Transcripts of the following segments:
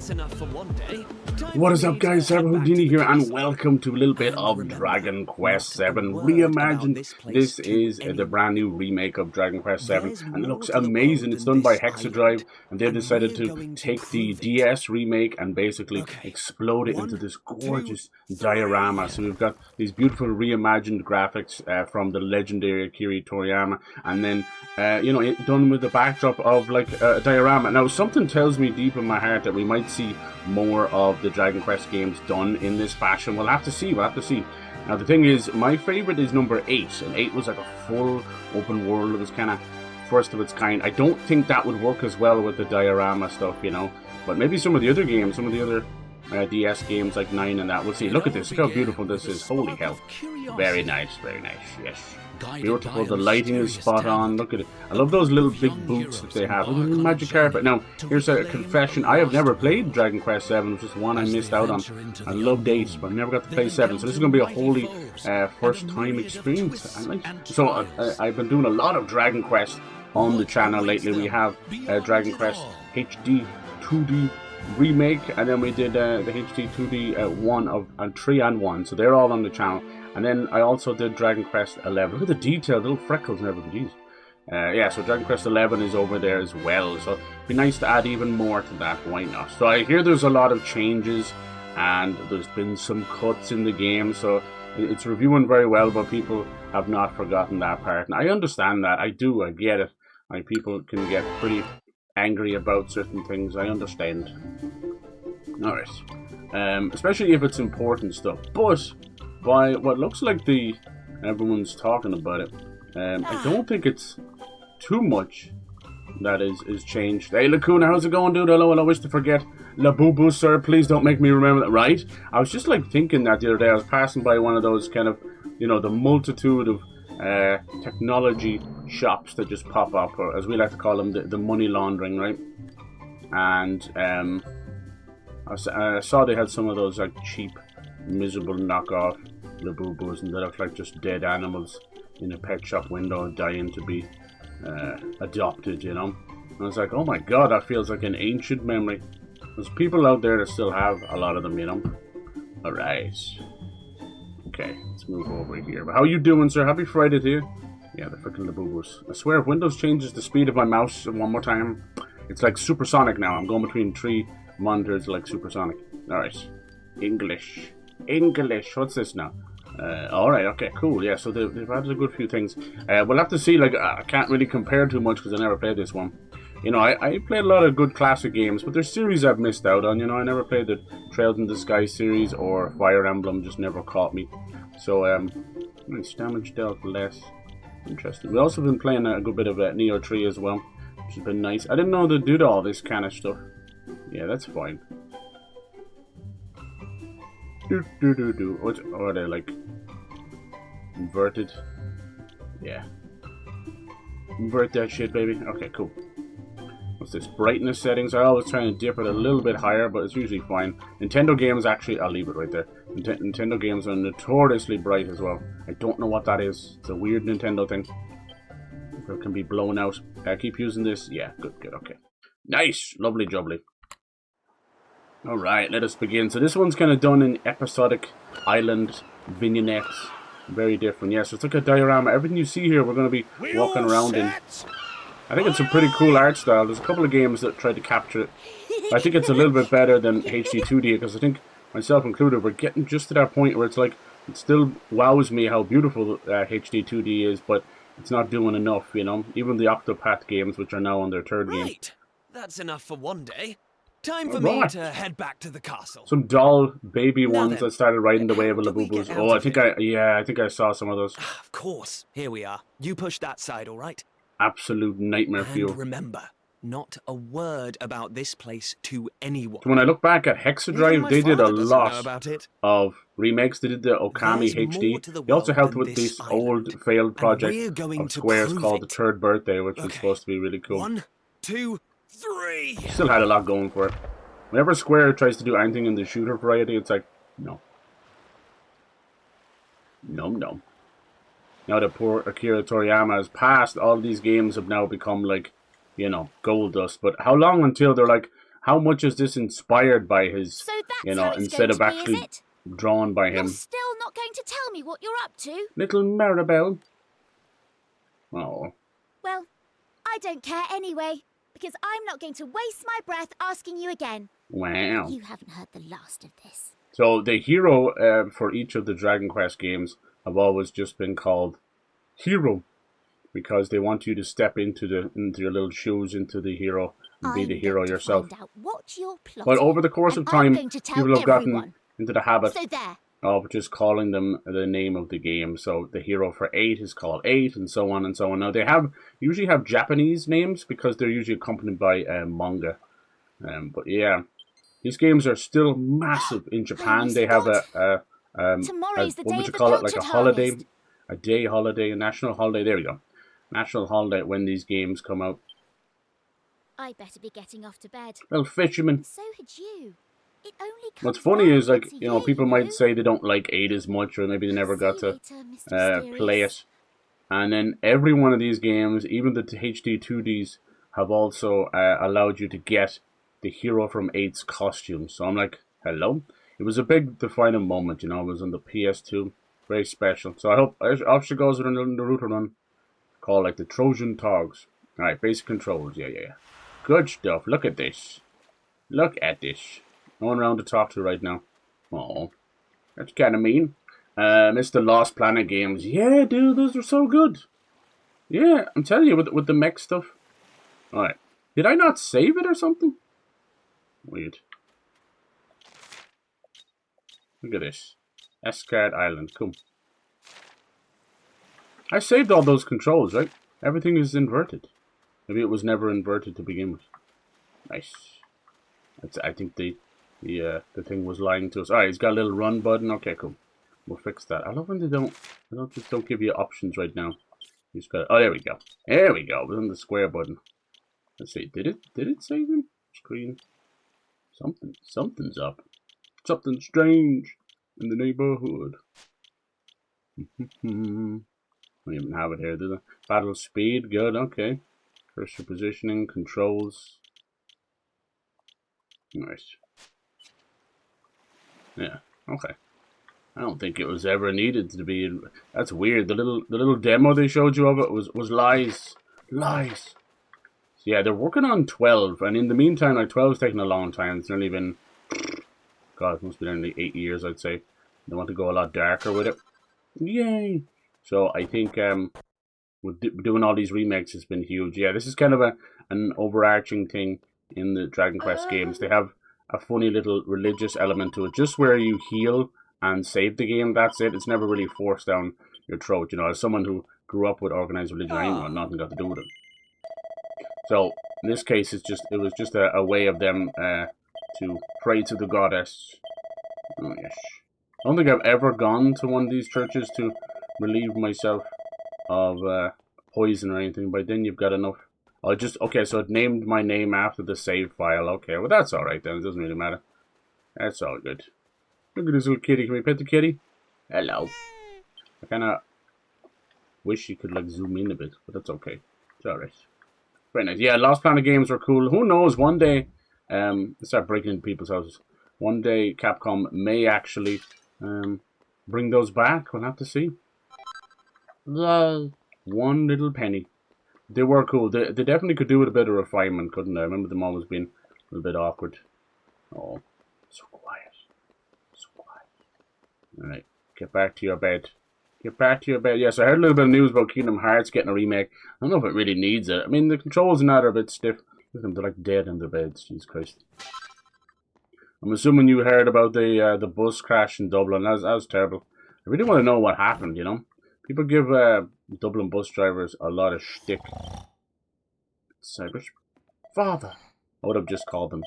That's enough for one day. What is up, guys? CyberHoudini here, and welcome to a little bit of Dragon Quest VII Reimagined. This is the brand new remake of Dragon Quest VII, and it looks amazing. It's done by Hexadrive, and they've decided to take the DS remake and basically explode it into this gorgeous diorama. So we've got these beautiful reimagined graphics from the legendary Akira Toriyama, and then done with the backdrop of like a diorama. Now, something tells me deep in my heart that we might see more of the Dragon Quest games done in this fashion. We'll have to see. Now, the thing is, my favorite is number 8, and 8 was like a full open world. It was kind of first of its kind. I don't think that would work as well with the diorama stuff, but maybe some of the other games, some of the other DS games like 9 and that. We'll see. Look at this. Look how beautiful this is. Holy hell. Very nice, yes. Beautiful. The lighting is spot on. Look at it. I love those little big boots that they have. Look at the magic carpet. Now, here's a confession. I have never played Dragon Quest VII. It's just one I missed out on. I loved 8, but I never got to play 7. So this is going to be a wholly first time experience. I've been doing a lot of Dragon Quest on the channel lately. We have Dragon Quest HD 2D remake, and then we did the HD 2D 1 and 3 and 1. So they're all on the channel. And then I also did Dragon Quest 11. Look at the detail, little freckles and everything. Jeez. So Dragon Quest 11 is over there as well. So it'd be nice to add even more to that. Why not? So I hear there's a lot of changes, and there's been some cuts in the game. So it's reviewing very well, but people have not forgotten that part. And I understand that. I get it. Like, people can get pretty angry about certain things. I understand. Alright. Especially if it's important stuff. But by what looks like everyone's talking about it, I don't think it's too much that is changed. Hey, Lacuna, how's it going, dude? Hello, I wish to forget. La Boo Boo, sir, please don't make me remember that. Right? I was just like thinking that the other day. I was passing by one of those kind of, the multitude of technology shops that just pop up, or as we like to call them, the money laundering, right? And I saw they had some of those like cheap, miserable knockoff Labubu's, and they look like just dead animals in a pet shop window dying to be adopted, And I was like, oh my god, that feels like an ancient memory. There's people out there that still have a lot of them, Alright. Okay, let's move over here. But how you doing, sir? Happy Friday to you. Yeah, the freaking Labubu's. I swear, if Windows changes the speed of my mouse one more time, it's like supersonic now. I'm going between 3 monitors like supersonic. Alright. English. What's this now? Alright, okay, cool. Yeah, so they've added a good few things. We'll have to see. Like, I can't really compare too much because I never played this one. I played a lot of good classic games, but there's series I've missed out on. I never played the Trails in the Sky series, or Fire Emblem just never caught me. So, nice damage dealt less. Interesting. We've also been playing a good bit of Neo 3 as well, which has been nice. I didn't know they did all this kind of stuff. Yeah, that's fine. What are they, like, inverted? Yeah. Invert that shit, baby. Okay, cool. What's this? Brightness settings. I always try and dip it a little bit higher, but it's usually fine. Nintendo games, actually, I'll leave it right there. Nintendo games are notoriously bright as well. I don't know what that is. It's a weird Nintendo thing. If it can be blown out. I keep using this. Yeah, good, okay. Nice! Lovely jubbly. Alright, let us begin. So this one's kind of done in episodic island vignettes. Very different. Yeah, so it's like a diorama. Everything you see here, we're going to be walking around in. I think it's a pretty cool art style. There's a couple of games that try to capture it. I think it's a little bit better than HD 2D, because I think, myself included, we're getting just to that point where it's like, it still wows me how beautiful HD 2D is, but it's not doing enough, Even the Octopath games, which are now on their 3rd game. Right, that's enough for one day. Time for me to head back to the castle. Some doll baby ones that started riding the wave of Labubu's. Oh, I think I saw some of those. Of course. Here we are. You push that side, all right? Absolute nightmare fuel. And remember, not a word about this place to anyone. When I look back at Hexadrive, they did a lot of remakes. They did the Okami HD. They also helped with this old failed project of Square's called The Third Birthday, which was supposed to be really cool. 1, 2, 3. Still had a lot going for it. Whenever Square tries to do anything in the shooter variety, it's like, no. No. Now that poor Akira Toriyama has passed, all these games have now become like, gold dust. But how long until they're like, how much is this inspired by his, So that's you know, how it's instead going of to be, actually is it? drawn by him. You're still not going to tell me what you're up to? Little Maribel. Oh. Well, I don't care anyway, because I'm not going to waste my breath asking you again. Wow. You haven't heard the last of this. So the hero for each of the Dragon Quest games have always just been called Hero, because they want you to step into your little shoes into the hero and be the hero yourself. Find out what you're plotting, but over the course of time, people have gotten into the habit of just calling them the name of the game. So the hero for 8 is called 8, and so on and so on. Now they usually have Japanese names because they're usually accompanied by manga. But yeah, these games are still massive in Japan. They have tomorrow's the what day would you of the call it? Like a holiday, harvest. a day holiday, a national holiday. There we go, national holiday when these games come out. I better be getting off to bed. Well, fisherman. So had you. It only comes What's funny is, like, you know, year, people might say they don't like 8 as much, or maybe they never got to play it. And then every one of these games, even the HD 2Ds, have also allowed you to get the hero from 8's costume. So I'm like, hello? It was a big defining moment, you know. It was on the PS2. Very special. So I hope off she goes with the Naruto run. Called, like, the Trojan Togs. Alright, basic controls. Yeah. Good stuff. Look at this. Look at this. No one around to talk to right now. Oh, that's kind of mean. Mr. Lost Planet games. Yeah, dude, those are so good. Yeah, I'm telling you, with the mech stuff. Alright. Did I not save it or something? Weird. Look at this. Escard Island. Cool. I saved all those controls, right? Everything is inverted. Maybe it was never inverted to begin with. Nice. I think the thing was lying to us. Alright, it's got a little run button. Okay, cool. We'll fix that. I love when they don't give you options right now. You just got, oh, there we go. There we go. It was on the square button. Let's see. Did it save him? Screen. Something's up. Something strange in the neighborhood. I don't even have it here, do they? Battle speed, good, okay. Cursor positioning, controls. Nice. Yeah, okay. I don't think it was ever needed to be. That's weird. The little demo they showed you of it was lies. Lies. So yeah, they're working on 12, and in the meantime, like, 12's taking a long time. It's only been, God, it must be nearly 8 years, I'd say. They want to go a lot darker with it. Yay! So I think doing all these remakes has been huge. Yeah, this is kind of an overarching thing in the Dragon Quest games. They have a funny little religious element to it, just where you heal and save the game. That's it. It's never really forced down your throat. You know, as someone who grew up with organized religion, I ain't got nothing got to do with it. So in this case, it was just a way of them to pray to the goddess. Oh yes. I don't think I've ever gone to one of these churches to relieve myself of poison or anything, but then you've got enough. Okay, so it named my name after the save file. Okay, well that's alright then, it doesn't really matter. That's all good. Look at this little kitty, can we pet the kitty? Hello. I kinda wish you could, like, zoom in a bit, but that's okay. It's alright. Very nice. Yeah, Lost Planet games were cool. Who knows, one day, start breaking into people's houses. One day Capcom may actually bring those back. We'll have to see. One little penny. They were cool. They definitely could do with a bit of refinement, couldn't they? I remember them always being a little bit awkward. Oh, so quiet. So quiet. Alright, get back to your bed. Get back to your bed. Yes, I heard a little bit of news about Kingdom Hearts getting a remake. I don't know if it really needs it. I mean, the controls in that are a bit stiff. Look at them, they're like dead in their beds. Jesus Christ. I'm assuming you heard about the bus crash in Dublin. That was terrible. I really want to know what happened, you know? People give Dublin bus drivers a lot of shtick. Cyber Father. I would have just called him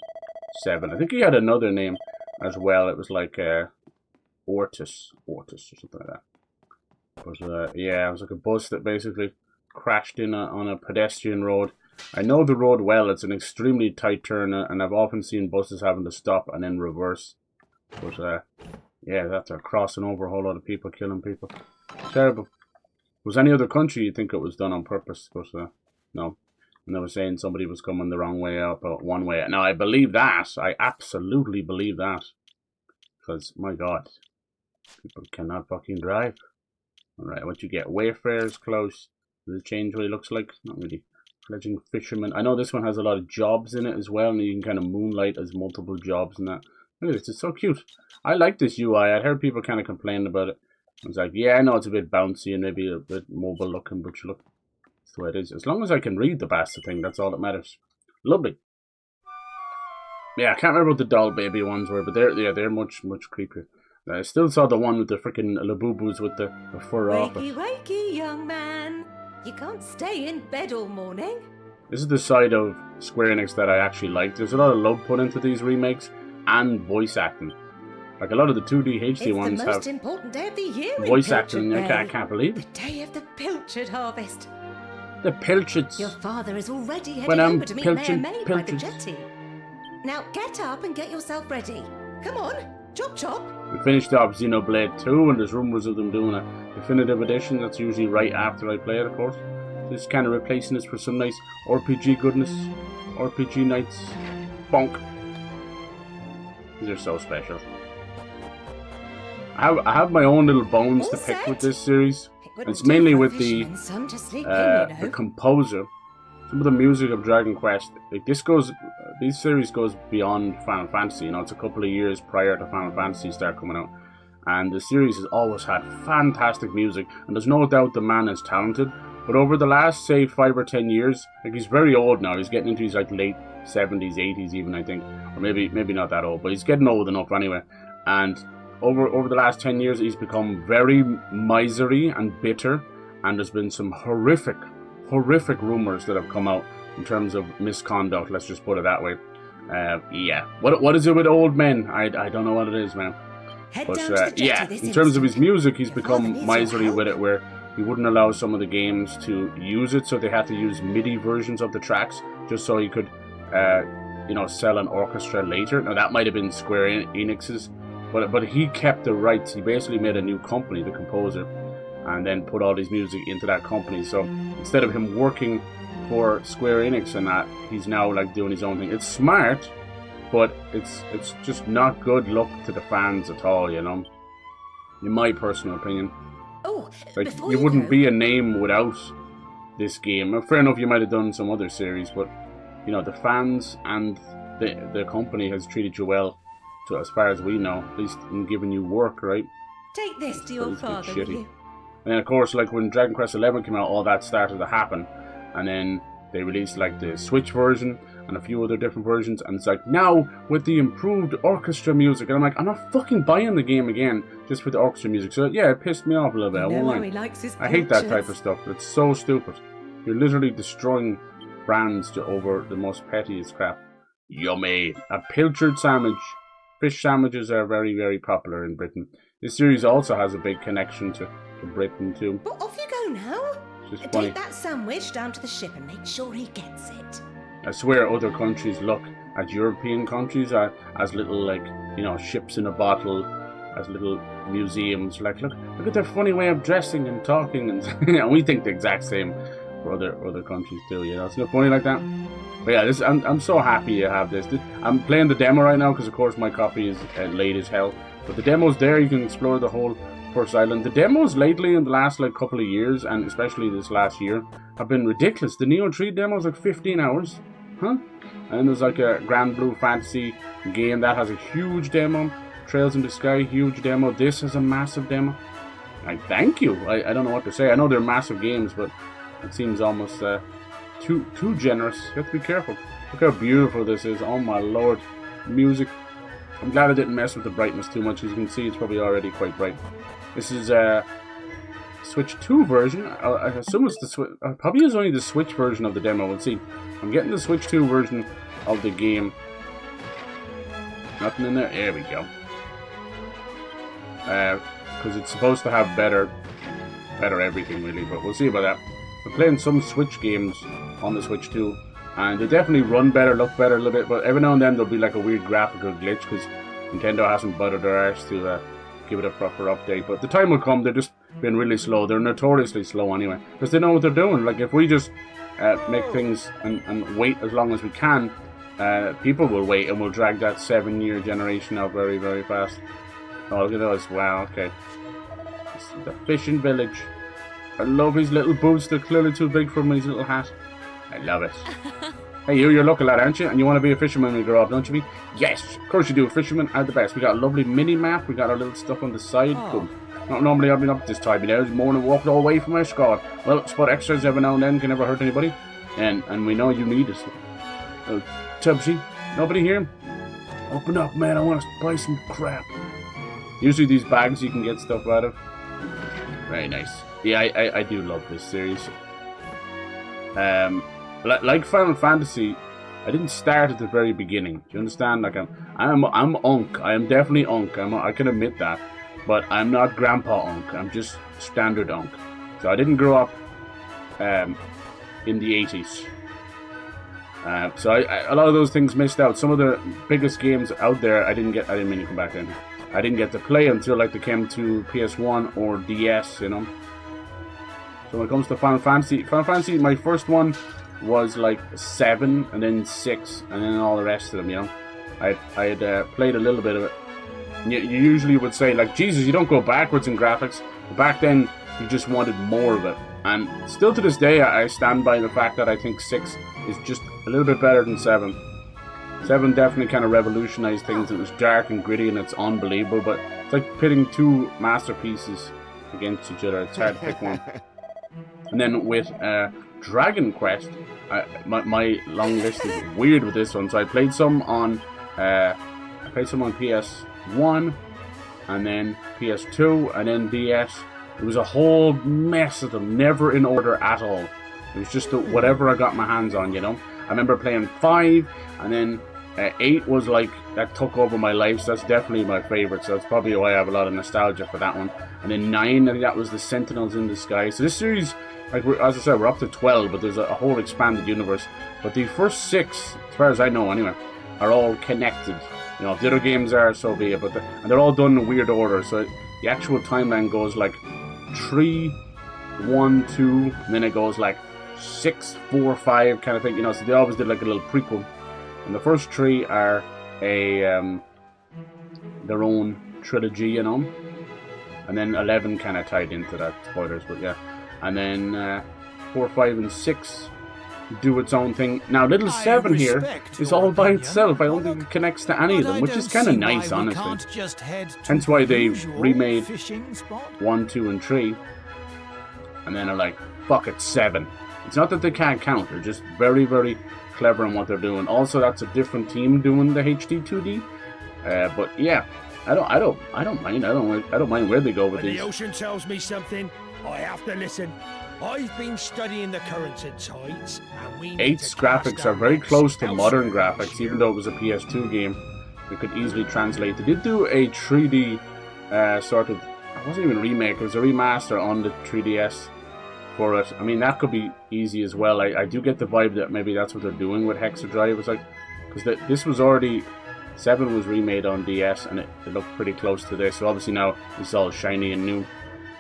7. I think he had another name as well. It was like Ortis or something like that. But yeah, it was like a bus that basically crashed in on a pedestrian road. I know the road well. It's an extremely tight turn, and I've often seen buses having to stop and then reverse. But yeah, after crossing over a whole lot of people, killing people. Terrible. Was any other country you think it was done on purpose? But no. And they were saying somebody was coming the wrong way up, or one way. Now, I believe that. I absolutely believe that. Because, my God, people cannot fucking drive. Alright, what you get? Wayfarers close. Does it change what he looks like? Not really. Fledgling fisherman. I know this one has a lot of jobs in it as well, and you can kind of moonlight as multiple jobs and that. Look at this, it's so cute. I like this UI. I'd heard people kind of complain about it. I was like, yeah, I know it's a bit bouncy and maybe a bit mobile looking, but look, that's the way it is. As long as I can read the bastard thing, that's all that matters. Lovely. Yeah, I can't remember what the doll baby ones were, but they're much creepier. I still saw the one with the freaking Labubus with the fur off. Wakey, wakey, young man. You can't stay in bed all morning. This is the side of Square Enix that I actually like. There's a lot of love put into these remakes and voice acting. Like a lot of the 2D HD ones have the most important day of the year voice in acting. Pilchard I Bay. can't believe The it. day of the pilchard harvest. The Pilchards. Your father is already heading When I'm over to meet Mayor pilchard- May by the pilchards. jetty. Now get up and get yourself ready. Come on, chop chop. We finished off Xenoblade 2, and there's rumours of them doing a definitive edition. That's usually right after I play it, of course. Just kind of replacing this for some nice RPG goodness. RPG nights. Bonk. These are so special. I have my own little bones All to pick set? with this series. It wouldn't It's do mainly for a with the fisherman's son to sleep in, you know. the composer. Some of the music of Dragon Quest, like this series goes beyond Final Fantasy. You know, it's a couple of years prior to Final Fantasy start coming out, and the series has always had fantastic music. And there's no doubt the man is talented. But over the last, say, 5 or 10 years, like he's very old now. He's getting into his like late 70s, 80s, even I think, or maybe not that old, but he's getting old enough anyway. And over the last 10 years, he's become very miserly and bitter, and there's been some horrific rumors that have come out in terms of misconduct. Let's just put it that way. Yeah. What is it with old men? I don't know what it is, man. Head But down to the jetty yeah, this in terms of his instant. music, he's Your father needs become your miserly help. with it, where he wouldn't allow some of the games to use it, so they had to use MIDI versions of the tracks just so he could, sell an orchestra later. Now that might have been Square Enix's, but he kept the rights. He basically made a new company, the composer, and then put all his music into that company. So instead of him working for Square Enix and that, he's now like doing his own thing. It's smart, but it's just not good look to the fans at all, you know. In my personal opinion. Oh, Like, before you wouldn't go, be a name without this game. Fair enough, you might have done some other series, but, you know, the fans and the company has treated you well, to as far as we know, at least in giving you work, right? take this to your It's a bit father, will shitty. you? And then, of course, like, when Dragon Quest XI came out, all that started to happen. And then they released, like, the Switch version and a few other different versions. And it's like, now, with the improved orchestra music. And I'm like, I'm not fucking buying the game again just for the orchestra music. So, yeah, it pissed me off a little bit. I No won't lie. one likes his I hate that type pilchards. of stuff. It's so stupid. You're literally destroying brands over the most pettiest crap. Yummy. A pilchard sandwich. Fish sandwiches are very, very popular in Britain. This series also has a big connection to Britain too. Well, off you go now. It's just funny. Take that sandwich down to the ship and make sure he gets it. I swear other countries look at European countries as little, like, you know, ships in a bottle, as little museums. Like, look at their funny way of dressing and talking, and and we think the exact same for other countries too. You know, it's not funny like that. But yeah, I'm so happy you have this. I'm playing the demo right now because, of course, my copy is late as hell. But the demo's there. You can explore the whole first island. The demos lately, in the last like couple of years, and especially this last year, have been ridiculous. The Neo 3 demo is like 15 hours. Huh? And there's like a Grand Blue Fantasy game that has a huge demo. Trails in the Sky, huge demo. This is a massive demo. Like, thank you. I don't know what to say. I know they're massive games, but it seems almost too generous. You have to be careful. Look how beautiful this is. Oh my lord. Music. I'm glad I didn't mess with the brightness too much. As you can see, it's probably already quite bright. This is Switch 2 version. I assume it's the Switch. Probably is only the Switch version of the demo. We'll see. I'm getting the Switch 2 version of the game. Nothing in there. There we go. Because it's supposed to have better everything really. But we'll see about that. We're playing some Switch games on the Switch 2. And they definitely run better, look better a little bit. But every now and then there'll be like a weird graphical glitch because Nintendo hasn't buttered their arse to give it a proper update. But the time will come. They're just been really slow. They're notoriously slow anyway. Because they know what they're doing. Like, if we just make things and wait as long as we can, people will wait and we'll drag that 7-year generation out very, very fast. Oh, look at those. Wow, okay. This is the fishing village. I love his little boots. They're clearly too big for his little hat. I love it. Hey, you're a local lad, aren't you? And you want to be a fisherman when you grow up, don't you? Yes, of course you do. Fishermen are the best. We got a lovely mini map. We got our little stuff on the side. Cool. Not normally I've been up this time, you know. This morning walked all the way from our squad. Well, spot extras every now and then can never hurt anybody. And we know you need us. Tubbsy, nobody here? Open up, man. I want to buy some crap. Usually these bags you can get stuff out of. Very nice. Yeah, I do love this series. Like Final Fantasy, I didn't start at the very beginning. Do you understand? Like I'm Unk. I am definitely Unk. I can admit that. But I'm not Grandpa Unk. I'm just standard Unk. So I didn't grow up in the 80s. So a lot of those things missed out. Some of the biggest games out there, I didn't mean to come back in. I didn't get to play until like they came to PS1 or DS, you know. So when it comes to Final Fantasy, my first one was like 7, and then 6, and then all the rest of them, you know. I had played a little bit of it. You usually would say, like, Jesus, you don't go backwards in graphics. But back then, you just wanted more of it. And still to this day, I stand by the fact that I think 6 is just a little bit better than 7. 7 definitely kind of revolutionized things. It was dark and gritty, and it's unbelievable. But it's like pitting two masterpieces against each other. It's hard to pick one. And then with Dragon Quest, my long list is weird with this one. So I played some on PS1, and then PS2, and then DS. It was a whole mess of them, never in order at all. It was just whatever I got my hands on, you know. I remember playing 5, and then 8 was like, that took over my life, so that's definitely my favourite, so that's probably why I have a lot of nostalgia for that one. And then 9, I think that was the Sentinels in the Sky. So this series, like as I said, we're up to 12, but there's a whole expanded universe. But the first 6, as far as I know anyway, are all connected. You know, if the other games are, so be it. But and they're all done in a weird order. So the actual timeline goes like 3, 1, 2, and then it goes like 6, 4, 5 kind of thing. You know, so they always did like a little prequel. And the first 3 are their own trilogy, you know. And then 11 kind of tied into that. Spoilers, but yeah. And then 4, 5, and 6 do its own thing. Now, little 7 here is all by itself. I don't think it connects to any of them, which is kind of nice, honestly. Hence why they remade 1, 2, and 3. And then are like, fuck it, 7. It's not that they can't count. They're just very, very clever in what they're doing. Also, that's a different team doing the HD 2D. But yeah, I don't mind. I don't mind where they go with these. The ocean tells me something, I have to listen. I've been studying the currents and tides, and we need 8's graphics are very close to modern graphics, even though it was a PS2 game. It could easily translate. They did do a 3D sort of, it wasn't even a remake, it was a remaster on the 3DS for it. I mean, that could be easy as well. I do get the vibe that maybe that's what they're doing with Hexadrive. It's like, because this was already, 7 was remade on DS, and it looked pretty close to this. So obviously now it's all shiny and new.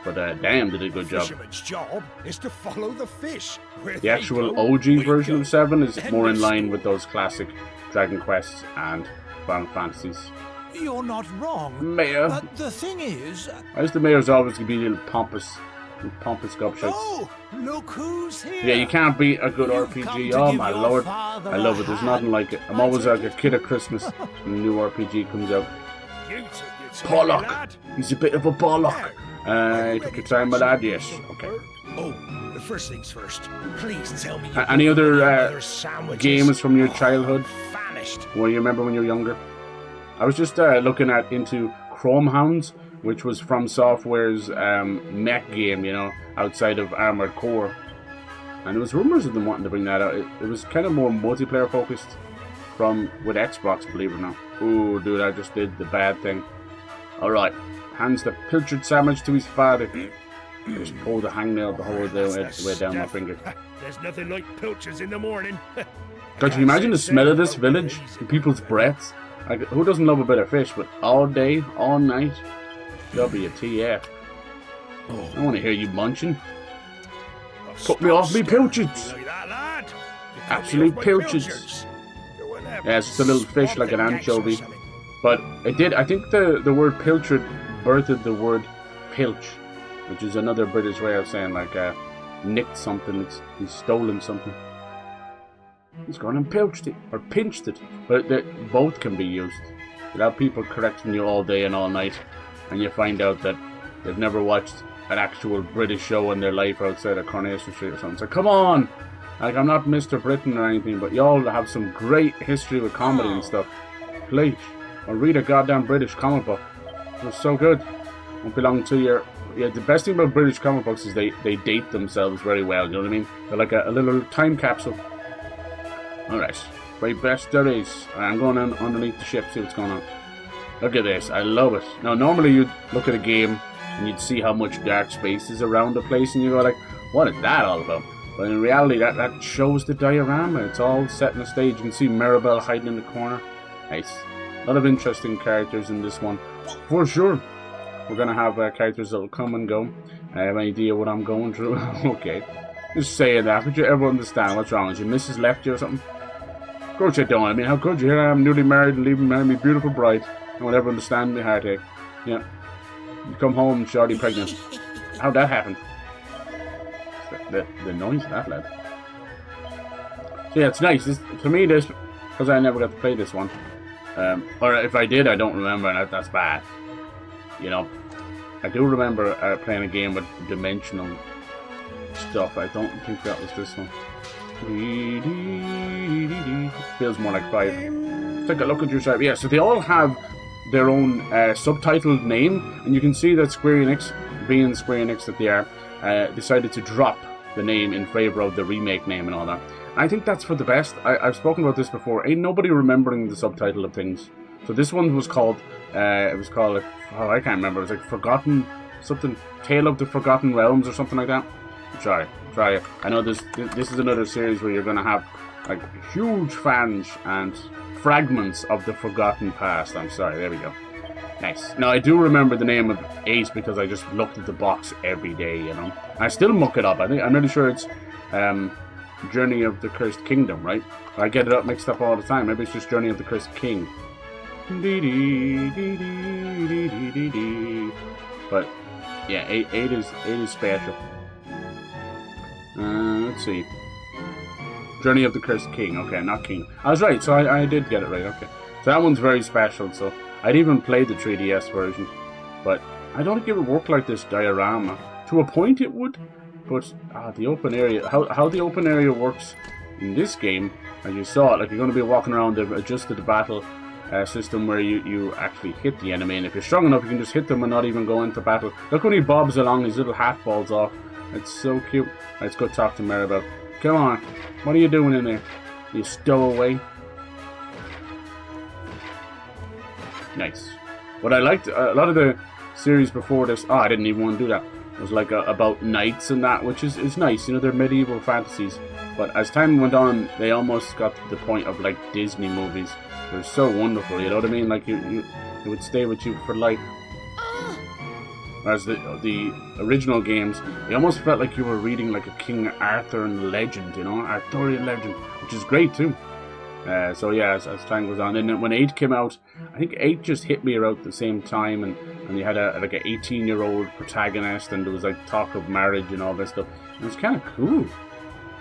But damn, did a good job. Fisherman's job is to follow the fish. The actual OG version of 7 is more in line with those classic Dragon Quests and Final Fantasies. You're not wrong. Mayor. But the thing is... Why is the mayor's always going to be a little pompous gobshites? Oh, look who's here. Yeah, you can't beat a good RPG. Oh my lord. I love it. There's nothing like it. I'm always like a kid at Christmas when a new RPG comes out. Pollock. He's a bit of a Pollock. Took your time, my lad. Yes. Okay. Oh, the first things first. Please tell me. Any other games from your childhood? Famished. What do you remember when you were younger? I was just looking into Chrome Hounds, which was From Software's mech game, you know, outside of Armored Core. And there was rumors of them wanting to bring that out. It was kind of more multiplayer focused with Xbox, believe it or not. Ooh, dude, I just did the bad thing. Alright. Hands the pilchard sandwich to his father. Just pull the hangnail the whole way down my finger. There's nothing like pilchards in the morning. God, can you imagine the smell of this village? And people's breaths? Like, who doesn't love a bit of fish? But all day, all night, WTF. I want to hear you munching. Put me off me pilchards. Look at that, lad. Absolute pilchards. Yeah, it's just a little fish like an anchovy. But it did, I think the word pilchard birthed the word pilch, which is another British way of saying like nicked something, he's stolen something. He's gone and pilched it, or pinched it. But both can be used. Without people correcting you all day and all night, and you find out that they've never watched an actual British show in their life outside of Coronation Street or something. So come on! Like, I'm not Mr. Britain or anything, but y'all have some great history with comedy and stuff. Please. Or read a goddamn British comic book. It was so good. Won't belong to your... Yeah, the best thing about British comic books is they date themselves very well, you know what I mean? They're like a little time capsule. Alright. Very best there is. I'm going on underneath the ship, see what's going on. Look at this. I love it. Now, normally you'd look at a game and you'd see how much dark space is around the place and you go like, what is that all about? But in reality, that shows the diorama. It's all set in a stage. You can see Maribel hiding in the corner. Nice. A lot of interesting characters in this one. For sure. We're going to have characters that will come and go. I have an idea what I'm going through. Okay. Just saying that. Could you ever understand what's wrong? Is your missus left you or something? Of course you don't. I mean, how could you? Here I am, newly married and leaving my beautiful bride. No one ever understand my heartache. Yeah. You come home and she's already pregnant. How'd that happen? The noise of that lad. So yeah, it's nice. For me, this, because I never got to play this one. Or if I did, I don't remember, and that's bad. You know, I do remember playing a game with dimensional stuff. I don't think that was this one. Feels more like 5. Take a look at your side. Yeah, so they all have their own subtitled name, and you can see that Square Enix, being Square Enix that they are, decided to drop the name in favor of the remake name and all that. I think that's for the best. I've spoken about this before. Ain't nobody remembering the subtitle of things. So this one was called, I can't remember. It was like Forgotten, something, Tale of the Forgotten Realms or something like that. Sorry. I know this is another series where you're going to have like huge fans and fragments of the forgotten past. I'm sorry, there we go. Nice. Now, I do remember the name of 8 because I just looked at the box every day, you know. I still muck it up. I'm really sure it's Journey of the Cursed Kingdom, right? I get it up mixed up all the time. Maybe it's just Journey of the Cursed King. But, yeah, 8 is special. Let's see. Journey of the Cursed King. Okay, not King. I was right, so I did get it right. Okay. So that one's very special, so I'd even played the 3DS version, but I don't think it would work like this diorama. To a point it would, but the open area, how the open area works in this game, as you saw it, like you're going to be walking around, they've adjusted the battle system where you actually hit the enemy, and if you're strong enough you can just hit them and not even go into battle. Look when he bobs along, his little hat falls off. It's so cute. Let's go talk to Maribel. Come on, what are you doing in there? You stowaway? Nice. What I liked, a lot of the series before this, I didn't even want to do that. It was like about knights and that, which is nice. You know, they're medieval fantasies. But as time went on, they almost got to the point of like Disney movies. They're so wonderful, you know what I mean? Like it would stay with you for life. Whereas the original games, you almost felt like you were reading like a King Arthur legend, you know, Arthurian legend, which is great too. So yeah, as time goes on, and then when 8 came out, I think 8 just hit me around the same time, and you had like an 18-year-old protagonist, and there was like talk of marriage and all this stuff. And it was kind of cool,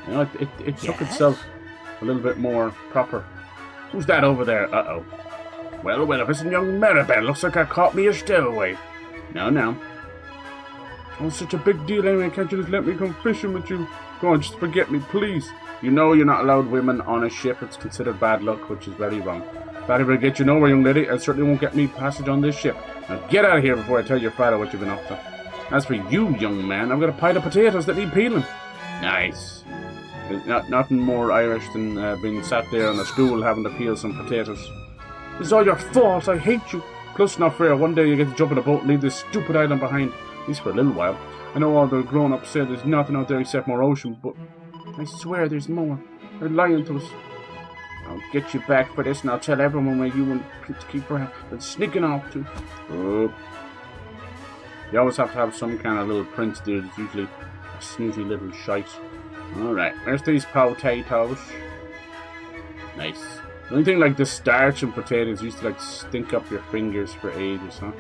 you know. It took itself a little bit more proper. Who's that over there? Uh-oh. Well, if it's young Maribel, looks like I caught me a stowaway. No. Oh, it's such a big deal anyway. Can't you just let me come fishing with you? Go on, just forget me, please. You know you're not allowed women on a ship. It's considered bad luck, which is very wrong. If that ever get you nowhere, young lady, it certainly won't get me passage on this ship. Now get out of here before I tell your father what you've been up to. As for you, young man, I've got a pile of potatoes that need peeling. Nice. There's nothing more Irish than being sat there on a stool having to peel some potatoes. This is all your fault. I hate you. Plus, not fair. One day you get to jump in a boat and leave this stupid island behind. At least for a little while. I know all the grown-ups say there's nothing out there except more ocean, but I swear there's more. They're lying to us. I'll get you back for this, and I'll tell everyone where you and Keeper have been sneaking off to. Oh. You always have to have some kind of little prince there. It's usually a snooty little shite. Alright, there's these potatoes. Nice. The only thing, like, the starch and potatoes used to, like, stink up your fingers for ages, huh?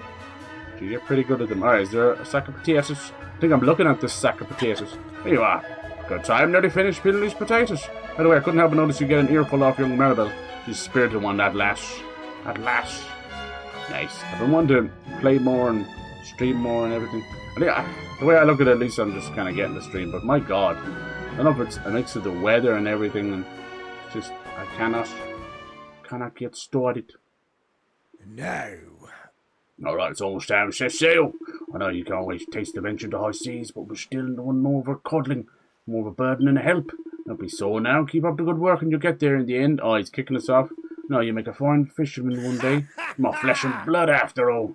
You get pretty good at them. Alright, is there a sack of potatoes? I think I'm looking at this sack of potatoes. There you are. Good time, nearly finished peeling these potatoes. By the way, I couldn't help but notice you get an earful off young Maribel. She's a spirited one, that lass. That lass. Nice. I've been wanting to play more and stream more and everything. The way I look at it, at least I'm just kind of getting the stream. But my god, I don't know if it's a mix of the weather and everything, and it's just, I cannot get started. No. Alright, it's almost time to set sail. I know you can always taste the venture to high seas, but we're still doing more of a cuddling, more of a burden and a help. Don't be sore now, keep up the good work and you'll get there in the end. Oh, he's kicking us off. No, you make a fine fisherman one day. More flesh and blood after all.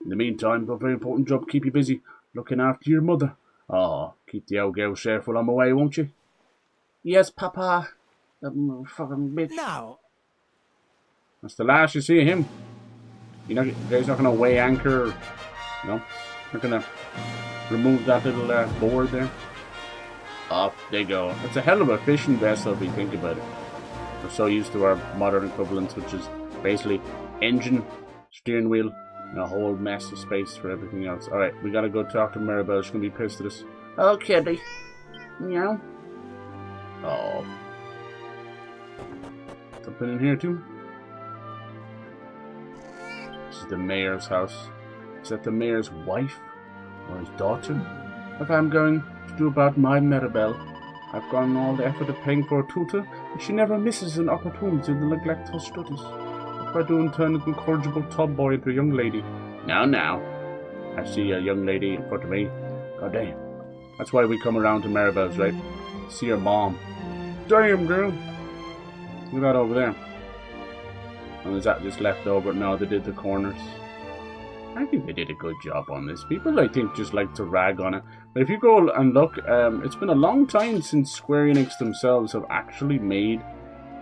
In the meantime, I've got a very important job to keep you busy, looking after your mother. Oh, keep the old girl careful on my way, won't you? Yes, Papa. That fucking bitch. No. That's the last you see of him. You guys not gonna weigh anchor, no? Not gonna remove that little board there. Off they go. It's a hell of a fishing vessel if you think about it. We're so used to our modern equivalents, which is basically engine, steering wheel, and a whole mess of space for everything else. Alright, we gotta go talk to Maribel. She's gonna be pissed at us. Oh, Kitty. Meow. Oh. Something in here too? This is the mayor's house. Is that the mayor's wife? Or his daughter? If I'm going to do about my Maribel, I've gone all the effort of paying for a tutor, and she never misses an opportunity to neglect her studies. If I do in turn an incorrigible tomboy into a young lady. Now. I see a young lady in front of me. God damn. That's why we come around to Maribel's, right? See her mom. Damn, girl. Look at that over there. And is that just left over? No, they did the corners. I think they did a good job on this. People, I think, just like to rag on it. But if you go and look, it's been a long time since Square Enix themselves have actually made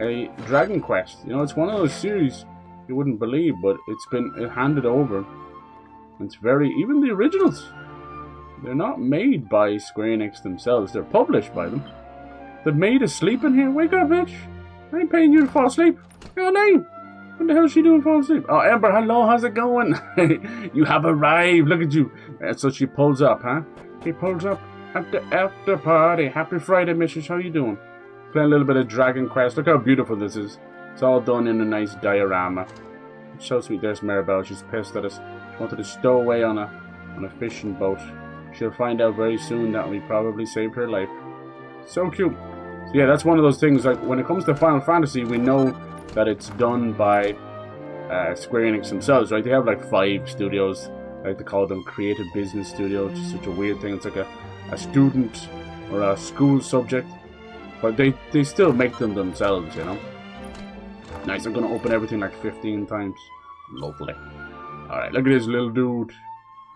a Dragon Quest. You know, it's one of those series you wouldn't believe, but it's been handed over. It's even the originals, they're not made by Square Enix themselves. They're published by them. They've made us sleep in here. Wake up, bitch. I ain't paying you to fall asleep. Your name. What the hell is she doing falling asleep? Oh, Ember, hello, how's it going? You have arrived, look at you. So she pulls up, huh? She pulls up at the after party. Happy Friday, missus, how you doing? Playing a little bit of Dragon Quest. Look how beautiful this is. It's all done in a nice diorama. It's so sweet. There's Maribel, she's pissed at us. She wanted to stow away on a fishing boat. She'll find out very soon that we probably saved her life. So cute. So yeah, that's one of those things, like, when it comes to Final Fantasy, we know that it's done by Square Enix themselves, right? They have like 5 studios. I like to call them creative business studios, which is such a weird thing. It's like a student or a school subject, but they still make them themselves, you know? Nice, I'm going to open everything like 15 times. Lovely. Alright, look at this little dude.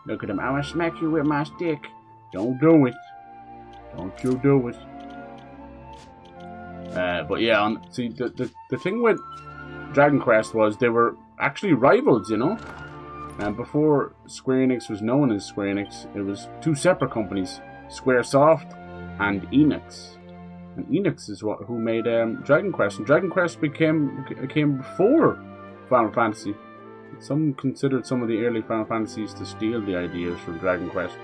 Look at him. I'm going to smack you with my stick. Don't do it. Don't you do it. But yeah, see, the thing with Dragon Quest was they were actually rivals, you know? And before Square Enix was known as Square Enix, it was 2 separate companies, Squaresoft and Enix. And Enix is who made Dragon Quest. And Dragon Quest came before Final Fantasy. Some considered some of the early Final Fantasies to steal the ideas from Dragon Quest.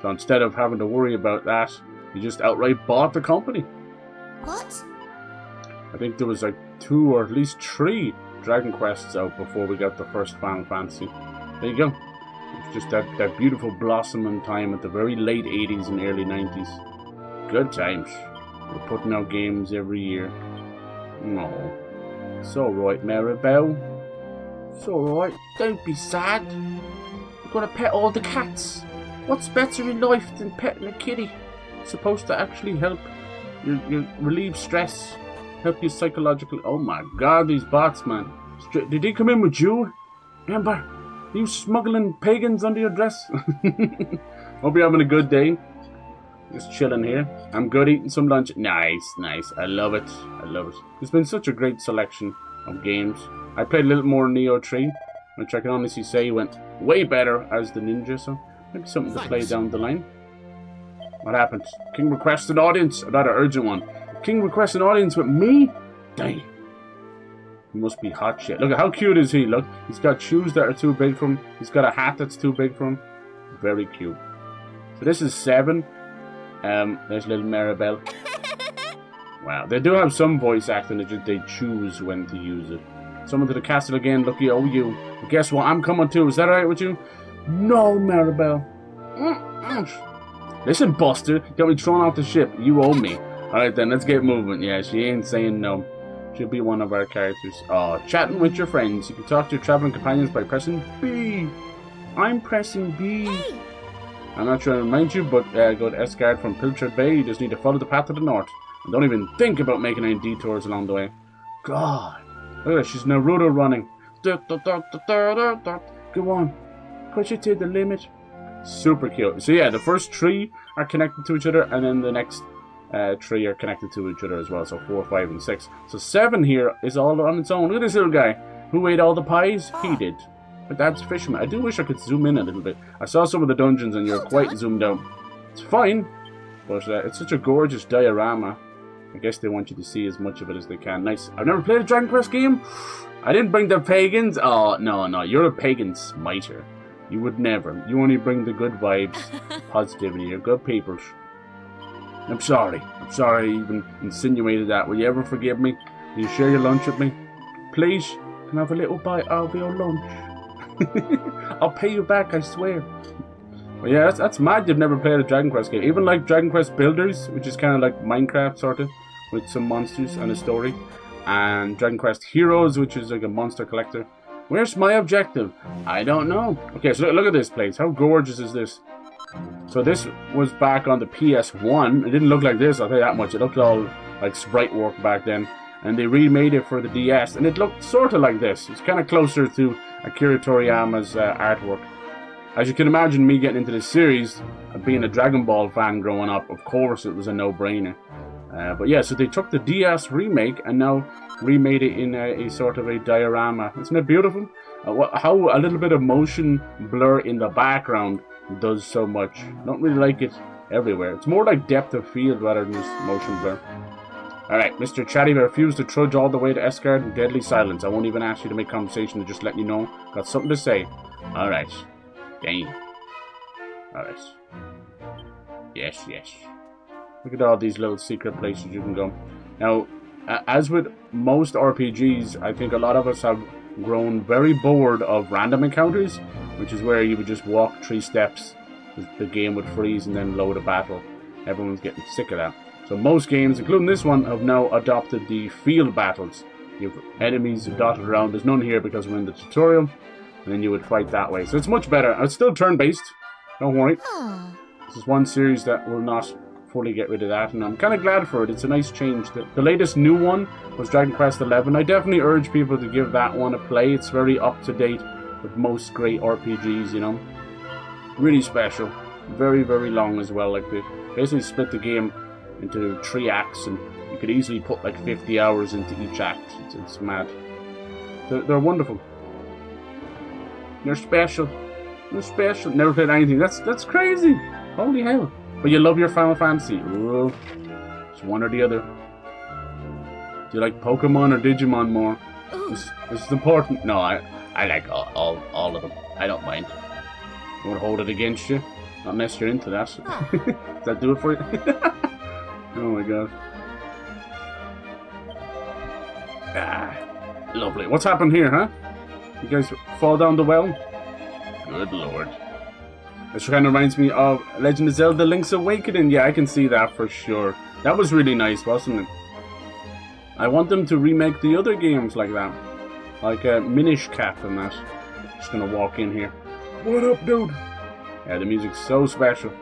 So instead of having to worry about that, they just outright bought the company. What? I think there was like 2 or at least 3 Dragon Quests out before we got the first Final Fantasy. There you go. It's just that beautiful blossoming time at the very late 80s and early 90s. Good times. We're putting out games every year. No. It's alright, Maribel. It's alright. Don't be sad. We're gonna pet all the cats. What's better in life than petting a kitty? It's supposed to actually help you relieve stress. Help you psychologically. Oh my god, these bots, man. Did he come in with you? Amber, are you smuggling pagans under your dress? Hope you're having a good day. Just chilling here. I'm good, eating some lunch. Nice. I love it. There's been such a great selection of games. I played a little more Neo 3, which I can honestly say went way better as the ninja, so maybe something to play down the line. What happened? King requests an audience. About an urgent one. King requests an audience with me? Damn. He must be hot shit. Look at how cute is he. Look, he's got shoes that are too big for him. He's got a hat that's too big for him. Very cute. So this is 7. There's little Maribel. Wow, they do have some voice acting. They choose when to use it. Someone to the castle again. Lucky oh you. But guess what? I'm coming too. Is that alright with you? No, Maribel. Listen, Buster. Got me thrown off the ship. You owe me. Alright then, let's get moving. Yeah, she ain't saying no. She'll be one of our characters. Oh, chatting with your friends. You can talk to your traveling companions by pressing B. I'm pressing B. Hey. I'm not trying to remind you, but go to Esgard from Pilchard Bay. You just need to follow the path to the north. And don't even think about making any detours along the way. God. Look at that. She's Naruto running. Go on. Push it to the limit. Super cute. So yeah, the first 3 are connected to each other, and then the next 3 are connected to each other as well. So 4, 5, and 6. So 7 here is all on its own. Look at this little guy. Who ate all the pies? He did. But that's Fisherman. I do wish I could zoom in a little bit. I saw some of the dungeons and you're quite zoomed out. It's fine, but it's such a gorgeous diorama. I guess they want you to see as much of it as they can. Nice. I've never played a Dragon Quest game. I didn't bring the pagans. Oh, no. You're a pagan smiter. You would never. You only bring the good vibes, positivity. You're good people. I'm sorry. I'm sorry I even insinuated that. Will you ever forgive me? Will you share your lunch with me? Please? Can I have a little bite of your lunch? I'll pay you back, I swear. But yeah, that's mad you've never played a Dragon Quest game. Even like Dragon Quest Builders, which is kind of like Minecraft sort of, with some monsters and a story. And Dragon Quest Heroes, which is like a monster collector. Where's my objective? I don't know. Okay, so look at this place. How gorgeous is this? So this was back on the PS1. It didn't look like this, I'll tell you that much. It looked all like sprite work back then. And they remade it for the DS, and it looked sort of like this. It's kind of closer to Akira Toriyama's artwork. As you can imagine, me getting into this series, being a Dragon Ball fan growing up, of course it was a no-brainer. But yeah, so they took the DS remake and now remade it in a sort of a diorama. Isn't it beautiful? How a little bit of motion blur in the background does so much. I don't really like it everywhere. It's more like depth of field rather than just motion blur. Alright, Mr. Chatty, I refuse to trudge all the way to Esgard in deadly silence. I won't even ask you to make conversation, to just let you know. Got something to say. Alright. Damn. Alright. Yes. Look at all these little secret places you can go. Now, as with most RPGs, I think a lot of us have grown very bored of random encounters, which is where you would just walk 3 steps, the game would freeze and then load a battle. Everyone's getting sick of that. So most games, including this one, have now adopted the field battles. You have enemies dotted around. There's none here because we're in the tutorial. And then you would fight that way. So it's much better. It's still turn-based. Don't worry. This is one series that will not fully get rid of that. And I'm kind of glad for it. It's a nice change. The latest new one was Dragon Quest XI. I definitely urge people to give that one a play. It's very up-to-date with most great RPGs, you know. Really special. Very, very long as well. Like they basically split the game into 3 acts, and you could easily put like 50 hours into each act. It's mad. They're wonderful. They're special. They're special. Never played anything. That's crazy. Holy hell. But you love your Final Fantasy. Oh, it's one or the other. Do you like Pokemon or Digimon more? This is important. No, I like all of them. I don't mind. I won't hold it against you. Not unless you're into that. Does that do it for you? Oh my god. Ah, lovely. What's happened here, huh? You guys fall down the well? Good lord. This kind of reminds me of Legend of Zelda Link's Awakening. Yeah, I can see that for sure. That was really nice, wasn't it? I want them to remake the other games like that. Like Minish Cap and that. Just gonna walk in here. What up, dude? Yeah, the music's so special.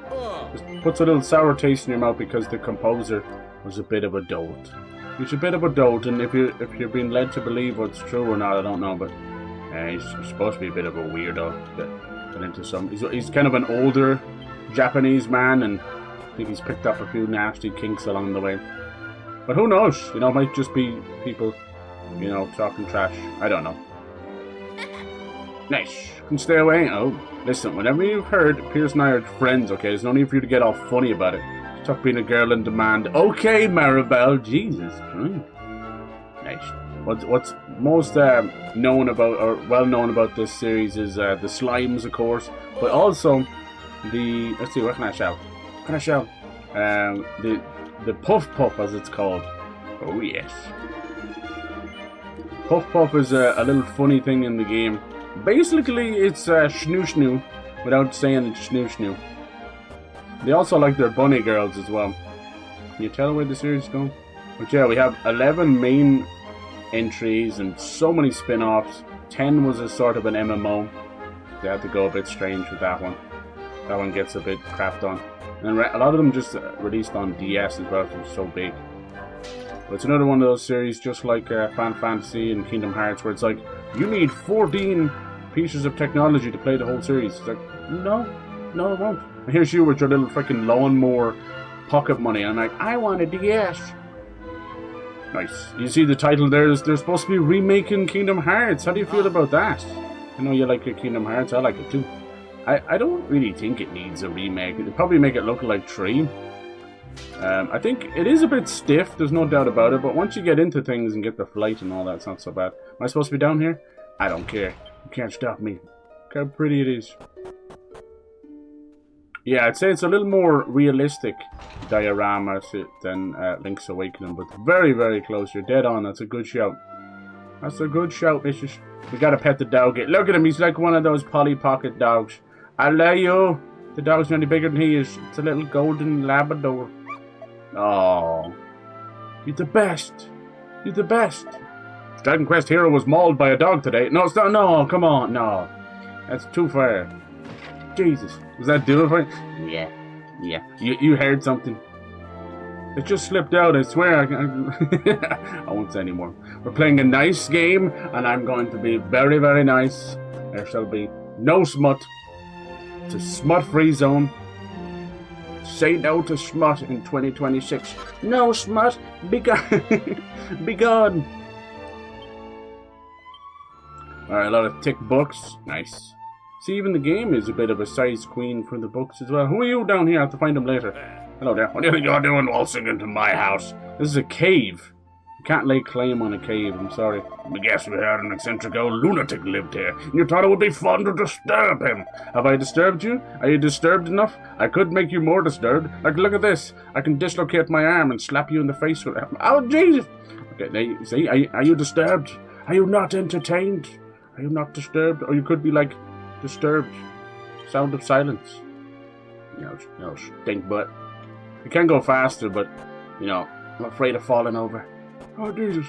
Just puts a little sour taste in your mouth because the composer was a bit of a dolt. He's a bit of a dolt, and if you're being led to believe what's true or not, I don't know, but he's supposed to be a bit of a weirdo. Get into some. He's kind of an older Japanese man, and I think he's picked up a few nasty kinks along the way. But who knows? You know, it might just be people, you know, talking trash. I don't know. Nice. Can stay away. Oh, listen. Whenever you've heard Pierce and I are friends, okay, there's no need for you to get all funny about it. Stop being a girl in demand. Okay, Maribel. Jesus Christ. Nice. What's most known about, or well known about this series is the slimes, of course, but also the, let's see, what can I shout? What can I shout? The Puff Puff, as it's called. Oh yes. Puff Puff is a little funny thing in the game. Basically, it's Schnoo Schnoo, without saying it's Schnoo Schnoo. They also like their bunny girls as well. Can you tell where the series is going? But yeah, we have 11 main entries and so many spin-offs. 10 was a sort of an MMO. They had to go a bit strange with that one. That one gets a bit crapped on. And a lot of them just released on DS as well, because it's so big. But it's another one of those series, just like Final Fantasy and Kingdom Hearts, where it's like, you need 14 pieces of technology to play the whole series. It's like, no, I won't. And here's you with your little freaking lawnmower pocket money. I'm like, I want a DS. Nice. You see the title there, they're supposed to be remaking Kingdom Hearts. How do you feel about that? I know you like your Kingdom Hearts, I like it too. I don't really think it needs a remake. It'd probably make it look like 3. I think it is a bit stiff, there's no doubt about it, but once you get into things and get the flight and all that, it's not so bad. Am I supposed to be down here? I don't care. You can't stop me. Look how pretty it is. Yeah, I'd say it's a little more realistic diorama than Link's Awakening, but very, very close. You're dead on. That's a good shout. That's a good shout, missus. We gotta pet the dog. Look at him. He's like one of those Polly Pocket dogs. I love you. The dog's nearly bigger than he is. It's a little golden Labrador. Oh, you're the best. You're the best. Dragon Quest hero was mauled by a dog today. No, it's not. No, come on. No, that's too far. Jesus. Was that doing for you? Yeah. You heard something. It just slipped out, I swear. I won't say anymore. We're playing a nice game, and I'm going to be very, very nice. There shall be no smut. It's a smut-free zone. Say no to smut in 2026. No smut. Be gone. Be gone. Alright, a lot of tick books. Nice. See, even the game is a bit of a size queen for the books as well. Who are you down here? I have to find them later. Hello there. What do you think you're doing waltzing into my house? This is a cave. You can't lay claim on a cave, I'm sorry. I guess we had an eccentric old lunatic lived here, and you thought it would be fun to disturb him. Have I disturbed you? Are you disturbed enough? I could make you more disturbed. Like, look at this. I can dislocate my arm and slap you in the face with it. Oh, Jesus! Okay, now, see, are you disturbed? Are you not entertained? Are you not disturbed? Or you could be like, disturbed. Sound of silence. No, stink butt. You can go faster, but, you know, I'm afraid of falling over. Oh, Jesus.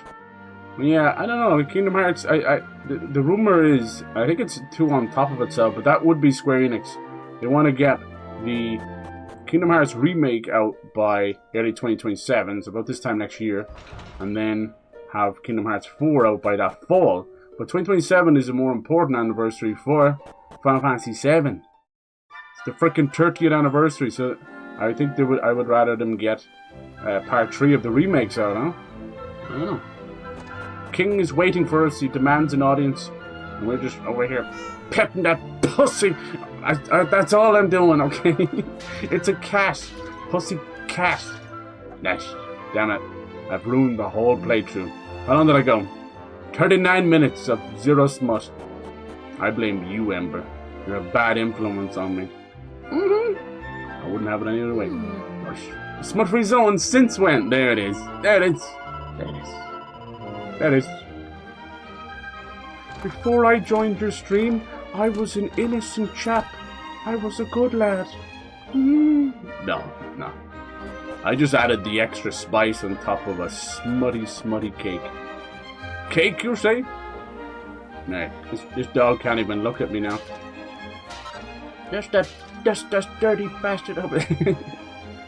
Yeah, I don't know. Kingdom Hearts, the rumor is, I think it's 2 on top of itself, but that would be Square Enix. They want to get the Kingdom Hearts remake out by early 2027, so about this time next year, and then have Kingdom Hearts 4 out by that fall. But 2027 is a more important anniversary for Final Fantasy VII. It's the freaking 30th anniversary, so I think I would rather them get part 3 of the remakes out, huh? I don't know. King is waiting for us. He demands an audience, and we're just over here petting that pussy. That's all I'm doing, okay? It's a cat. Pussy cat. Nash. Damn it. I've ruined the whole playthrough. How long did I go? 39 minutes of zero smut. I blame you, Ember. You're a bad influence on me. I wouldn't have it any other way. Smut-free zone since when? There it is. There it is. There it is. There it is. Before I joined your stream, I was an innocent chap. I was a good lad. No. I just added the extra spice on top of a smutty cake. Cake, you say? Nah, this dog can't even look at me now. Just that dirty bastard over there.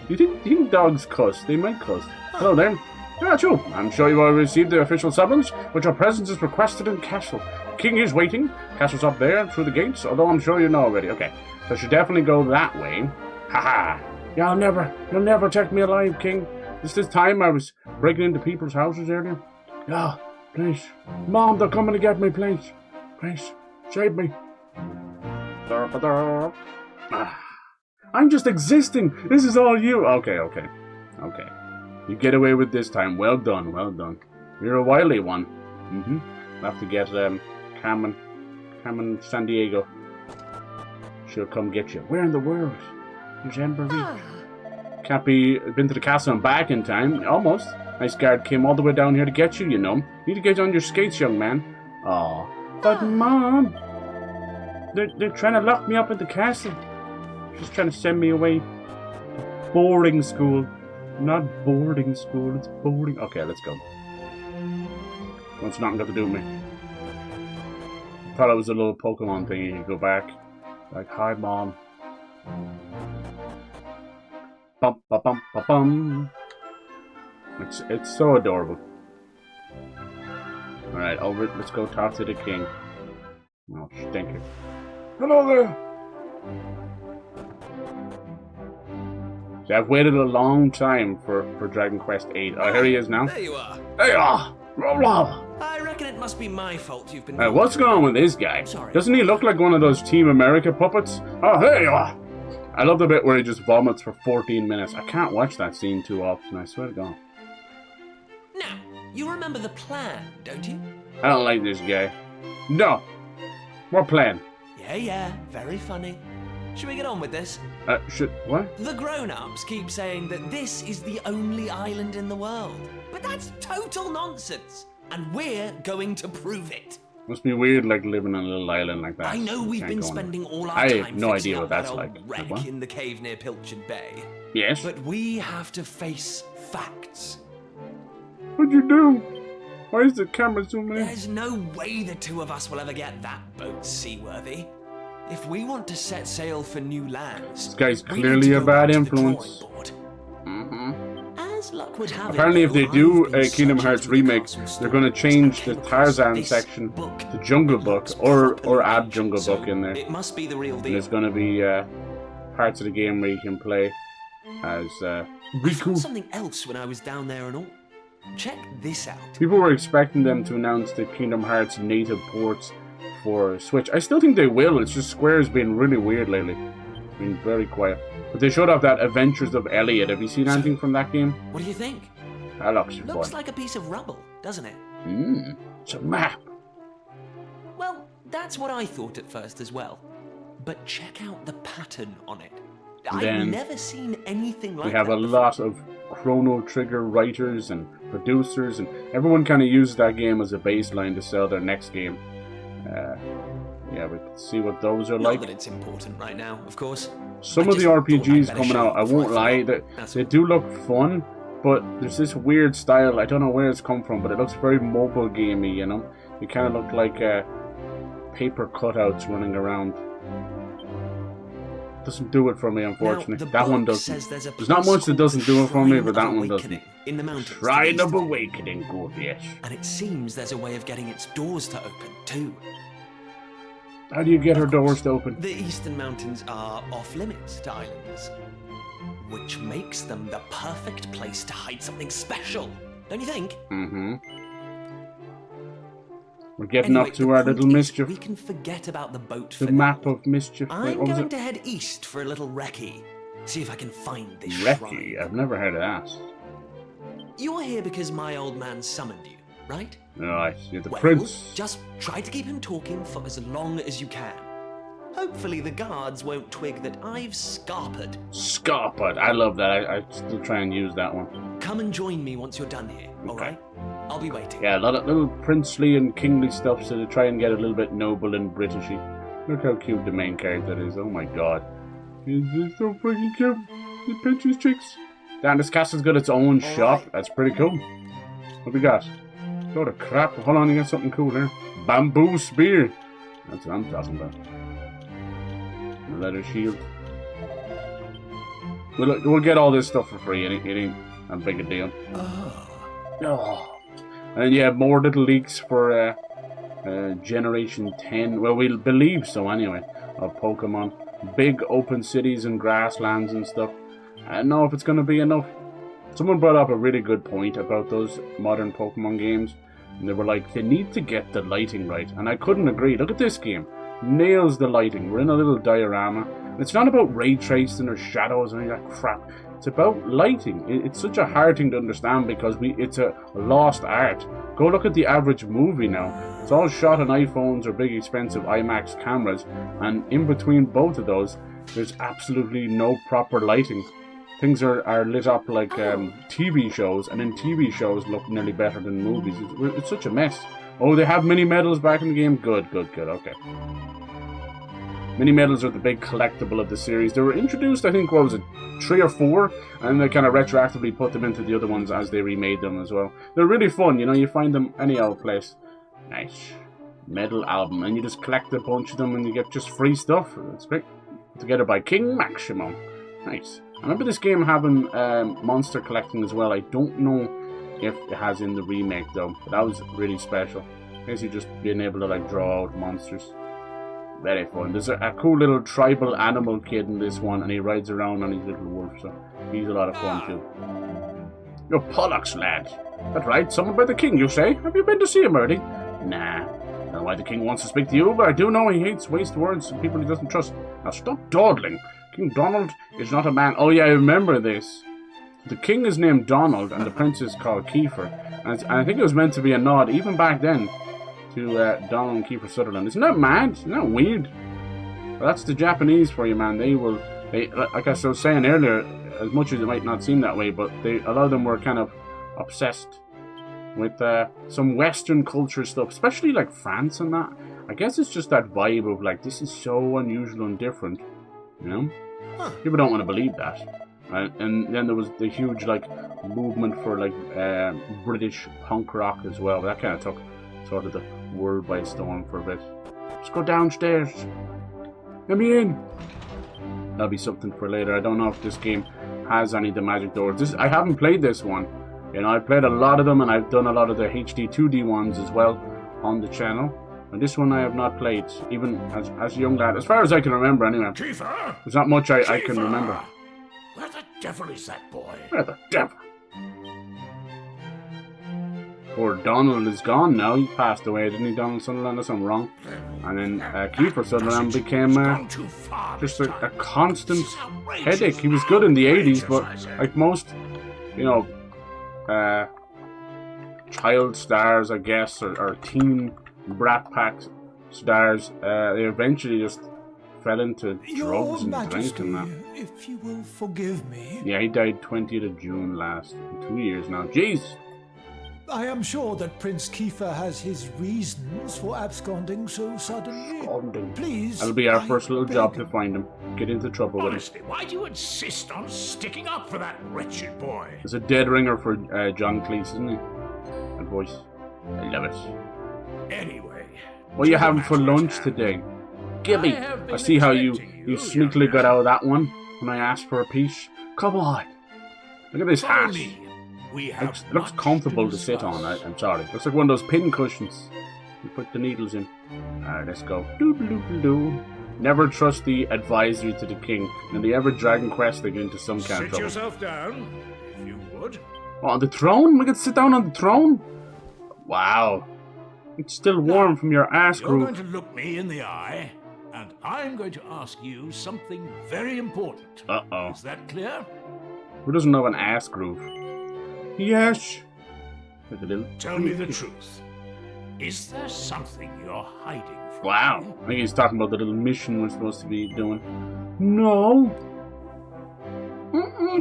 You think dogs cuss? They might cuss. Hello there. Yeah, true. I'm sure you all received the official summons, but your presence is requested in Castle. King is waiting. Castle's up there, through the gates, although I'm sure you know already. Okay, so I should definitely go that way. Haha. You'll never take me alive, King. This time I was breaking into people's houses earlier. Yeah, please. Mom, they're coming to get me, please. Please, save me. I'm just existing. This is all you. Okay. You get away with this time. Well done. You're a wily one. I'll have to get Carmen San Diego. She'll come get you. Where in the world? There's Emberville. Can't be been to the castle and back in time. Almost. Nice guard came all the way down here to get you, you know. Need to get on your skates, young man. Aw. But Mom, they're trying to lock me up at the castle. She's trying to send me away. Boarding school. Not boarding school, it's boarding. Okay, let's go. It's nothing got to do with me. Thought it was a little Pokemon thing. You go back. Like, hi, Mom. Bum, ba, bum, ba, bum. It's so adorable. Alright, over. Let's go talk to the king. Oh, stinker. Hello there! See, I've waited a long time for Dragon Quest VIII. Oh, here he is now. There you are. There you are! Roll. I reckon it must be my fault you've been... What's going on with this guy? Sorry. Doesn't he look like one of those Team America puppets? Oh, here you are! I love the bit where he just vomits for 14 minutes. I can't watch that scene too often, I swear to God. Now, you remember the plan, don't you? I don't like this guy. No! What plan? Yeah, very funny. Should we get on with this? What? The grown-ups keep saying that this is the only island in the world. But that's total nonsense. And we're going to prove it. Must be weird, like, living on a little island like that. I know we've been spending all our I time have no fixing idea up what that's that like. old wreck What? in the cave near Pilchard Bay. Yes? But we have to face facts. What'd you do? Why is the camera zooming in? There's no way the two of us will ever get that boat seaworthy. If we want to set sail for new lands, This guy's we need clearly to a go bad back to the influence. drawing board. Mm-hmm. As luck would have Apparently, it, if they though, do I've been a Kingdom searching Hearts through the remake, castle they're going to stories change and the came across Tarzan this section book to Jungle that Book, looks or properly add aged, Jungle so Book in there. It must be the real And deal. there's going to be parts of the game where you can play as I Riku. found something else when I was down there and all. Check this out. People were expecting them to announce the Kingdom Hearts native ports for Switch. I still think they will. It's just Square's been really weird lately. Been very quiet. But they showed off that Adventures of Elliot. Have you seen anything from that game? What do you think? That looks Looks fun. like a piece of rubble, doesn't it? It's a map. Well, that's what I thought at first as well. But check out the pattern on it. I've Then never seen anything like We have that a before. lot of Chrono Trigger writers and producers, and everyone kind of uses that game as a baseline to sell their next game. Yeah, we can see what those are Not like. that it's important right now, of course. Some I of the just thought I'd RPGs better coming show out, I you before won't lie, forgot. That's they all. do look fun, but there's this weird style, I don't know where it's come from, but it looks very mobile gamey, you know? They kind of look like paper cutouts running around. Doesn't do it for me, unfortunately. Now, the That one book doesn't. says there's a There's not place much that called doesn't the do it for me, Shrine but that of one doesn't. Awakening in the mountains. to the Shrine east of it. Awakening, good, yes. And it seems there's a way of getting its doors to open, too. How do you get her doors to open? The eastern mountains are off-limits to islanders, which makes them the perfect place to hide something special, don't you think? Mm-hmm. We're getting Anyway, up to the our point little is, mischief. We can forget about the boat for The map now. of mischief. I'm What was going it? to head east for a little recce. See if I can find this Recce. shrine. I've never heard of that. You're here because my old man summoned you, right? Right, you're the Well, prince. just try to keep him talking for as long as you can. Hopefully the guards won't twig that I've scarpered. Scarped. I love that. I still try and use that one. Come and join me once you're done here, Okay. alright? I'll be waiting. Yeah, a lot of little princely and kingly stuff, so to try and get a little bit noble and Britishy. Look how cute the main character is. Oh my god. He's so freaking cute. He pinches cheeks. Damn, this castle's got its own shop. That's pretty cool. What we got? Load of crap. Hold on, you got something cool here. Bamboo spear. That's what I'm talking about. A leather shield. We'll get all this stuff for free. It ain't a big a deal. Oh. And yeah, more little leaks for Generation 10. Well, we'll believe so anyway, of Pokemon. Big open cities and grasslands and stuff. I don't know if it's going to be enough. Someone brought up a really good point about those modern Pokemon games. And they were like, they need to get the lighting right. And I couldn't agree. Look at this game. Nails the lighting. We're in a little diorama. And it's not about ray tracing or shadows or any of that crap. It's about lighting. It's such a hard thing to understand because it's a lost art. Go look at the average movie now. It's all shot on iPhones or big expensive IMAX cameras, and in between both of those, there's absolutely no proper lighting. Things are lit up like TV shows, and then TV shows look nearly better than movies. It's such a mess. Oh, they have mini medals back in the game? Good, okay. Mini medals are the big collectible of the series. They were introduced, I think, what was it, 3 or 4? And they kind of retroactively put them into the other ones as they remade them as well. They're really fun, you know, you find them any old place. Nice. Medal album. And you just collect a bunch of them and you get just free stuff. That's great. Together by King Maximum. Nice. I remember this game having monster collecting as well. I don't know if it has in the remake though. But that was really special. Basically just being able to like draw out monsters. Very fun. There's a cool little tribal animal kid in this one, and he rides around on his little wolf, so he's a lot of fun too. You're Pollux, lad. That's right, summoned by the king, you say? Have you been to see him already? Nah. I don't know why the king wants to speak to you, but I do know he hates waste words and people he doesn't trust. Now stop dawdling. King Donald is not a man. Oh yeah, I remember this. The king is named Donald, and the prince is called Kiefer. And I think it was meant to be a nod, even back then, to Donald and Kiefer Sutherland. Isn't that mad? Isn't that weird? Well, that's the Japanese for you, man. They like I was saying earlier, as much as it might not seem that way, but a lot of them were kind of obsessed with some Western culture stuff, especially like France and that. I guess it's just that vibe of like, this is so unusual and different, you know? People don't want to believe that. And then there was the huge like movement for like British punk rock as well. That kind of took sort of the world by storm for a bit. Just go downstairs. Let me in. That'll be something for later. I don't know if this game has any of the magic doors. I haven't played this one. You know, I've played a lot of them, and I've done a lot of the HD 2D ones as well on the channel. And this one I have not played, even as a young lad. As far as I can remember, anyway. Kiefer? There's not much I can remember. Where the devil is that boy? Where the devil? Poor Donald is gone now. He passed away, didn't he, Donald Sutherland? Unless I'm wrong. And then Kiefer Sutherland became just a constant headache. He was good in the 80s, but like most, you know, child stars, I guess, or teen Brat Pack stars, they eventually just fell into drugs and drink and that. If you will forgive me. Yeah, he died 20th of June last. 2 years now. Jeez! I am sure that Prince Kiefer has his reasons for absconding so suddenly. Absconding. Please. That'll be our first little job to find him. Get into trouble with him. Honestly, why do you insist on sticking up for that wretched boy? There's a dead ringer for John Cleese, isn't he? That voice. I love it. Anyway. What are you having for lunch today? Gibby! I see how you sneakily got out of that one when I asked for a piece. Come on! Look at this hat. Looks comfortable to sit on. I'm sorry. Looks like one of those pin cushions. You put the needles in. Alright, let's go. Doodle-doodle-doo. Never trust the advisory to the king. And the ever Dragon Quest, they get into some kind of trouble. Sit yourself down, if you would. Oh, on the throne? We can sit down on the throne? Wow. It's still warm from your ass You're groove. going to look me in the eye, and I'm going to ask you something very important. Uh-oh. Is that clear? Who doesn't know an ass groove? Yes. Tell me the truth. Is there something you're hiding from Wow. me? I think he's talking about the little mission we're supposed to be doing. No.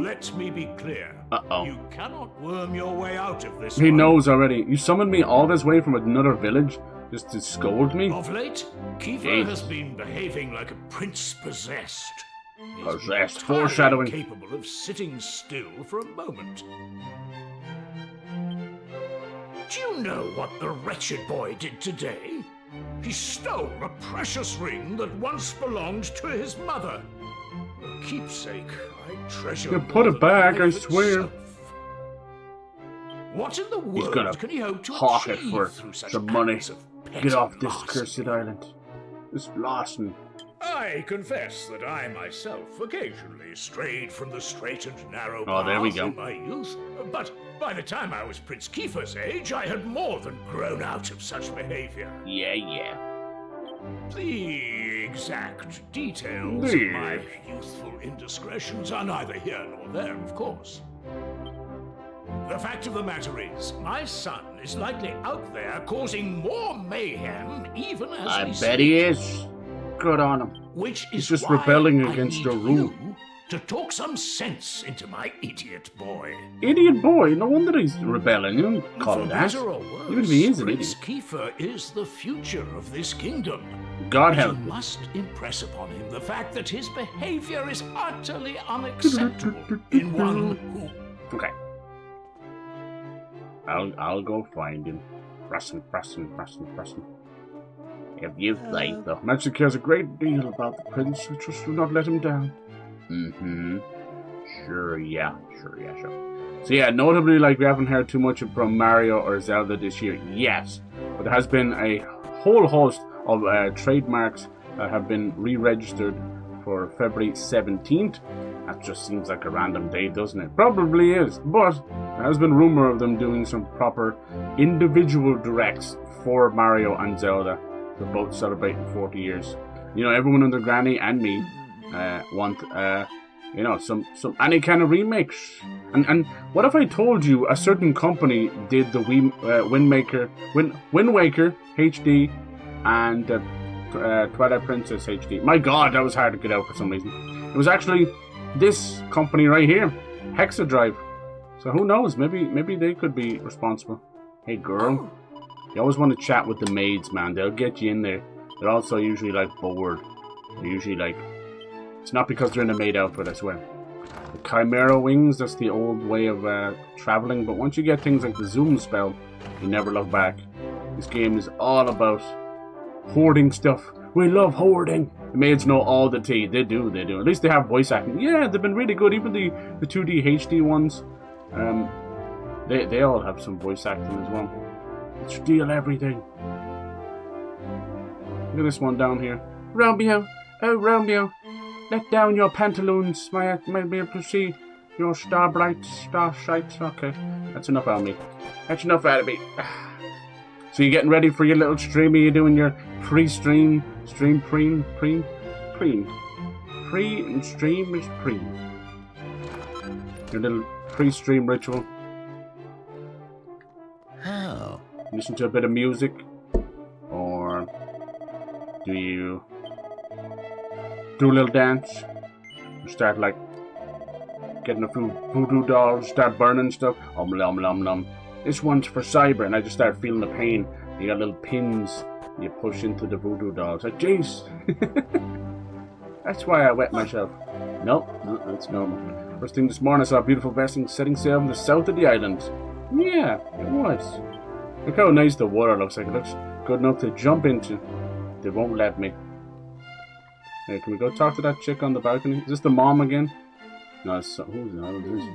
Let me be clear. Uh-oh. You cannot worm your way out of this He one. knows already. You summoned me all this way from another village just to scold me? Of late, Kiefer Jesus. has been behaving like a prince possessed. He's Possessed. entirely Foreshadowing. Capable of sitting still for a moment. Do you know what the wretched boy did today? He stole a precious ring that once belonged to his mother. A keepsake I treasure. You put more it back, than I life swear. itself. What in the He's world gonna can he hope to hawk it achieve for through such some money. acts of petty Get off this larceny? cursed island. This larceny. I confess that I myself occasionally strayed from the straight and narrow Oh, there we path go. in my youth, but by the time I was Prince Kiefer's age, I had more than grown out of such behavior. Yeah. The exact details of my youthful indiscretions are neither here nor there, of course. The fact of the matter is, my son is likely out there causing more mayhem even as I we bet speak. he is. Good on him. Which He's is just why rebelling I against need your rule. you to talk some sense into my idiot boy. Idiot boy, no wonder he's rebelling. You don't call For it that. better or worse, Even if he is an Prince idiot. Kiefer is the future of this kingdom. God You help him. must impress upon him the fact that his behavior is utterly unacceptable in one who... Okay. I'll go find him. Preston. If you say so. Magic cares a great deal about the prince. Just do not let him down. Mm-hmm. Sure. So yeah, notably, like, we haven't heard too much from Mario or Zelda this year yet. But there has been a whole host of trademarks that have been re-registered for February 17th. That just seems like a random date, doesn't it? Probably is, but there has been rumor of them doing some proper individual directs for Mario and Zelda. They're both celebrating 40 years. You know, everyone and their granny and me want, you know, some any kind of remakes. And what if I told you a certain company did the Wind Waker HD and Twilight Princess HD? My God, that was hard to get out for some reason. It was actually this company right here, Hexadrive. So who knows? Maybe they could be responsible. Hey, girl. You always want to chat with the maids, man. They'll get you in there. They're also usually, like, bored. They're usually, like... It's not because they're in a maid outfit, I swear. The Chimera Wings, that's the old way of traveling. But once you get things like the Zoom spell, you never look back. This game is all about hoarding stuff. We love hoarding. The maids know all the tea. They do. At least they have voice acting. Yeah, they've been really good. Even the 2D HD ones. They all have some voice acting as well. Steal everything. Look at this one down here. Romeo, oh Romeo, let down your pantaloons. May I be able to see your starshines? Okay, that's enough out of me. That's enough out of me. So you're getting ready for your little stream? Are you doing your pre-stream, pre and stream is pre. Your little pre-stream ritual. How? Listen to a bit of music, or do you do a little dance? You start like getting a few voodoo dolls, start burning stuff. Nom. This one's for cyber, and I just start feeling the pain. You got little pins you push into the voodoo dolls. Like, jeez, that's why I wet myself. Nope, no, that's normal. First thing this morning, I saw a beautiful vessel setting sail in the south of the island. Yeah, it was. Look how nice the water looks like. It looks good enough to jump into. They won't let me. Hey, can we go talk to that chick on the balcony? Is this the mom again? No, it's, who's that?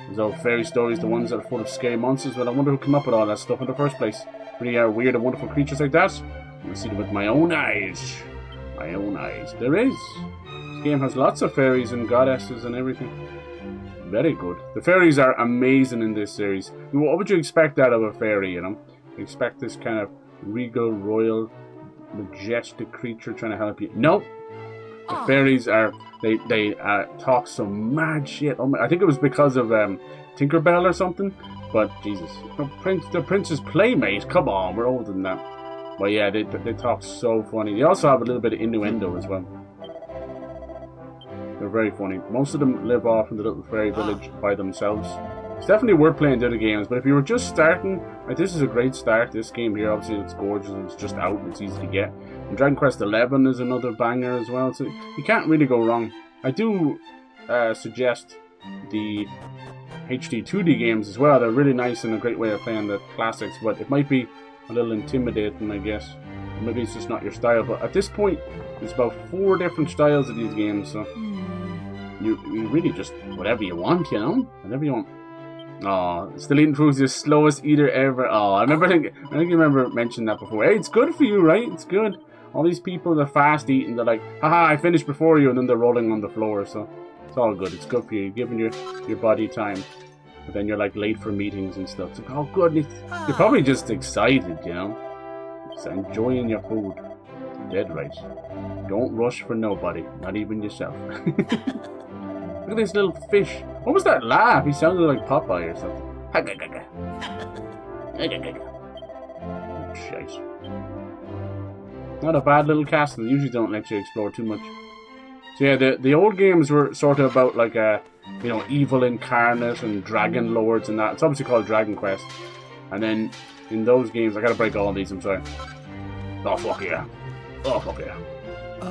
Those old fairy stories, the ones that are full of scary monsters. Well, I wonder who came up with all that stuff in the first place. Really are weird and wonderful creatures like that. I'm gonna see them with my own eyes. My own eyes. There is. This game has lots of fairies and goddesses and everything. Very good. The fairies are amazing in this series. What would you expect out of a fairy, you know? You expect this kind of regal, royal, majestic creature trying to help you. Nope. The fairies are, they talk some mad shit. Oh my, I think it was because of Tinkerbell or something. But, Jesus. The Prince's Playmate? Come on, we're older than that. But yeah, they talk so funny. They also have a little bit of innuendo as well. They're very funny. Most of them live off in the little fairy village by themselves. It's definitely worth playing the other games, but if you were just starting, like, this is a great start. This game here, obviously, it's gorgeous and it's just out and it's easy to get. And Dragon Quest XI is another banger as well, so you can't really go wrong. I do suggest the HD 2D games as well. They're really nice and a great way of playing the classics, but it might be a little intimidating, I guess. Maybe it's just not your style, but at this point, there's about 4 different styles of these games, so you really just whatever you want, you know? Whatever you want. Oh, still eating food's the slowest eater ever. Oh, I think you remember mentioning that before. Hey, it's good for you, right? It's good. All these people that are fast eating, they're like, haha, I finished before you, and then they're rolling on the floor, so it's all good. It's good for you. You're giving your body time. But then you're like late for meetings and stuff. It's like, oh, goodness. You're probably just excited, you know? Just enjoying your food. Dead right. Don't rush for nobody, not even yourself. Look at this little fish. What was that laugh? He sounded like Popeye or something. Shite. Not a bad little castle. They usually don't let you explore too much. So yeah, the old games were sort of about like you know, evil incarnate and dragon lords and that. It's obviously called Dragon Quest. And then in those games, I gotta break all these. I'm sorry. Oh fuck yeah! Oh fuck yeah!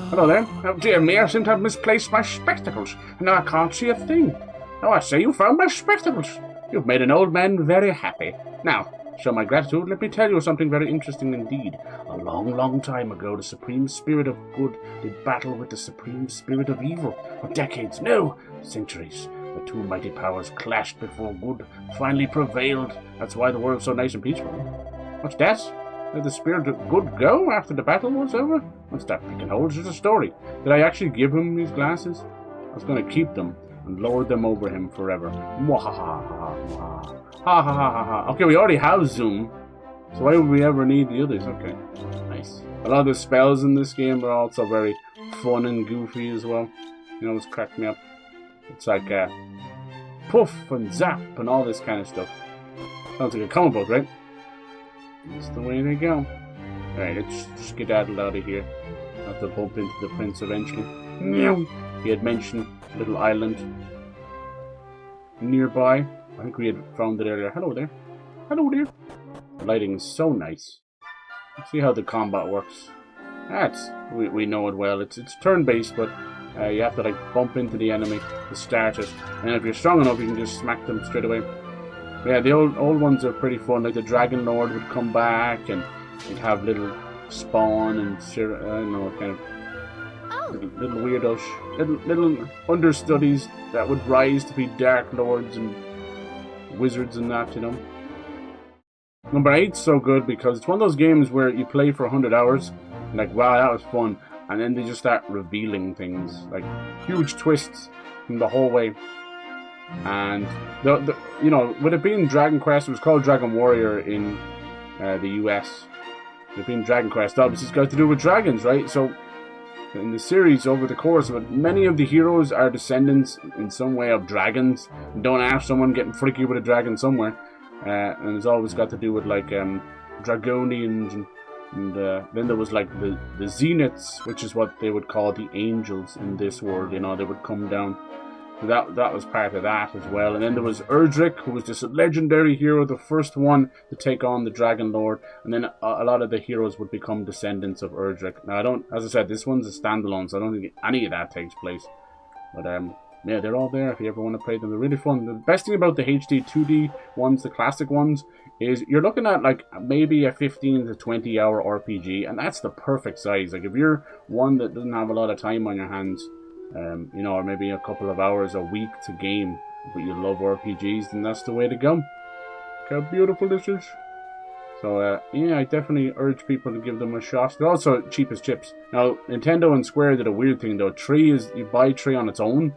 Hello there. Oh dear me, I seem to have misplaced my spectacles. Now I can't see a thing. Oh, I see you found my spectacles. You've made an old man very happy. Now, show my gratitude, let me tell you something very interesting indeed. A long, long time ago, the supreme spirit of good did battle with the supreme spirit of evil. For decades, no, centuries. The two mighty powers clashed before good finally prevailed. That's why the world's so nice and peaceful. What's that? Did the spirit of good go after the battle was over? What's that picking holes? There's a story. Did I actually give him these glasses? I was going to keep them and lower them over him forever. Mwahaha. Ha ha ha ha ha. Okay, we already have Zoom, so why would we ever need the others? Okay, nice. A lot of the spells in this game are also very fun and goofy as well. You know, it's cracked me up. It's like puff and zap and all this kind of stuff. Sounds like a comic book, right? That's the way they go. Alright, let's skedaddle out of here. I'll have to bump into the prince eventually. Meow. He had mentioned a little island nearby. I think we had found it earlier. Hello there. Hello there. The lighting is so nice. Let's see how the combat works. We know it well. It's turn-based, but you have to like bump into the enemy to start it. And if you're strong enough, you can just smack them straight away. But yeah, the old ones are pretty fun. Like the Dragon Lord would come back, and you'd have little Spawn and I don't know, kind of little weirdos, little understudies that would rise to be Dark Lords and wizards and that, you know. Number 8's so good because it's one of those games where you play for 100 hours and like, wow, that was fun, and then they just start revealing things, like huge twists from the whole way. And the you know, with it being Dragon Quest, it was called Dragon Warrior in the US. With it being Dragon Quest, obviously it's got to do with dragons, right? So in the series, over the course of it, many of the heroes are descendants in some way of dragons. Don't ask someone getting freaky with a dragon somewhere. And it's always got to do with like Dragonians, and then there was like the Zeniths, which is what they would call the angels in this world. You know, they would come down. That was part of that as well. And then there was Erdrick, who was this legendary hero, the first one to take on the Dragon Lord. And then a lot of the heroes would become descendants of Erdrick. Now, as I said, this one's a standalone, so I don't think any of that takes place. But yeah, they're all there if you ever want to play them. They're really fun. The best thing about the HD 2D ones, the classic ones, is you're looking at like maybe a 15 to 20 hour RPG, and that's the perfect size. Like if you're one that doesn't have a lot of time on your hands, you know, or maybe a couple of hours a week to game, but you love RPGs, then that's the way to go. Look how beautiful this is. So, yeah, I definitely urge people to give them a shot. They're also cheap as chips. Now, Nintendo and Square did a weird thing, though. You buy 3 on its own,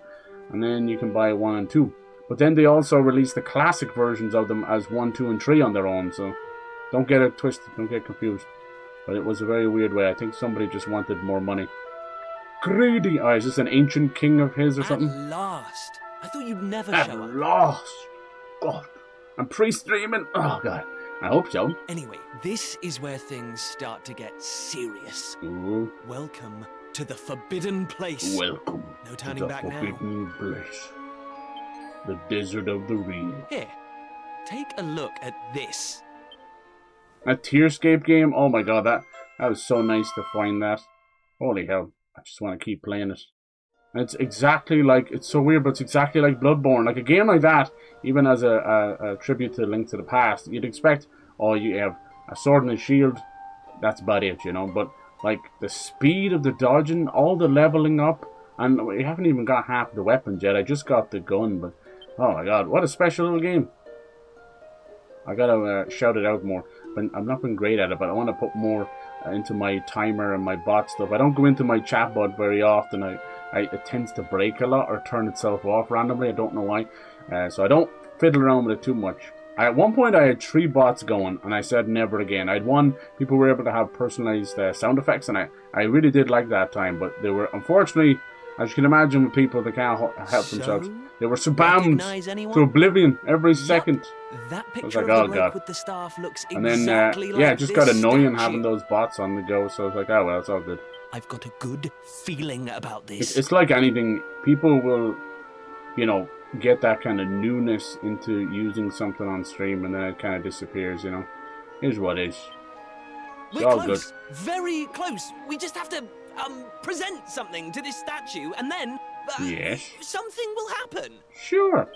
and then you can buy 1 and 2. But then they also released the classic versions of them as 1, 2, and 3 on their own, so don't get it twisted, don't get confused. But it was a very weird way. I think somebody just wanted more money. Greedy! Oh, is this an ancient king of his or something? At last! I thought you'd never show At up. last! God. I'm pre-streaming? Oh, God. I hope so. Anyway, this is where things start to get serious. Ooh. Welcome to the Forbidden Place. Welcome No turning to the back now. Forbidden Place. The desert of the real. Here, take a look at this. A Tearscape game? Oh my god, that was so nice to find that. Holy hell. I just want to keep playing it. And it's exactly like, it's so weird, but it's exactly like Bloodborne. Like a game like that, even as a tribute to Link to the Past, you'd expect, oh, you have a sword and a shield, that's about it, you know. But like the speed of the dodging, all the leveling up, and we haven't even got half the weapons yet. I just got the gun, but oh my god, what a special little game. I gotta shout it out more. But I've not been great at it, but I want to put more into my timer and my bot stuff. I don't go into my chatbot very often. It tends to break a lot or turn itself off randomly. I don't know why. So I don't fiddle around with it too much. At one point, I had 3 bots going, and I said never again. I had one, people were able to have personalized sound effects, and I really did like that time, but they were, unfortunately, as you can imagine with people that can't help themselves, they were spammed to oblivion every second. That I was picture like, of oh the rope god. with the staff looks And then, exactly yeah, it like just this got annoying statue. having those bots on the go, so I was like, oh well, it's all good. I've got a good feeling about this. It's like anything, people will, you know, get that kind of newness into using something on stream, and then it kind of disappears, you know. Here's what is. It's We're all close, good. very close. We just have to present something to this statue, and then Yes. something will happen. Sure.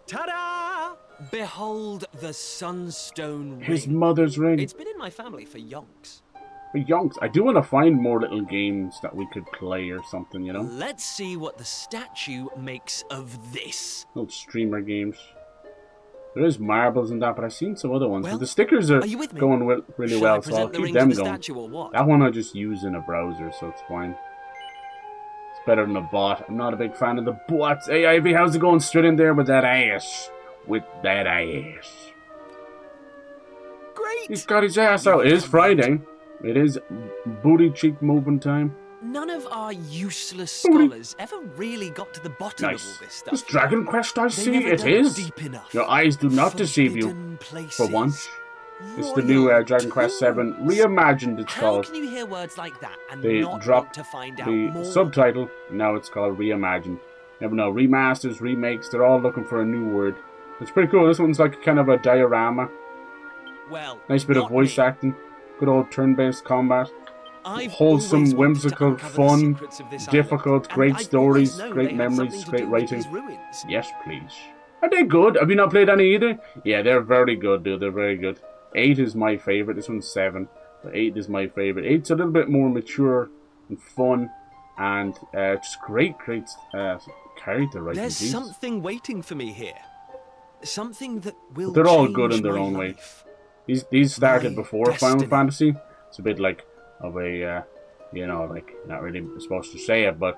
Ta-da! Behold the Sunstone Ring. His mother's ring. It's been in my family for yonks. But yonks, I do want to find more little games that we could play or something, you know? Let's see what the statue makes of this. Little streamer games. There is marbles and that, but I've seen some other ones. Well, but the stickers are you with me? going really Shall I well, so I'll present the keep ring to them the going. statue or what? That one I just use in a browser, so it's fine. It's better than a bot. I'm not a big fan of the bots. Hey, Ivy, how's it going? Straight in there with that ass. With that ass. Great! He's got his ass out. It is Friday. It is booty cheek moving time. None of our useless scholars ever really got to the bottom of all Nice. this stuff. This Dragon Quest, I They see. never It dug is. deep enough. Your eyes do not deceive you. Forbidden places, For once. It's the new Dragon Quest VII tombs. Reimagined, it's How called. can you hear words like that and They not want dropped to find out the more? subtitle. Now it's called Reimagined. Never know. Remasters, remakes, they're all looking for a new word. It's pretty cool. This one's like kind of a diorama. Well, Nice bit of not voice me. acting. Good old turn-based combat. I've Wholesome, always wanted to whimsical, uncover the fun, secrets of this difficult, island, great and I've stories, always known great they have memories, something to great do with writing. these ruins. Yes, please. Are they good? Have you not played any either? Yeah, they're very good, dude. They're very good. 8 is my favorite. This one's 7. But 8 is my favorite. 8's a little bit more mature and fun. And just great character writing. There's Jeez. something waiting for me here. Something that will They're all change good in their my own way. life. These started My before Final destiny. Fantasy. It's a bit like of a, you know, like not really supposed to say it, but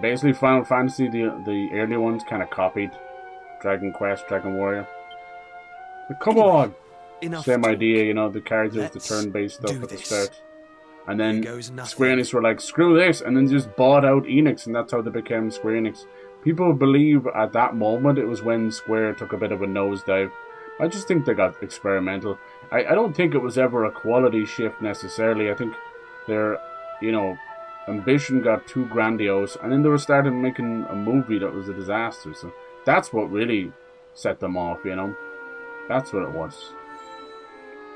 basically Final Fantasy, the early ones kind of copied Dragon Quest, Dragon Warrior. But come on, Enough same talk. idea, you know, the characters, the Let's turn-based stuff do at the this. start, and Here then goes nothing. Square Enix were like, screw this, and then just bought out Enix, and that's how they became Square Enix. People believe at that moment it was when Square took a bit of a nosedive. I just think they got experimental. I don't think it was ever a quality shift necessarily. I think their, you know, ambition got too grandiose, and then they were starting making a movie that was a disaster. So that's what really set them off, you know. That's what it was.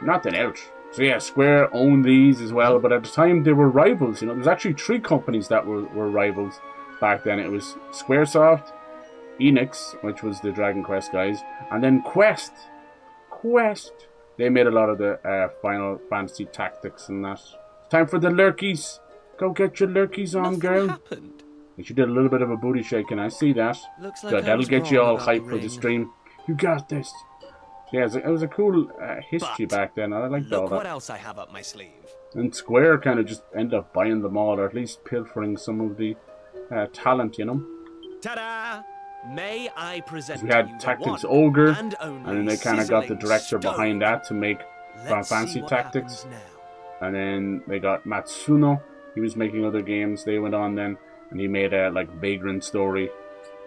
Nothing else. So yeah, Square owned these as well, but at the time they were rivals. You know, there's actually 3 companies that were rivals back then. It was Squaresoft, Enix, which was the Dragon Quest guys, and then Quest. They made a lot of the Final Fantasy tactics and that. Time for the lurkies. Go get your lurkies on, Nothing girl. happened. And she did a little bit of a booty shaking. I see that. Looks like Good, I that'll was get you wrong all about the hyped for the ring. stream. You got this. Yeah, it was a cool history But back then. I liked all Look what that. else I have up my sleeve. And Square kind of just ended up buying them all, or at least pilfering some of the talent, you know. Ta-da! May I present We to you had the Tactics one Ogre, and only and then they kind of got the sizzling director stone. behind that to make Final Let's see Fantasy what Tactics. happens now. And then they got Matsuno. He was making other games. They went on then, and he made a like Vagrant Story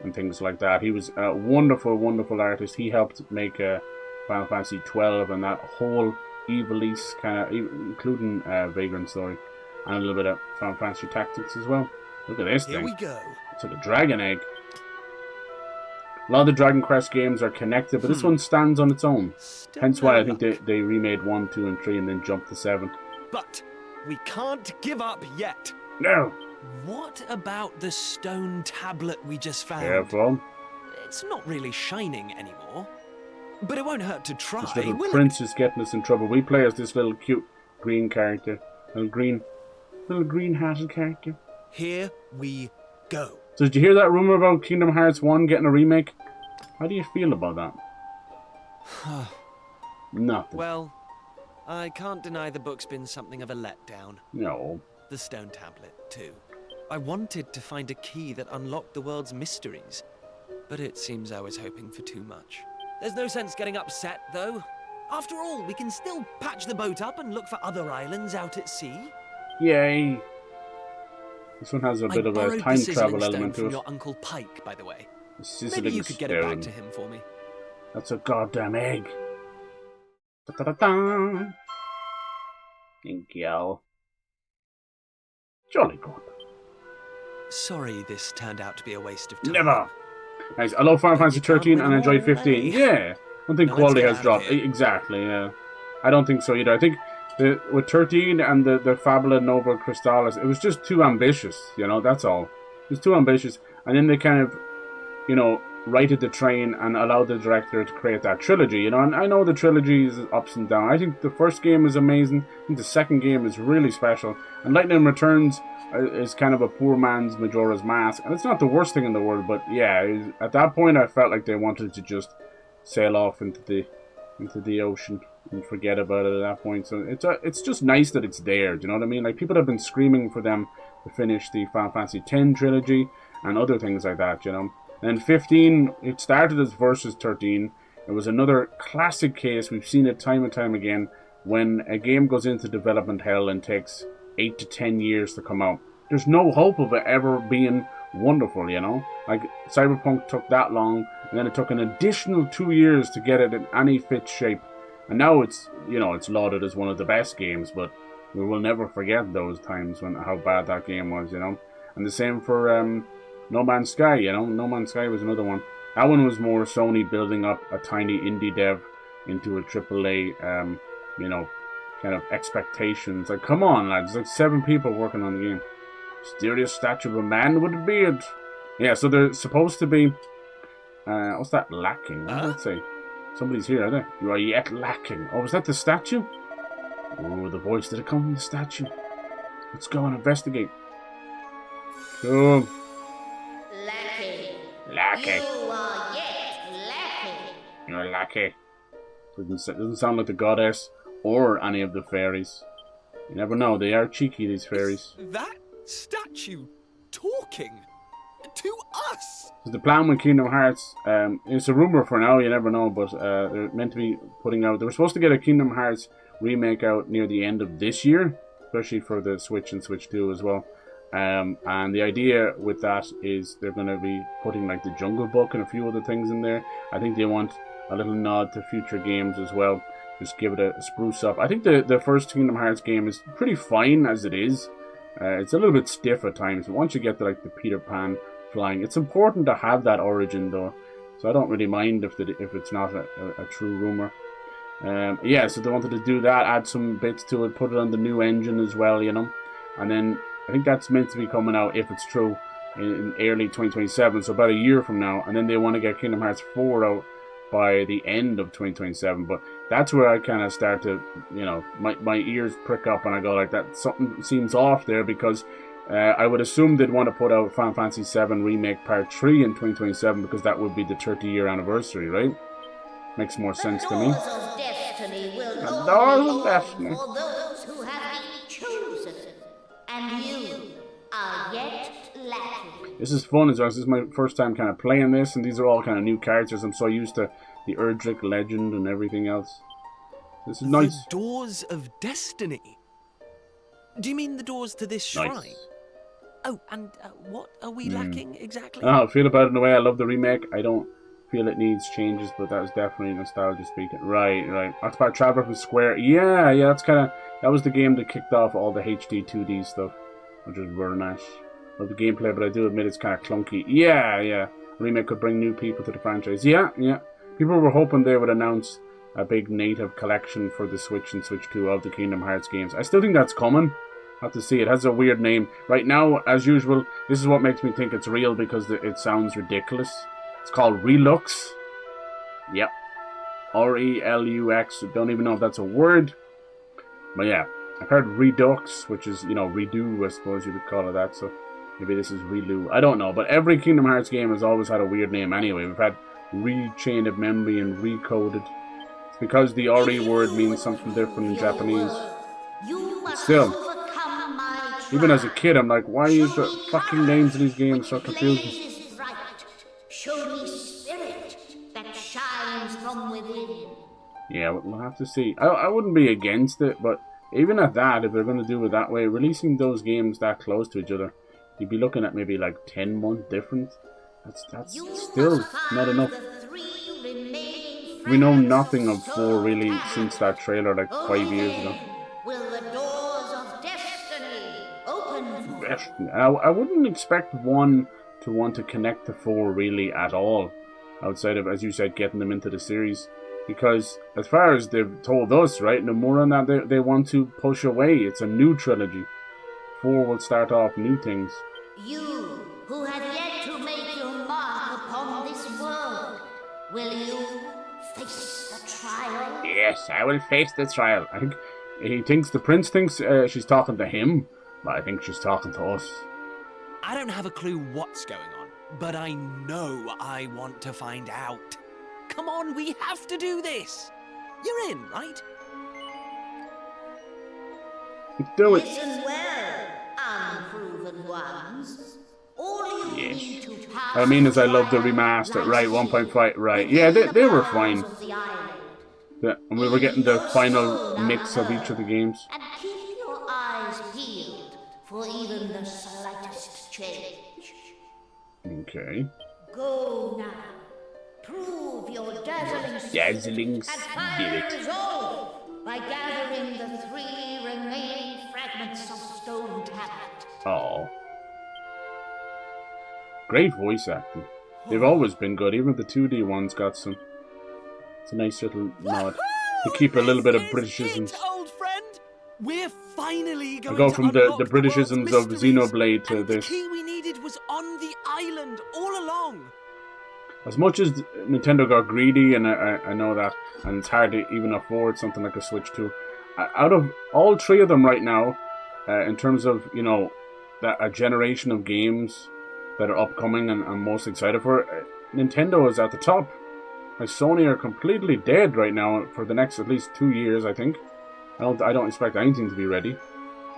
and things like that. He was a wonderful, wonderful artist. He helped make Final Fantasy 12 and that whole Evil East kind of, including Vagrant Story, and a little bit of Final Fantasy Tactics as well. Look at this Here thing. we go. It's like a dragon egg. A lot of the Dragon Quest games are connected, but this one stands on its own. Still Hence why no I think luck. they remade 1, 2, and 3 and then jumped to 7. But we can't give up yet. No! What about the stone tablet we just found? Careful. It's not really shining anymore. But it won't hurt to try, This little will it? prince is getting us in trouble. We play as this little cute green character. Little green hatted character. Here we go. So did you hear that rumor about Kingdom Hearts 1 getting a remake? How do you feel about that? Nothing. Well, I can't deny the book's been something of a letdown. No. The stone tablet, too. I wanted to find a key that unlocked the world's mysteries, but it seems I was hoping for too much. There's no sense getting upset, though. After all, we can still patch the boat up and look for other islands out at sea. Yay. This one has a bit of a time travel element to from it. your Uncle Pike, by the way. The sizzling Maybe you could get it back stone. to him for me. That's a goddamn egg. Da-da-da-da. Thank you. Jolly good. Sorry this turned out to be a waste of time. Never. Nice. I love Final Fantasy 13 and I enjoyed 15. Yeah. I don't think Now quality let's has get out of dropped. here. Exactly, yeah. I don't think so either. I think with 13 and the Fabula Nova Crystallis, it was just too ambitious, you know, that's all. It was too ambitious. And then they kind of, you know, righted the train and allowed the director to create that trilogy, you know. And I know the trilogy is ups and downs. I think the first game is amazing. I think the second game is really special. And Lightning Returns is kind of a poor man's Majora's Mask. And it's not the worst thing in the world, but yeah, at that point I felt like they wanted to just sail off into the ocean and forget about it at that point. So it's just nice that it's there, do you know what I mean? Like, people have been screaming for them to finish the Final Fantasy X trilogy and other things like that, you know. And 15, it started as Versus 13. It was another classic case. We've seen it time and time again. When a game goes into development hell and takes 8 to 10 years to come out, there's no hope of it ever being wonderful, you know. Like, Cyberpunk took that long, and then it took an additional 2 years to get it in any fit shape. And now it's, you know, it's lauded as one of the best games, but we will never forget those times when how bad that game was, you know. And the same for No Man's Sky, you know. No Man's Sky was another one. That one was more Sony building up a tiny indie dev into a AAA, you know, kind of expectations. Like, come on, lads. There's like 7 people working on the game. Mysterious statue of a man with a beard. Yeah, so they're supposed to be... what's that? Lacking? What did it say? Somebody's here, are they? You are yet lacking. Oh, was that the statue? Oh, the voice. Did it come from the statue? Let's go and investigate. Go. Lackey. You are yet lacking. You're lucky. Doesn't sound like the goddess or any of the fairies. You never know. They are cheeky, these fairies. That statue talking to us. So the plan with Kingdom Hearts, it's a rumor for now. You never know, but they're meant to be putting out. They were supposed to get a Kingdom Hearts remake out near the end of this year, especially for the Switch and Switch 2 as well. And the idea with that is they're going to be putting like the Jungle Book and a few other things in there. I think they want a little nod to future games as well. Just give it a spruce up. I think the first Kingdom Hearts game is pretty fine as it is. It's a little bit stiff at times, but once you get to like the Peter Pan flying, it's important to have that origin though. So I don't really mind if it's not a true rumor. Yeah, so they wanted to do that, add some bits to it, put it on the new engine as well, you know. And then I think that's meant to be coming out, if it's true, in early 2027, so about a year from now. And then they want to get Kingdom Hearts 4 out by the end of 2027. But that's where I kind of start to, you know, my ears prick up and I go like that. Something seems off there, because I would assume they'd want to put out Final Fantasy VII Remake Part 3 in 2027, because that would be the 30-year anniversary, right? Makes more sense to me. Doors of destiny will The only doors of open destiny. for those who have been chosen, and you are yet lacking. This is fun as well. This is my first time kind of playing this, and these are all kind of new characters. I'm so used to the Erdrick legend and everything else. This is nice. The doors of destiny. Do you mean the doors to this shrine? Nice. Oh, and what are we lacking exactly? I feel about it in a way. I love the remake. I don't feel it needs changes, but that was definitely nostalgia speaking. Right. Octopath Traveler from Square. Yeah, that's kind of... That was the game that kicked off all the HD 2D stuff, which was very nice. Love the gameplay, but I do admit it's kind of clunky. Yeah. Remake could bring new people to the franchise. Yeah. People were hoping they would announce a big native collection for the Switch and Switch 2 of the Kingdom Hearts games. I still think that's coming. I'll have to see. It has a weird name. Right now, as usual, this is what makes me think it's real, because it sounds ridiculous. It's called Relux. Yep. R-E-L-U-X. Don't even know if that's a word. But yeah, I've heard Redux, which is, you know, redo, I suppose you would call it that. So maybe this is Relu. I don't know. But every Kingdom Hearts game has always had a weird name anyway. We've had Rechained of Memory and Recoded. It's because the RE word means something different in Japanese. You must Still, overcome my even as a kid, I'm like, why is the fucking names of these games so confusing? blaze is bright. Show me spirit that shines from from within. Yeah, we'll have to see. I wouldn't be against it, but even at that, if they're going to do it that way, releasing those games that close to each other, you'd be looking at maybe like 10-month difference. That's still not enough. We know nothing of 4 really since that trailer like 5 years ago. Will the doors of destiny open? I wouldn't expect 1 to want to connect to 4 really at all, outside of, as you said, getting them into the series. Because as far as they've told us, right, Nomura and that, they want to push away. It's a new trilogy. 4 will start off new things. You, who have yet to make your mark upon this world, will you face the trial? Yes, I will face the trial. I think the prince thinks she's talking to him, but I think she's talking to us. I don't have a clue what's going on, but I know I want to find out. Come on, we have to do this. You're in, right? Let's do it. Listen well, unproven ones. All you need to pass I mean, as I love the remaster, right? 1.5, right? Yeah, they were fine. Yeah, and we were getting the final mix of each of the games. And keep your eyes peeled for even the slightest change. Okay. Go now. Prove your dazzling Dazzling spirit spirit. resolve by gathering the 3 remaining fragments of stone tablet. Oh. Great voice acting. They've always been good. Even the 2D ones got some. It's a nice little nod. To keep a little bit of Britishisms. Old friend. We're finally going I go to from the unlock Britishisms world's of mysteries, Xenoblade to and this. The key we needed was on the island all along. As much as Nintendo got greedy, and I know that, and it's hard to even afford something like a Switch 2, out of all 3 of them right now, in terms of, you know, a generation of games that are upcoming and I'm most excited for, Nintendo is at the top. Like, Sony are completely dead right now for the next at least 2 years, I think. I don't expect anything to be ready,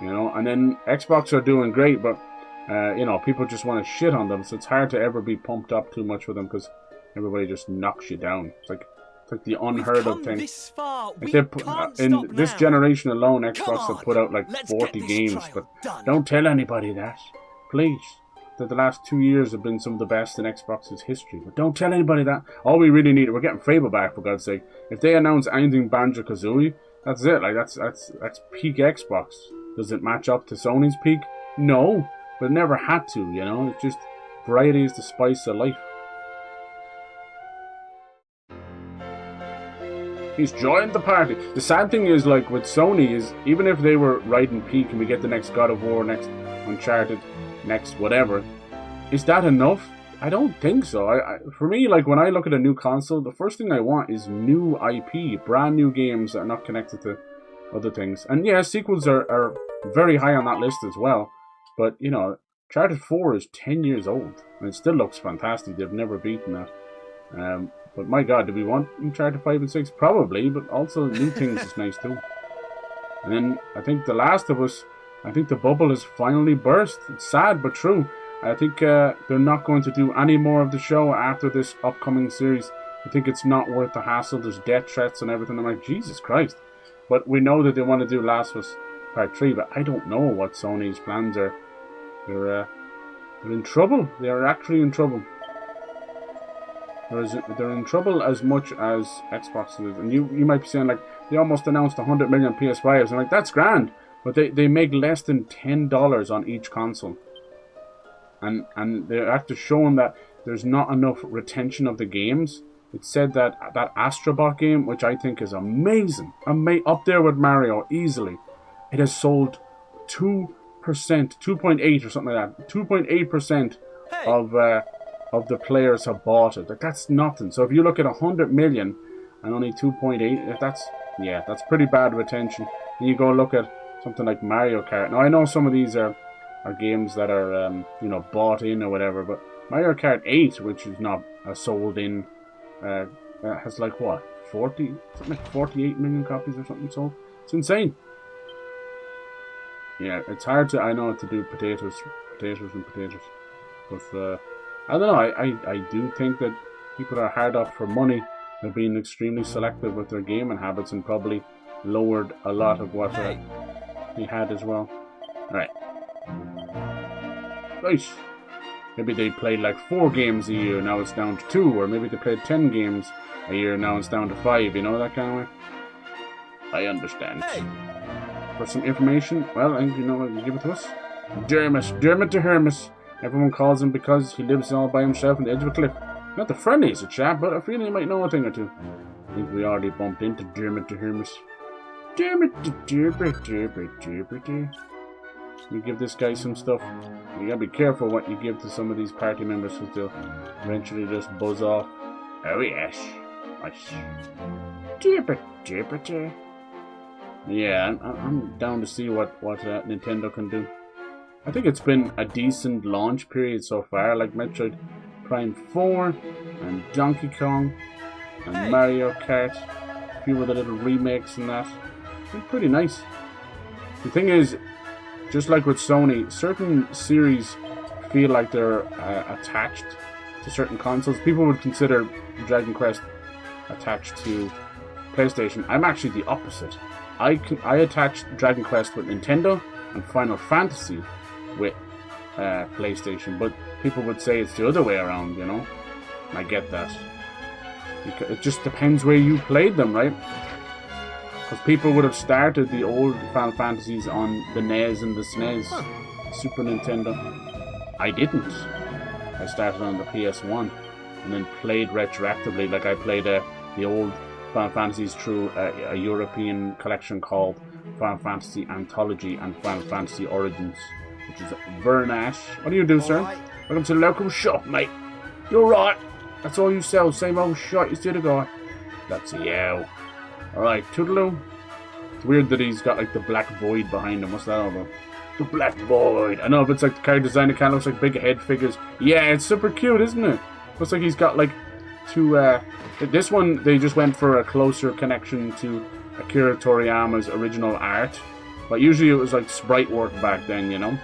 you know. And then Xbox are doing great, but you know, people just want to shit on them, so it's hard to ever be pumped up too much for them because everybody just knocks you down. It's like the unheard of thing. This far. Like in this generation alone, Xbox have put out like 40 games, but don't tell anybody that, please. That the last 2 years have been some of the best in Xbox's history, but don't tell anybody that. All we really need, we're getting Fable back, for God's sake. If they announce anything Banjo-Kazooie, that's it. Like that's peak Xbox. Does it match up to Sony's peak? No, but it never had to. You know, it's just variety is the spice of life. He's joined the party. The sad thing is, like with Sony, is even if they were riding peak and we get the next God of War, next Uncharted, next whatever, is that enough? I don't think so. For me, like when I look at a new console, the first thing I want is new IP, brand new games that are not connected to other things. And yeah, sequels are very high on that list as well. But you know, Uncharted 4 is 10 years old and it still looks fantastic. They've never beaten that. But my God, do we want Uncharted 5 and 6? Probably, but also new things is nice too. And then I think The Last of Us, I think the bubble has finally burst. It's sad but true. I think they're not going to do any more of the show after this upcoming series. I think it's not worth the hassle. There's death threats and everything. I'm like, Jesus Christ. But we know that they want to do Last of Us Part 3, but I don't know what Sony's plans are. They're in trouble. They are actually in trouble. They're in trouble as much as Xbox is. And you might be saying, like, they almost announced 100 million PS5s. I'm like, that's grand. But they make less than $10 on each console. And they're after showing that there's not enough retention of the games. It said that Astrobot game, which I think is amazing, up there with Mario easily, it has sold 2%, 2.8 or something like that. 2.8% of the players have bought it. Like, that's nothing. So if you look at 100 million and only 2.8, that's pretty bad retention. And you go look at something like Mario Kart. Now I know some of these are games that are bought in or whatever, but Mario Kart 8, which is not sold in, has like what, 48 million copies or something sold. It's insane. Yeah, it's hard to do potatoes, but I don't know. I do think that people are hard up for money, They're being extremely selective with their gaming habits and probably lowered a lot of what he had as well. Alright. Nice. Maybe they played like 4 games a year, now it's down to 2, or maybe they played 10 games a year, now it's down to 5, you know, that kind of way? I understand. For some information, well, I think you know what, you give it to us? Dermot to Hermes. Everyone calls him because he lives all by himself on the edge of a cliff. Not the friendliest of chap, but I feel he might know a thing or two. I think we already bumped into Dermot to Hermes. Dermot to We give this guy some stuff. You gotta be careful what you give to some of these party members because they'll eventually just buzz off. Oh yes. Nice. Yeah, I'm down to see what Nintendo can do. I think it's been a decent launch period so far, like Metroid Prime 4 and Donkey Kong and Mario Kart, a few of the little remakes and that. It's been pretty nice. The thing is, just like with Sony, certain series feel like they're attached to certain consoles. People would consider Dragon Quest attached to PlayStation. I'm actually the opposite. I attach Dragon Quest with Nintendo and Final Fantasy with PlayStation, but people would say it's the other way around, you know? And I get that. It just depends where you played them, right? Because people would have started the old Final Fantasies on the NES and the SNES, Super Nintendo. I didn't. I started on the PS1 and then played retroactively, like I played the old Final Fantasies through a European collection called Final Fantasy Anthology and Final Fantasy Origins, which is very nice. What do you do, sir? Welcome to the local shop, mate. You're right. That's all you sell. Same old shot you still got. That's a yow. Alright, toodaloo. It's weird that he's got like the black void behind him. What's that all about? The black void. I know, but it's like the character design. It kind of looks like big head figures. Yeah, it's super cute, isn't it? Looks like he's got like two. This one, they just went for a closer connection to Akira Toriyama's original art. But usually it was like sprite work back then, you know?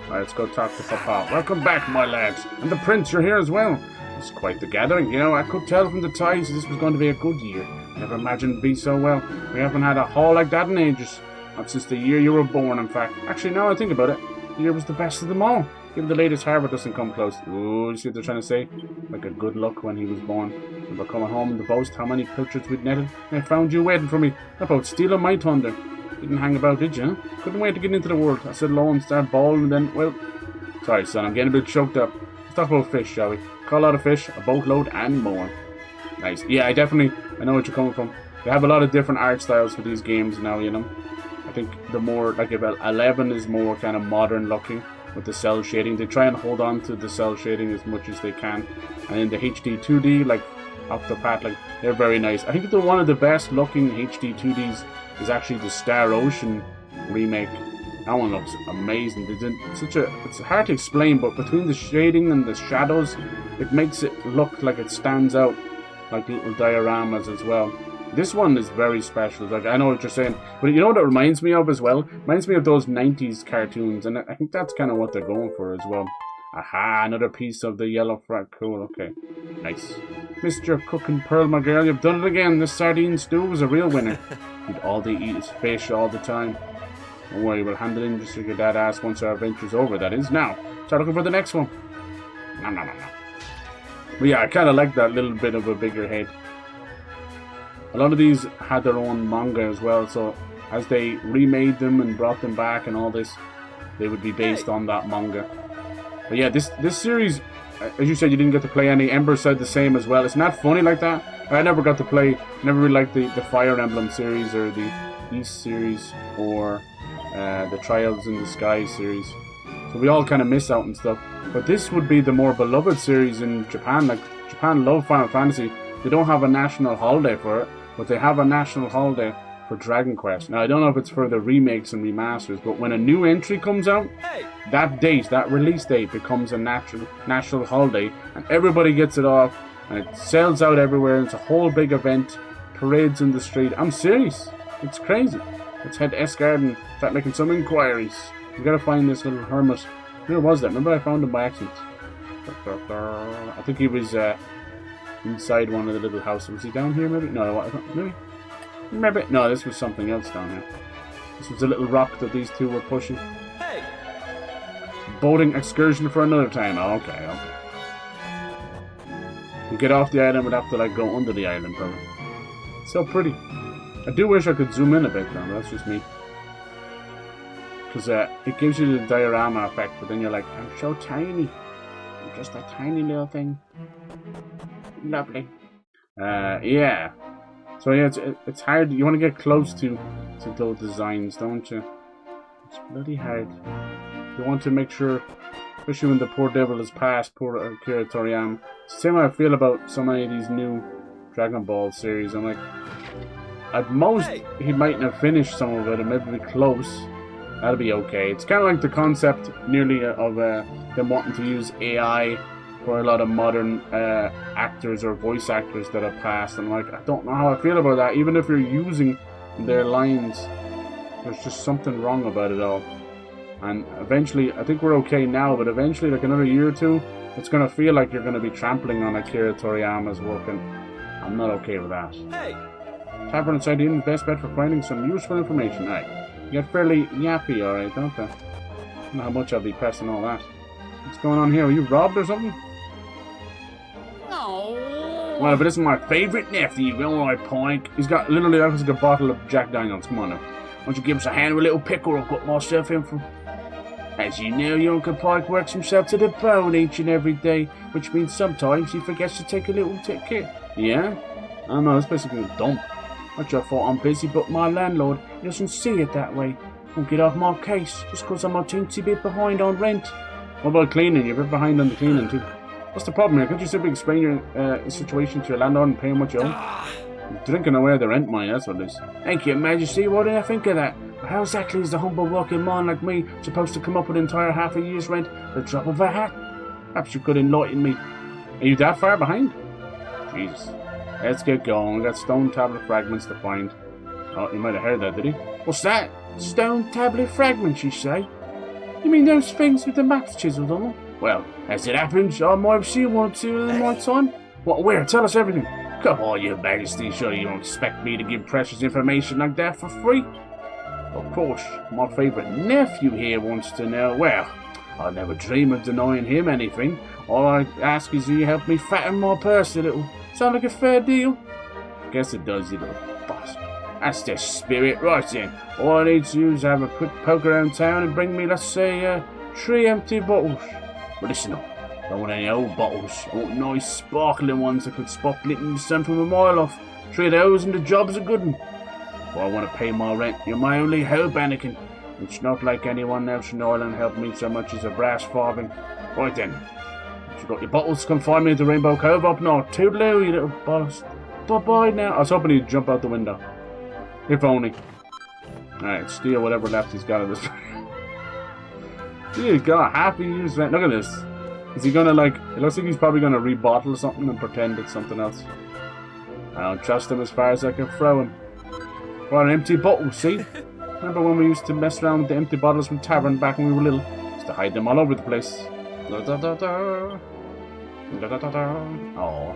Alright, let's go talk to Papa. Welcome back, my lads. And the Prince, you're here as well. It's quite the gathering, you know. I could tell from the ties this was going to be a good year. Never imagined it'd be so well. We haven't had a haul like that in ages. Not since the year you were born, in fact. Actually, now I think about it, the year was the best of them all. Even the latest harvest doesn't come close. Ooh, you see what they're trying to say? Like a good luck when he was born. We were coming home and to boast how many pilchards we'd netted. I found you waiting for me. About stealing my thunder. Didn't hang about, did you? Huh? Couldn't wait to get into the world. I said hello and start bawling and then, well... Sorry, son, I'm getting a bit choked up. Let's talk about fish, shall we? Call out a fish, a boatload, and more. Nice. Yeah, I know what you're coming from. They have a lot of different art styles for these games now, you know. I think the more, like, 11 is more kind of modern looking with the cell shading. They try and hold on to the cell shading as much as they can. And in the HD 2D, like, Octopath, like, they're very nice. I think one of the best looking HD 2Ds is actually the Star Ocean remake. That one looks amazing. They did it's hard to explain, but between the shading and the shadows, it makes it look like it stands out, like little dioramas as well. This one is very special. Like, I know what you're saying, but you know what it reminds me of as well? It reminds me of those 90s cartoons, and I think that's kind of what they're going for as well. Aha, another piece of the yellow frat. Cool, okay. Nice. Mr. Cook and Pearl, my girl, you've done it again. This sardine stew was a real winner. All they eat is fish all the time. Don't worry, we'll hand it in just like your dad asked once our adventure's over, that is. Now, start looking for the next one. No. But yeah, I kind of like that little bit of a bigger head. A lot of these had their own manga as well, so as they remade them and brought them back and all this, they would be based on that manga. But yeah, this series, as you said, you didn't get to play any. Ember said the same as well. It's not funny like that. I never got to play, never really liked the Fire Emblem series or the East series or the Trials in the Sky series. So we all kind of miss out and stuff. But this would be the more beloved series in Japan. Like, Japan love Final Fantasy. They don't have a national holiday for it, but they have a national holiday for Dragon Quest. Now, I don't know if it's for the remakes and remasters, but when a new entry comes out, that date, that release date, becomes a national holiday, and everybody gets it off, and it sells out everywhere. It's a whole big event, parades in the street. I'm serious. It's crazy. Let's head to Esgarden, start making some inquiries. We gotta find this little hermit. Where was that? Remember I found him by accident. I think he was inside one of the little houses. Was he down here maybe? No, maybe? Maybe. No, this was something else down here. This was a little rock that these two were pushing. Hey! Boating excursion for another time. Oh, okay, okay. To get off the island, we'd have to like go under the island probably. It's so pretty. I do wish I could zoom in a bit though, that's just me. Because it gives you the diorama effect, but then you're like, I'm so tiny. I'm just a tiny little thing. Lovely. Yeah. So yeah, it's hard. You want to get close to those designs, don't you? It's bloody hard. You want to make sure, especially when the poor devil is past, poor Akira Toriyama. It's the same way I feel about so many of these new Dragon Ball series. I'm like, at most, he mightn't have finished some of it, and maybe be close. That'll be okay. It's kind of like the concept, nearly, of them wanting to use AI for a lot of modern actors or voice actors that have passed. And like, I don't know how I feel about that. Even if you're using their lines, there's just something wrong about it all. And eventually, I think we're okay now, but eventually, like another year or two, it's going to feel like you're going to be trampling on Akira Toriyama's work, and I'm not okay with that. Hey! Tavern inside the inn is best bet for finding some useful information. Aye. You get fairly yappy, alright, don't they? I don't know how much I'll be pressing all that. What's going on here? Are you robbed or something? No. Well, if it isn't my favourite nephew, alright, Pike. He's got literally like a bottle of Jack Daniels. Come on now. Why don't you give us a hand with a little pickle? I've got myself in for. As you know, your Uncle Pike works himself to the bone each and every day, which means sometimes he forgets to take a little ticket. Yeah? I don't know, that's basically a dump. Not your fault I'm busy, but my landlord doesn't see it that way. Won't get off my case just because I'm a teensy bit behind on rent. What about cleaning? You're a bit behind on the cleaning too. What's the problem here? Can't you simply explain your situation to your landlord and pay him what you owe? You're drinking away the rent money, that's what it is. Thank you, Majesty. What did I think of that? How exactly is the humble working man like me supposed to come up with an entire half a year's rent for the drop of a hat? Perhaps you could enlighten me. Are you that far behind? Jesus. Let's get going. We got stone tablet fragments to find. Oh, you might have heard that, did he? What's that? Stone tablet fragments, you say? You mean those things with the maps chiseled on them? Well, as it happens, I might have seen one or two in my time. What, where? Tell us everything. Come on, Your Majesty. Sure you don't expect me to give precious information like that for free? Of course, my favourite nephew here wants to know. Well, I'd never dream of denying him anything. All I ask is you help me fatten my purse a little. Sound like a fair deal? Guess it does, you little bastard. That's the spirit, right then. All I need to do is have a quick poke around town and bring me, let's say, 3 empty bottles. But listen up, I don't want any old bottles. I want nice sparkling ones that could spot glitting the sun from a mile off. 3 of those and the job's a good one. Well, I want to pay my rent. You're my only hope, Anakin. It's not like anyone else in Ireland helped me so much as a brass farthing. Right then. You got your bottles, come find me at the Rainbow Cove up north. Toodaloo, you little boss. Bye-bye now. I was hoping he'd jump out the window. If only. Alright, steal whatever left he's got of this. He's got a happy use rent. Look at this. Is he gonna like... It looks like he's probably gonna rebottle something and pretend it's something else. I don't trust him as far as I can throw him. What, an empty bottle, see? Remember when we used to mess around with the empty bottles from tavern back when we were little? Used to hide them all over the place. Da da da da. Da da da da. Aww.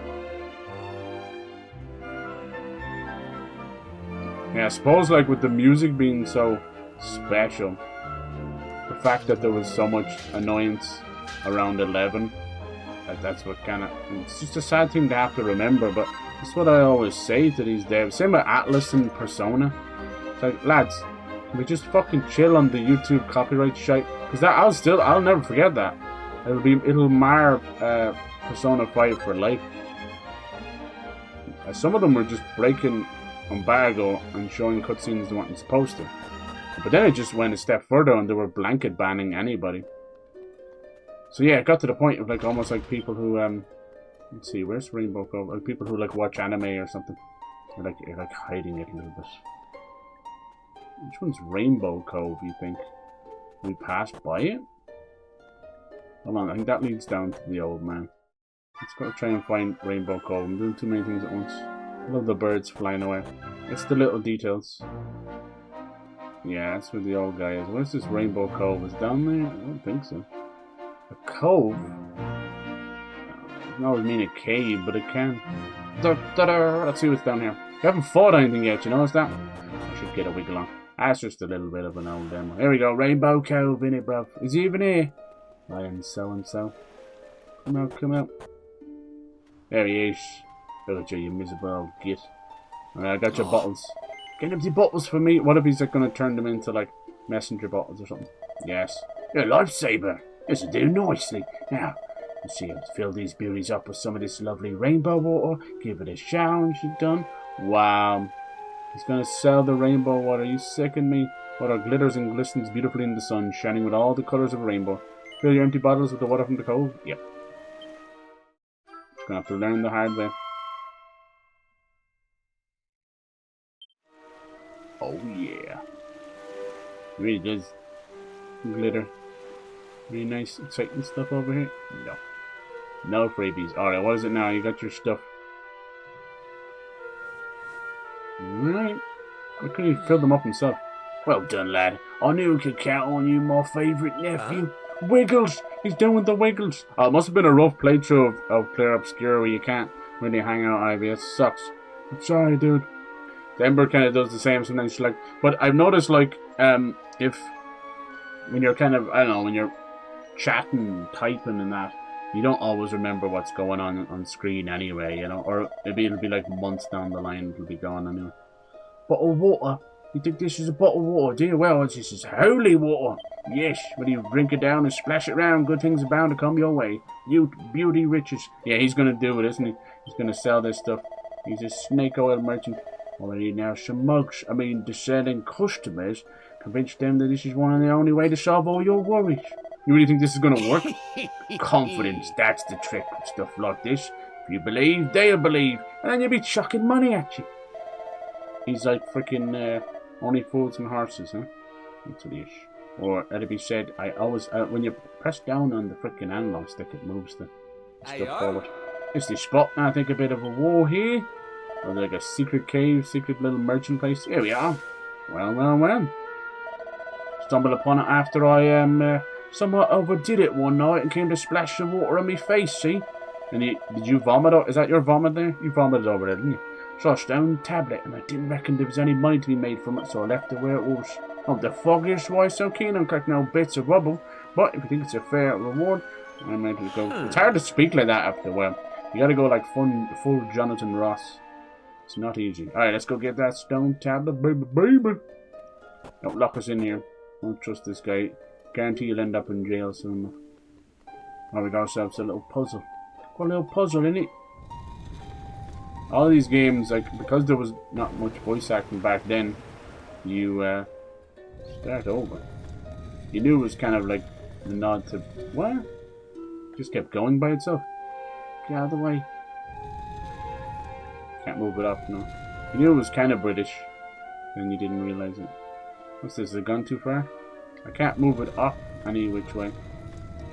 Yeah, I suppose like with the music being so special, the fact that there was so much annoyance around 11, that's what kind of... It's just a sad thing to have to remember, but that's what I always say to these devs. Same with Atlas and Persona. It's like, lads, can we just fucking chill on the YouTube copyright shite? Because that I'll never forget that. It'll mar Persona 5 for life. Some of them were just breaking embargo and showing cutscenes they weren't supposed to. But then it just went a step further and they were blanket banning anybody. So yeah, it got to the point of like almost like people who let's see, where's Rainbow Cove? Like people who like watch anime or something. They're like hiding it a little bit. Which one's Rainbow Cove, you think? We passed by it? Hold on, I think that leads down to the old man. Let's go try and find Rainbow Cove. I'm doing too many things at once. I love the birds flying away. It's the little details. Yeah, that's where the old guy is. Where's this Rainbow Cove? Is it down there? I don't think so. A cove? doesn't always mean a cave, but it can. Let's see what's down here. We haven't fought anything yet, you notice that? I should get a wiggle on. That's just a little bit of an old demo. Here we go, Rainbow Cove in it, bruv. Is he even here? I am so-and-so. Come out, come out. There he is. Look at you, you miserable old git. Alright, I got your bottles. Get empty bottles for me. What if he's like, going to turn them into like messenger bottles or something? Yes. You're a lifesaver. This'll do nicely. Now, let's see, I'll fill these beauties up with some of this lovely rainbow water. Give it a shower and she's done. Wow. He's going to sell the rainbow water. You sicken me. Water glitters and glistens beautifully in the sun, shining with all the colours of a rainbow. Fill your empty bottles with the water from the cove. Yep. Just going to have to learn the hard way. Oh yeah. It really does glitter. Really nice, exciting stuff over here. No. No freebies. Alright, what is it now? You got your stuff. Alright. Why couldn't he fill them up himself? Well done, lad. I knew we could count on you, my favourite nephew. Wiggles! He's doing the Wiggles! Oh, it must have been a rough playthrough of Player Obscure where you can't really hang out, Ivy. It sucks. I'm sorry, dude. The Ember kind of does the same sometimes. She's like, but I've noticed, like, if when you're kind of, I don't know, when you're chatting, typing and that, you don't always remember what's going on screen anyway, you know, or maybe it'll be like months down the line it'll be gone anyway. Bottle of water. You think this is a bottle of water, do you? Well, this is holy water. Yes, when you drink it down and splash it around, good things are bound to come your way. Beauty riches. Yeah, he's gonna do it, isn't he? He's gonna sell this stuff. He's a snake oil merchant. Already now some mugs, discerning customers, convince them that this is one of the only way to solve all your worries. You really think this is going to work? Confidence, that's the trick with stuff like this. If you believe, they'll believe, and then you'll be chucking money at you. He's like freaking only fools and horses, huh? That's what he is. Or, let it be said, I always, when you press down on the freaking analog stick, it moves the stuff forward. It's this spot, now I think a bit of a war here. Or like a secret cave, secret little merchant place. Here we are. Well. Stumbled upon it after I somewhat overdid it one night and came to splash some water on my face, see? And did you vomit out? Is that your vomit there? You vomited over there, didn't you? Saw a stone tablet and I didn't reckon there was any money to be made from it, so I left it where it was. Oh, the foggiest why so keen on collecting no bits of rubble, but if you think it's a fair reward, I might as well go. It's hard to speak like that after a while. You gotta go like full Jonathan Ross. It's not easy. Alright, let's go get that stone tablet, baby. Don't lock us in here. Don't trust this guy. Guarantee you'll end up in jail soon. Oh, we got ourselves a little puzzle. Got a little puzzle in it. All these games, like, because there was not much voice acting back then, you start over. You knew it was kind of like the nod to what? Just kept going by itself. Get out of the way. Can't move it up, no. You knew it was kind of British, and you didn't realise it. What's this? Has it gone too far? I can't move it up any which way.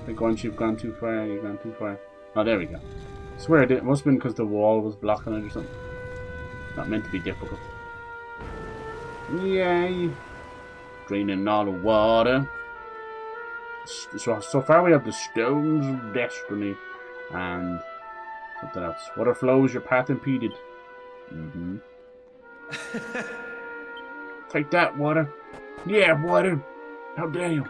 I think once you've gone too far, you've gone too far. Oh, there we go. I swear it must have been because the wall was blocking it or something. Not meant to be difficult. Yay! Draining all the water. So far we have the Stones of Destiny and something else. Water flows, your path impeded. Take that, water. Yeah, water. How dare you?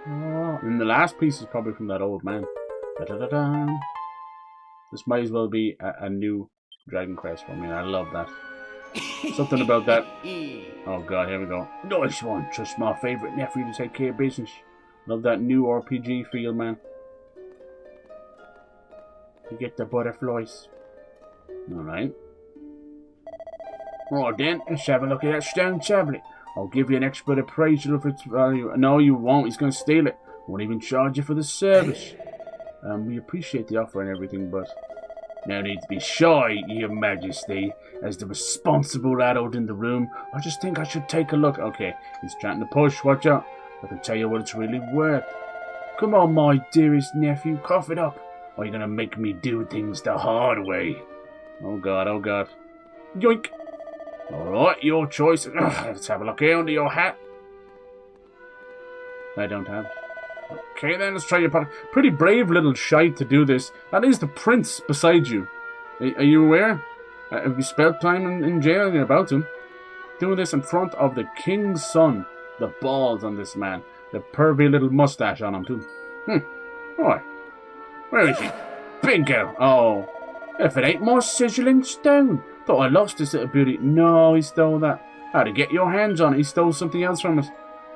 Oh, and the last piece is probably from that old man. Da-da-da-da. This might as well be a new Dragon Quest for me. I love that. Something about that. Oh god, here we go. Nice one. Trust my favourite nephew to take care of business. Love that new RPG feel, man. You get the butterflies. Alright. Right then, let's have a look at that stone tablet. I'll give you an expert appraisal of its value. No, you won't. He's going to steal it. Won't even charge you for the service. We appreciate the offer and everything, but no need to be shy, Your Majesty. As the responsible adult in the room, I just think I should take a look. Okay, he's trying to push. Watch out. I can tell you what it's really worth. Come on, my dearest nephew. Cough it up. Or you're going to make me do things the hard way. Oh, God. Oh, God. Yoink. Alright, your choice. Let's have a look here under your hat. I don't have. Okay, then let's try your part. Pretty brave little shite to do this. That is the prince beside you. Are you aware? Have you spent time in jail? You're about to. Doing this in front of the king's son. The balls on this man. The pervy little mustache on him, too. Boy. Where is he? Bingo! Oh. If it ain't more sizzling stone. Thought I lost this little beauty. No, he stole that. How to get your hands on it? He stole something else from us.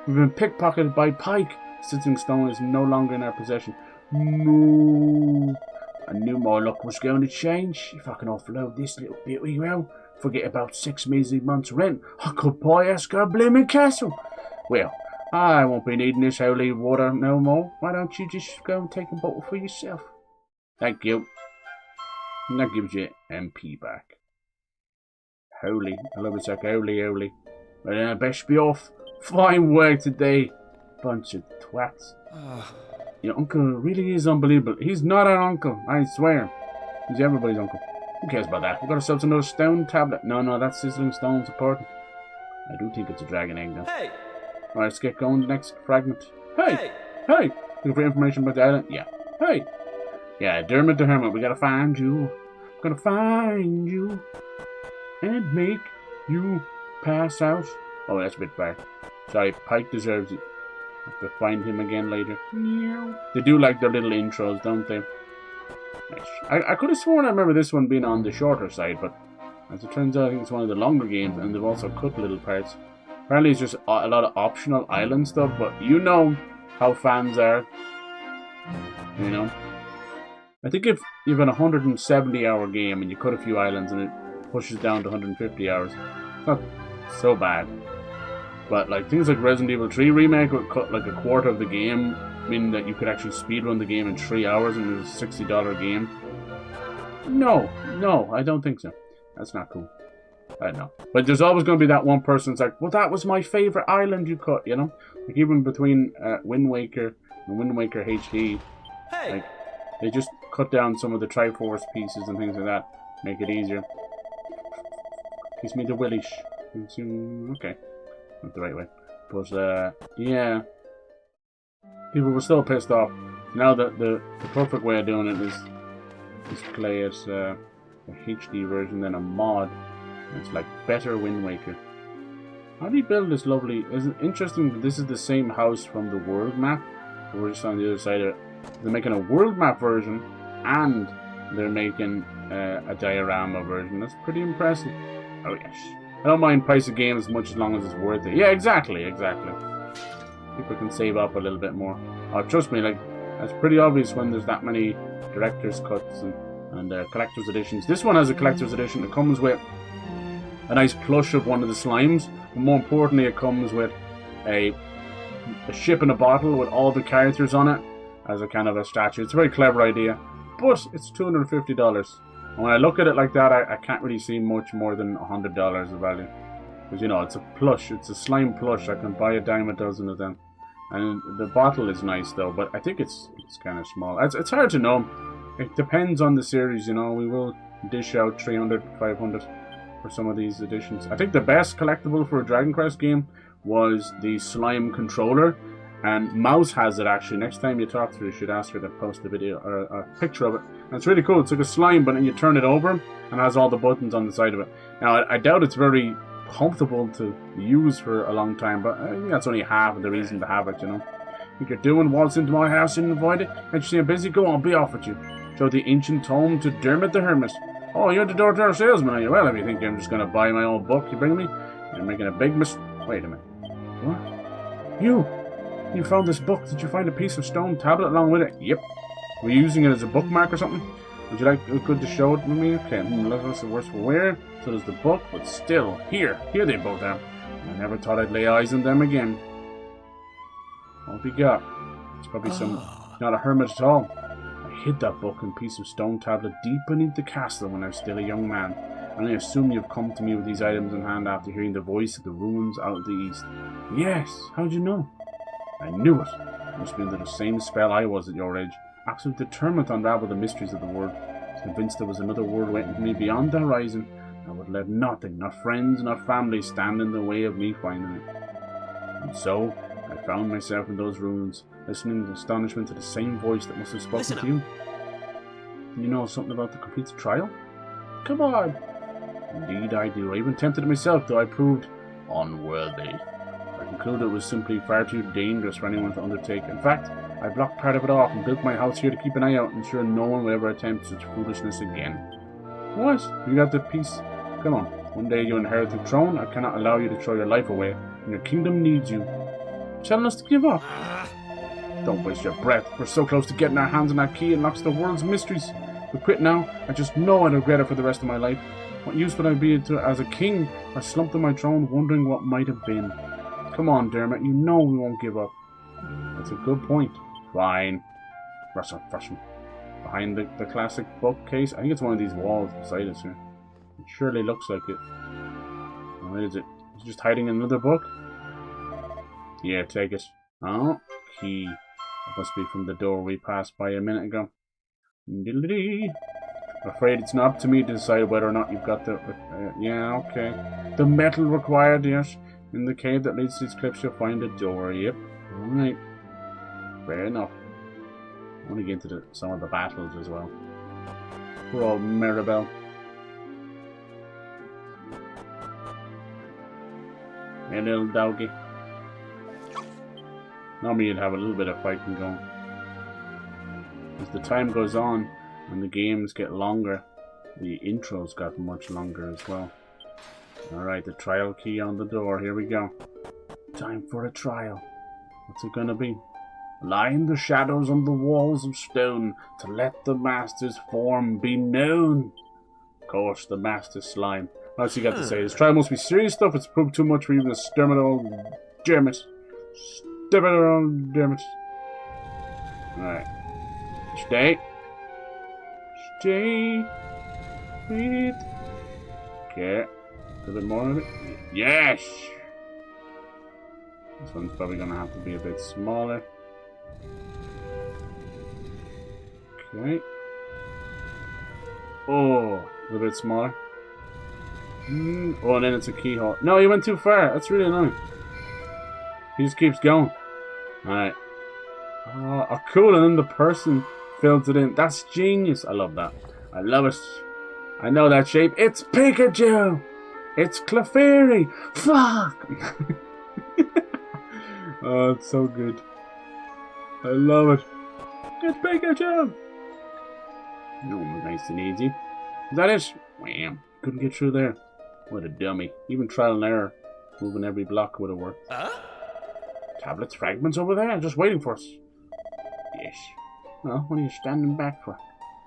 We've been pickpocketed by Pike. Sizzling stone is no longer in our possession. No. I knew my luck was going to change. If I can offload this little beauty, well, forget about 6 measly months' rent. I could buy a blooming castle. Well, I won't be needing this holy water no more. Why don't you just go and take a bottle for yourself? Thank you. And that gives you MP back. Holy. I love it, like holy. But then I best be off. Fine work today. Bunch of twats. Your uncle really is unbelievable. He's not our uncle, I swear. He's everybody's uncle. Who cares about that? We've got ourselves another stone tablet. No, that sizzling stone's important. I do think it's a dragon egg, though. Hey! Alright, let's get going. Next fragment. Hey! Looking for information about the island? Yeah. Hey! Yeah, Dermot the Hermit, we gotta find you. We're gonna find you. And make you pass out. Oh, that's a bit far. Sorry, Pike deserves it. Have to find him again later. Meow. They do like their little intros, don't they? Nice. I could have sworn I remember this one being on the shorter side, but as it turns out, I think it's one of the longer games, and they've also cut little parts. Apparently, it's just a lot of optional island stuff, but you know how fans are. You know? I think if you've an 170-hour game and you cut a few islands and it pushes down to 150 hours, it's not so bad. But like things like Resident Evil 3 Remake would cut like a quarter of the game, meaning that you could actually speedrun the game in 3 hours and it was a $60 game. No, I don't think so. That's not cool. I don't know. But there's always going to be that one person that's like, well, that was my favourite island you cut, you know? Like even between Wind Waker and Wind Waker HD, like they just cut down some of the Triforce pieces and things like that, make it easier. Kiss me the willish. Okay. Not the right way. But, yeah. People were still pissed off. Now that the perfect way of doing it is play as a HD version than a mod. It's like better Wind Waker. How do you build this lovely... It's interesting that this is the same house from the world map. We're just on the other side of it. They're making a world map version and they're making a diorama version. That's pretty impressive. Oh yes. I don't mind price of game as much as long as it's worth it. Yeah, exactly. People can save up a little bit more. Oh, trust me, like, that's pretty obvious when there's that many director's cuts and collector's editions. This one has a collector's edition. It comes with a nice plush of one of the slimes. But more importantly, it comes with a ship in a bottle with all the characters on it as a kind of a statue. It's a very clever idea, but it's $250. And when I look at it like that, I can't really see much more than $100 of value. Because, you know, it's a plush. It's a slime plush. I can buy a dime a dozen of them. And the bottle is nice, though. But I think it's kind of small. It's hard to know. It depends on the series, you know. We will dish out 300, 500 for some of these editions. I think the best collectible for a Dragon Quest game was the slime controller. And Mouse has it, actually. Next time you talk to her, you should ask her to post a video or a picture of it. And it's really cool. It's like a slime, but then you turn it over and it has all the buttons on the side of it. Now, I doubt it's very comfortable to use for a long time, but I think that's only half of the reason to have it, you know. Think you're doing waltz into my house and avoid it? And you seem busy? Go on, be off with you. Show the ancient tome to Dermot the Hermit. Oh, you're the door-to-door salesman, are you? Well, if you think I'm just going to buy my own book you bring me, you're making a big Wait a minute. What? You found this book. Did you find a piece of stone tablet along with it? Yep. Were you using it as a bookmark or something? Would you like good to show it to me? Okay, that's the worse for wear. So does the book, but still, here they both are. I never thought I'd lay eyes on them again. What have you got? It's probably not a hermit at all. I hid that book and piece of stone tablet deep beneath the castle when I was still a young man. And I assume you've come to me with these items in hand after hearing the voice of the ruins out of the east. Yes, how'd you know? I knew it. Must be under the same spell I was at your age. Absolutely determined to unravel the mysteries of the world. I was convinced there was another world waiting for me beyond the horizon. I would let nothing, not friends, not family, stand in the way of me finding it. And so, I found myself in those ruins, listening in astonishment to the same voice that must have spoken Listen to you. You know something about the complete trial? Come on! Indeed I do. I even attempted it myself, though I proved unworthy. I concluded it was simply far too dangerous for anyone to undertake. In fact, I blocked part of it off and built my house here to keep an eye out and ensure no one will ever attempt such foolishness again. What? You got the peace? Come on. One day you inherit the throne. I cannot allow you to throw your life away, and your kingdom needs you. Telling us to give up? Don't waste your breath. We're so close to getting our hands on that key. It unlocks the world's mysteries. We quit now. I just know I'd regret it for the rest of my life. What use would I be as a king if I slumped on my throne wondering what might have been? Come on, Dermot. You know we won't give up. That's a good point. Fine. Russian. Behind the classic bookcase. I think it's one of these walls beside us here. It surely looks like it. What is it? Is it just hiding another book? Yeah, take it. Oh, key. That must be from the door we passed by a minute ago. Diddly-dee. I'm afraid it's not up to me to decide whether or not you've got the... yeah, okay. The metal required, yes. In the cave that leads to these cliffs, you'll find a door. Yep. Alright. Fair enough. I want to get into some of the battles as well. Poor old Mirabelle. Hey, little doggy. Normally you'd have a little bit of fighting going. As the time goes on and the games get longer, the intros got much longer as well. Alright, the trial key on the door. Here we go. Time for a trial. What's it gonna be? Lie in the shadows on the walls of stone to let the master's form be known. Of course, the master slime. What's he got to say? This trial must be serious stuff. It's proved too much for even a stupid old Dermot. Stupid old Dermot. Alright. Stay. Stay. Wait. Okay. A bit more of it. Yes! This one's probably going to have to be a bit smaller. Okay. Oh, a little bit smaller. Oh, and then it's a keyhole. No, you went too far. That's really annoying. He just keeps going. Alright. Oh, cool. And then the person fills it in. That's genius. I love that. I love it. I know that shape. It's Pikachu. It's Clefairy. Fuck. Oh, it's so good. I love it. It's Pikachu. Oh, nice and easy. Is that it? Wham. Couldn't get through there. What a dummy. Even trial and error. Moving every block would have worked. Tablets, fragments over there, just waiting for us. Yes. Well, what are you standing back for?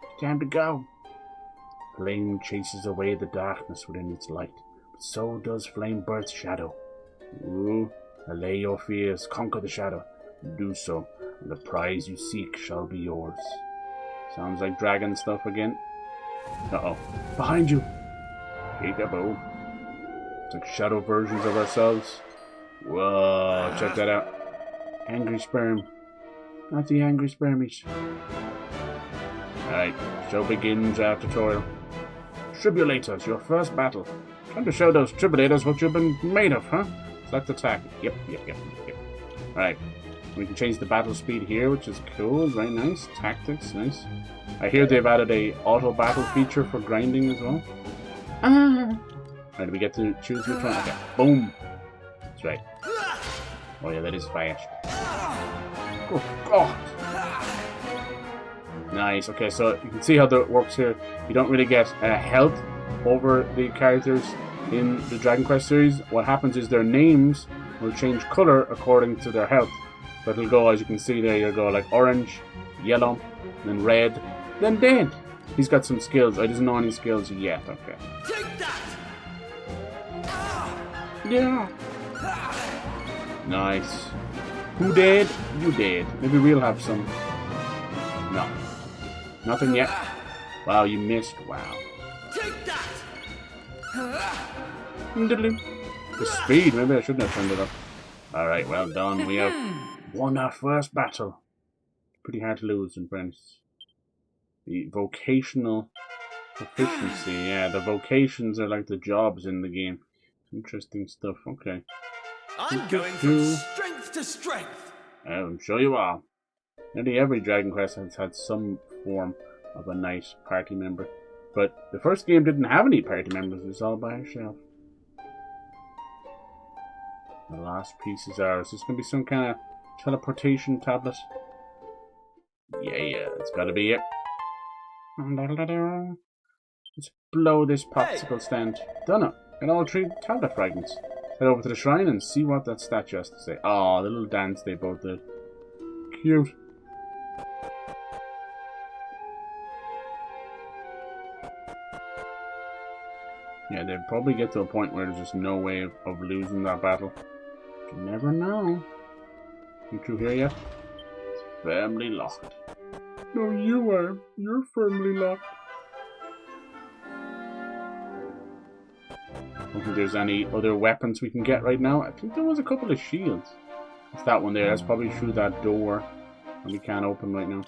It's time to go. Flame chases away the darkness within its light, but so does Flame Bird's shadow. Ooh, allay your fears, conquer the shadow. Do so, and the prize you seek shall be yours. Sounds like dragon stuff again. Uh-oh. Behind you! Peekaboo. It's like shadow versions of ourselves. Whoa, check that out. Angry sperm. Not the angry spermies. Alright, show begins our tutorial. Tribulators, your first battle. Time to show those tribulators what you've been made of, huh? Select attack. Yep. Alright. We can change the battle speed here, which is cool. Very nice. Tactics, nice. I hear they've added a auto battle feature for grinding as well. Alright, we get to choose which one. Okay, boom. That's right. Oh yeah, that is fast. Oh god. Nice. Okay, so you can see how that works here. You don't really get health over the characters in the Dragon Quest series. What happens is their names will change color according to their health. So it'll go, as you can see there, you'll go like orange, yellow, then red, then dead. He's got some skills. I doesn't know any skills yet. Okay. Take that! Yeah. Nice. Who dead? You dead. Maybe we'll have some. No. Nothing yet. Wow, you missed. Wow. Take that! The speed. Maybe I shouldn't have turned it up. Alright, well done. We have won our first battle. Pretty hard to lose, in fairness. The vocational proficiency. Yeah, the vocations are like the jobs in the game. Interesting stuff. Okay. I'm going from strength to strength. I'm sure you are. Nearly every Dragon Quest has had some form of a nice party member. But the first game didn't have any party members, it was all by herself. The last piece is ours. Is this going to be some kind of teleportation tablet? Yeah, it's got to be it. Let's blow this popsicle stand. Done it. Got all 3 tablet fragments. Head over to the shrine and see what that statue has to say. Oh, the little dance they both did. Cute. Yeah, they'd probably get to a point where there's just no way of losing that battle. You never know. You two here yet? It's firmly locked. No, you are. You're firmly locked. I don't think there's any other weapons we can get right now. I think there was a couple of shields. It's that one there. That's probably through that door that we can't open right now.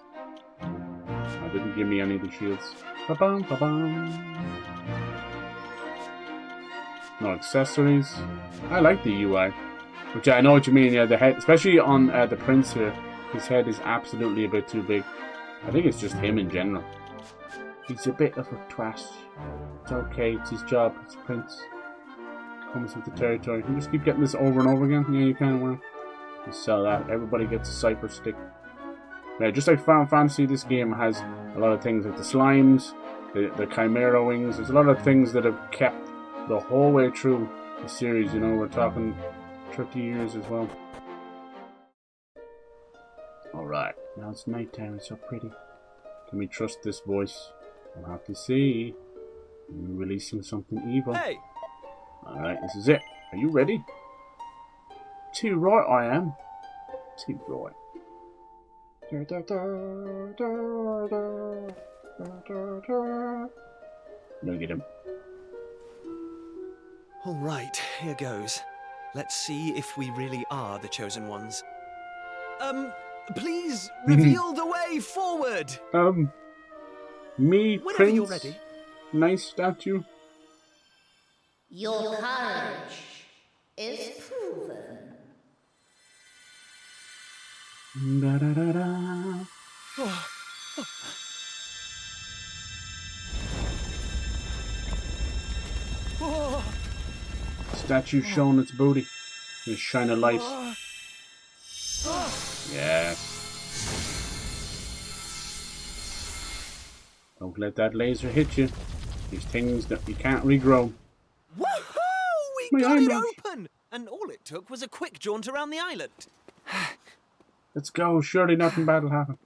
I didn't give me any of the shields. Ba-bum, ba-bum. No accessories. I like the UI. Which I know what you mean, yeah, the head, especially on the prince here, his head is absolutely a bit too big. I think it's just him in general. He's a bit of a twat. It's okay, it's his job, it's prince. Comes with the territory. You can just keep getting this over and over again. Yeah, you kind of want to sell that. Everybody gets a cyber stick. Yeah, just like Final Fantasy, this game has a lot of things like the slimes, the chimera wings. There's a lot of things that have kept the whole way through the series, you know, we're talking 30 years as well. Alright, now it's nighttime, it's so pretty. Can we trust this voice? We'll have to see. We're releasing something evil. Hey! Alright, this is it. Are you ready? Too right I am. Too right. Look at him. All right, here goes. Let's see if we really are the chosen ones. Please reveal the way forward. Me, Whenever Prince. you're ready. Nice statue. Your courage is proven. Da da da da. Statue showing its booty. Just shine a light. Yes. Don't let that laser hit you. These things that you can't regrow. Woohoo! We got it open! And all it took was a quick jaunt around the island. Let's go. Surely nothing bad will happen.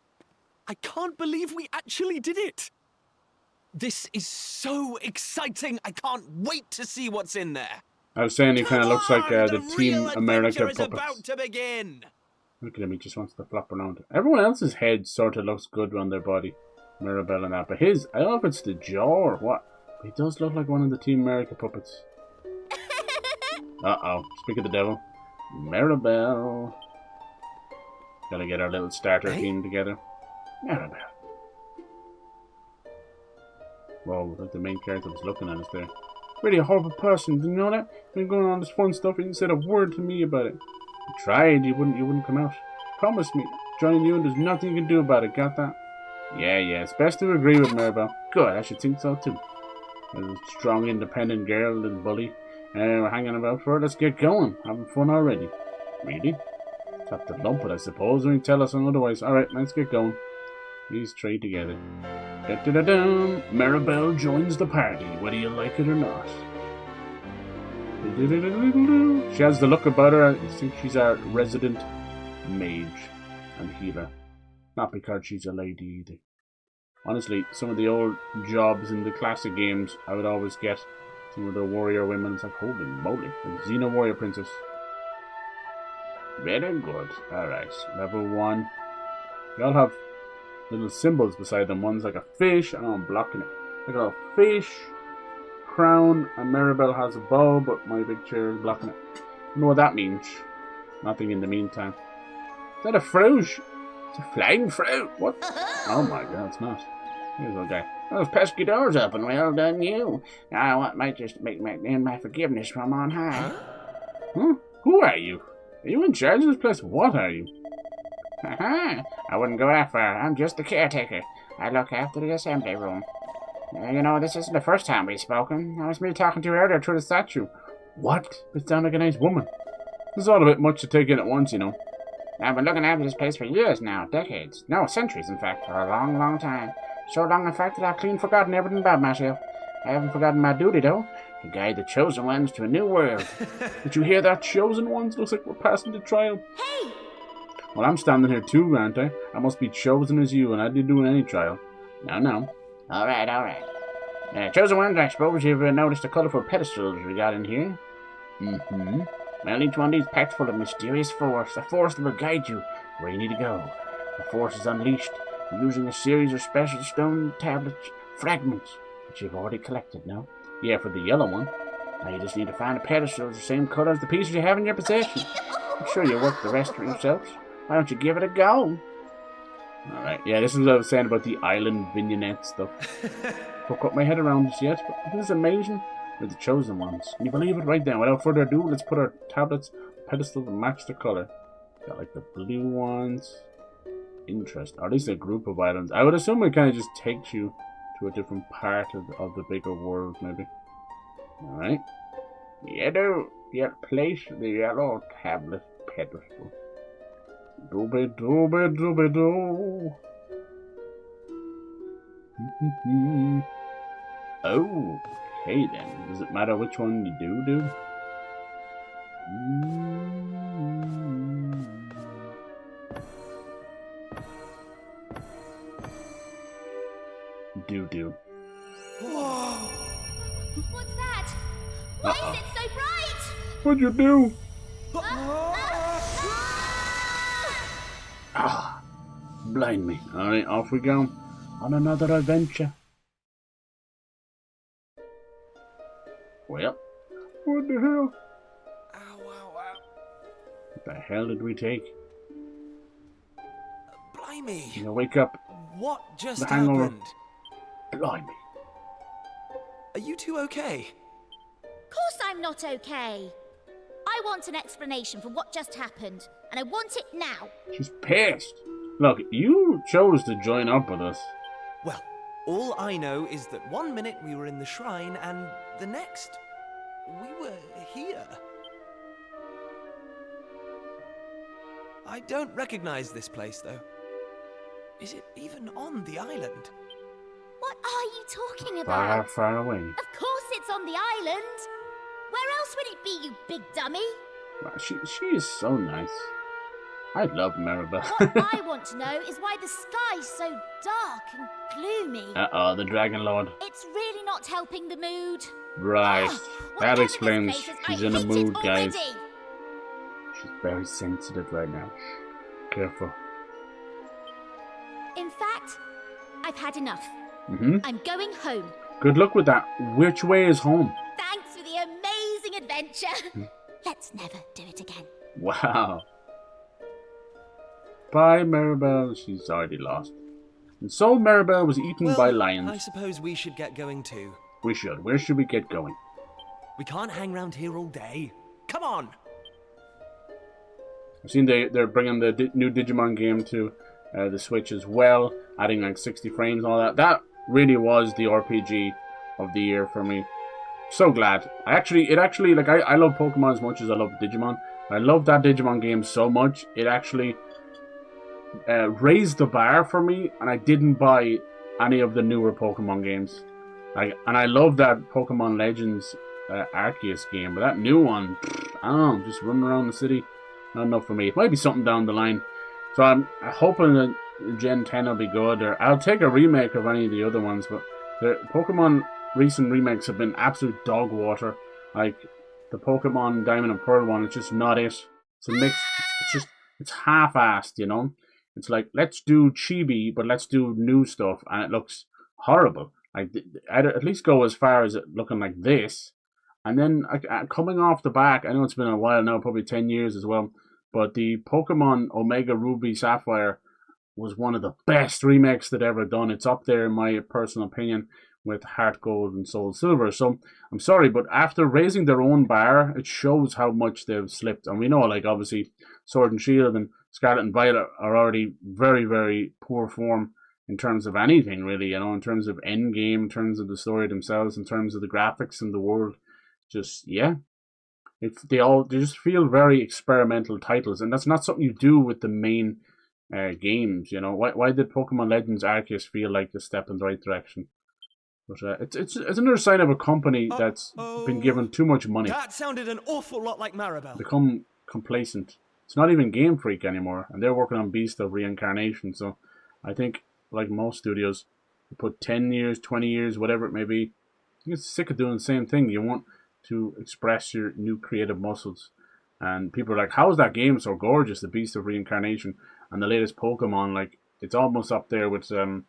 I can't believe we actually did it. This is so exciting. I can't wait to see what's in there. I was saying he kind of looks like the Team real America adventure is puppets. about to begin. Look at him, he just wants to flop around. Everyone else's head sort of looks good on their body. Mirabelle and that. But his, I don't know if it's the jaw or what. But he does look like one of the Team America puppets. Uh-oh. Speak of the devil. Mirabelle. Gotta get our little starter team together. Mirabelle. Whoa, like the main character was looking at us there. Really a horrible person, did you know that? Been going on this fun stuff, you didn't say a word to me about it. I tried, you wouldn't come out. Promise me, joining you and there's nothing you can do about it, got that? Yeah, it's best to agree with Mirabelle. Good, I should think so too. A strong, independent girl, little bully. We're hanging about for it, let's get going. Having fun already. Really? Just have to lump it, I suppose, when you tell us otherwise. Alright, let's get going. These three together. Da-da-da-dum. Mirabelle joins the party, whether you like it or not. She has the look about her. I think she's our resident mage and healer. Not because she's a lady either. Honestly, some of the old jobs in the classic games, I would always get some of the warrior women. It's like, holy moly. Like Xena Warrior Princess. Very good. Alright, level 1. They all have little symbols beside them. One's like a fish. I know I'm blocking it. Like a fish, crown, and Mirabelle has a bow, but my big chair is blocking it. I don't know what that means. Nothing in the meantime. Is that a fruit? It's a flying fruit. What? Oh my god, it's not. Here's a guy. Those pesky doors open. Well done, you. I might just make my forgiveness from on high. Huh? Who are you? Are you in charge of this place? What are you? Haha, I wouldn't go that far. I'm just the caretaker. I look after the assembly room. You know, this isn't the first time we've spoken. That was me talking to you earlier through the statue. What? It sounds like a nice woman. This is all a bit much to take in at once, you know. I've been looking after this place for years now. Decades. No, centuries, in fact. For a long, long time. So long, in fact, that I've clean forgotten everything about myself. I haven't forgotten my duty, though. To guide the chosen ones to a new world. Did you hear that, chosen ones? Looks like we're passing the trial. Hey! Well, I'm standing here too, aren't I? I must be chosen as you, and I'd be doing any trial. No. Alright. Chosen ones, I suppose you've noticed the colourful pedestals we got in here. Mm-hmm. Well, each one of these packed full of mysterious force. A force that will guide you where you need to go. The force is unleashed using a series of special stone tablets, fragments, which you've already collected now. Yeah, for the yellow one. Now you just need to find a pedestal the same colour as the pieces you have in your possession. I'm sure you'll work the rest for yourselves. Why don't you give it a go? Alright, yeah, this is what I was saying about the island vignette stuff. I've got my head around this yet, but this is amazing. We're the chosen ones. Can you believe it? Right then, without further ado, let's put our tablets pedestal to match the colour. Got like the blue ones. Interesting. Or at least a group of islands. I would assume it kind of just takes you to a different part of the bigger world, maybe. Alright. Place the yellow tablet pedestal. Dooby-doo. Okay then. Does it matter which one you do? Do. Whoa! What's that? Why is it so bright? What'd you do? Blind me. Alright, off we go. On another adventure. Well, what the hell? Ow. What the hell did we take? Blimey. You know, wake up. What just The hangover. happened? Blimey. Are you two okay? Of course I'm not okay. I want an explanation for what just happened, and I want it now. She's pissed. Look, you chose to join up with us. Well, all I know is that 1 minute we were in the shrine, and the next, we were here. I don't recognize this place, though. Is it even on the island? What are you talking Far, about? far away. Of course it's on the island. Where else would it be, you big dummy? Wow, she is so nice. I love Maribel. What I want to know is why the sky's so dark and gloomy. Uh-oh, the Dragon Lord. It's really not helping the mood. Right. Ugh, That whatever explains this place is, she's I in a hate mood, it guys. already. She's very sensitive right now. Careful. In fact, I've had enough. I'm going home. Good luck with that. Which way is home? Thanks for the amazing adventure. Let's never do it again. Wow. Bye, Maribel. She's already lost. And so Maribel was eaten by lions. I suppose we should get going too. We should. Where should we get going? We can't hang around here all day. Come on! I've seen they're bringing the new Digimon game to the Switch as well, adding like 60 frames and all that. That really was the RPG of the year for me. So glad. I love Pokemon as much as I love Digimon. I love that Digimon game so much. It actually raised the bar for me, and I didn't buy any of the newer Pokemon games. And I love that Pokemon Legends Arceus game, but that new one, I don't know, just running around the city, not enough for me. It might be something down the line. So I'm hoping that Gen 10 will be good, or I'll take a remake of any of the other ones, but the Pokemon recent remakes have been absolute dog water. Like the Pokemon Diamond and Pearl one, it's just not it. It's a mix. It's half-assed, you know. It's like, let's do chibi, but let's do new stuff, and it looks horrible. I'd at least go as far as it looking like this, and then coming off the back, I know it's been a while now, probably 10 years as well, but the Pokemon Omega Ruby Sapphire was one of the best remakes that ever done. It's up there in my personal opinion. with Heart Gold and Soul Silver. So I'm sorry, but after raising their own bar, it shows how much they've slipped. And we know, like, obviously Sword and Shield and Scarlet and Violet are already very, very poor form in terms of anything, really, you know, in terms of endgame, in terms of the story themselves, in terms of the graphics and the world. Just, yeah. They just feel very experimental titles, and that's not something you do with the main games, you know. Why did Pokemon Legends Arceus feel like a step in the right direction? But it's another sign of a company that's been given too much money. That sounded an awful lot like Maribel. Become complacent. It's not even Game Freak anymore, and they're working on Beast of Reincarnation. So I think, like most studios, you put 10 years, 20 years, whatever it may be, you get sick of doing the same thing. You want to express your new creative muscles. And people are like, how is that game so gorgeous, the Beast of Reincarnation? And the latest Pokemon, like, it's almost up there with, you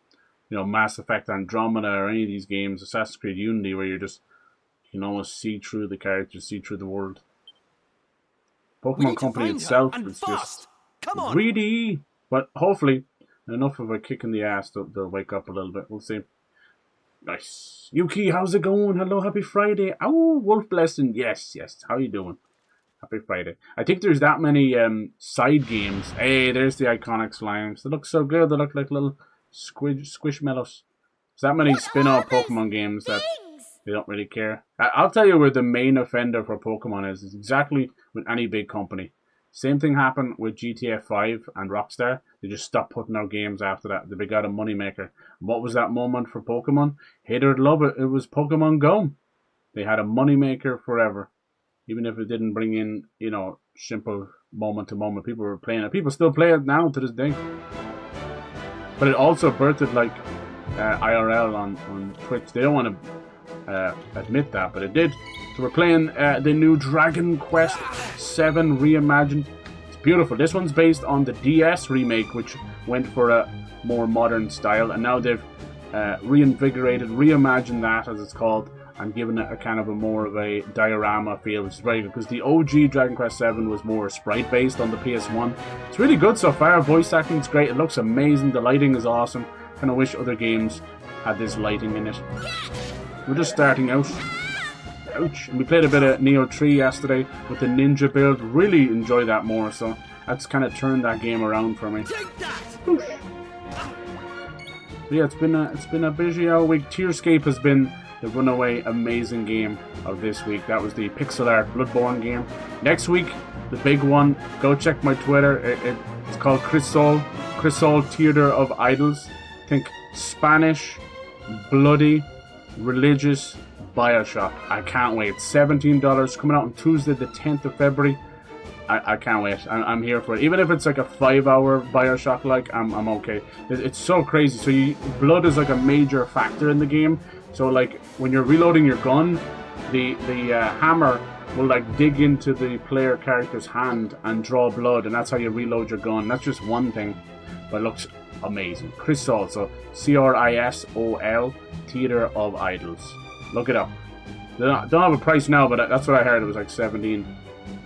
know, Mass Effect Andromeda or any of these games, Assassin's Creed Unity, where you can almost see through the characters, see through the world. Pokemon Company itself is just greedy, but hopefully enough of a kick in the ass they'll wake up a little bit. We'll see. Nice. Yuki, how's it going? Hello, happy Friday. Oh, Wolf Blessing. Yes. How you doing? Happy Friday. I think there's that many side games. Hey, there's the iconic slimes. They look so good. They look like little squishmallows. There's that many spin-off Pokemon games that they don't really care. I'll tell you where the main offender for Pokemon is. It's exactly with any big company. Same thing happened with GTA 5 and Rockstar. They just stopped putting out games after that. They got a moneymaker. What was that moment for Pokemon? Hate it or love it, it was Pokemon Go. They had a moneymaker forever. Even if it didn't bring in, you know, simple moment to moment. People were playing it. People still play it now to this day. But it also birthed, like, IRL on Twitch. They don't want to admit that, but it did. So we're playing the new Dragon Quest VII Reimagined. It's beautiful. This one's based on the DS remake, which went for a more modern style, and now they've reinvigorated, reimagined that, as it's called, and given it a kind of a more of a diorama feel, which is very good, because the OG Dragon Quest VII was more sprite based on the PS1. It's really good so far. Voice acting is great. It looks amazing. The lighting is awesome. Kind of wish other games had this lighting in it. We're just starting out. Ouch. And we played a bit of Neo 3 yesterday with the ninja build. Really enjoy that more, so that's kind of turned that game around for me. Oosh. So yeah, it's been a busy old week. Tearscape has been the runaway amazing game of this week. That was the pixel art Bloodborne game. Next week, the big one. Go check my Twitter. It's called Crisol Theater of Idols. Think Spanish, bloody, religious Bioshock. I can't wait. $17 coming out on Tuesday the 10th of February. I can't wait. I'm here for it. Even if it's like a 5-hour Bioshock, like, I'm okay. It's so crazy. So blood is like a major factor in the game. So like when you're reloading your gun, the hammer will like dig into the player character's hand and draw blood, and that's how you reload your gun. That's just one thing, but it looks amazing. Crisol, so Crisol, Theater of Idols. Look it up. They don't have a price now, but that's what I heard. It was like 17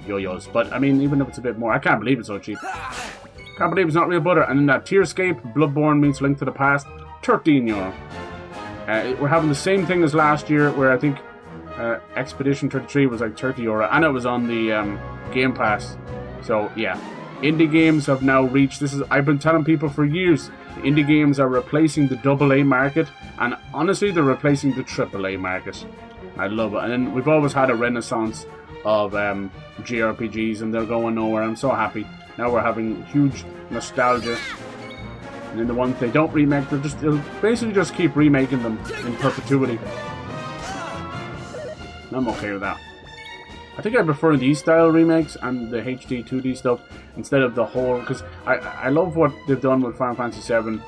yo-yos. But I mean, even if it's a bit more, I can't believe it's so cheap. Can't believe it's not real butter. And then that Tearscape, Bloodborne meets Link to the Past, €13. We're having the same thing as last year, where I think Expedition 33 was like €30, and it was on the Game Pass. So yeah, indie games have now reached. I've been telling people for years. Indie games are replacing the AA market, and honestly, they're replacing the AAA market. I love it. And then we've always had a renaissance of JRPGs, and they're going nowhere. I'm so happy. Now we're having huge nostalgia. And then the ones they don't remake, they'll basically just keep remaking them in perpetuity. I'm okay with that. I think I prefer these style remakes and the HD 2D stuff instead of the whole, because I love what they've done with Final Fantasy VII,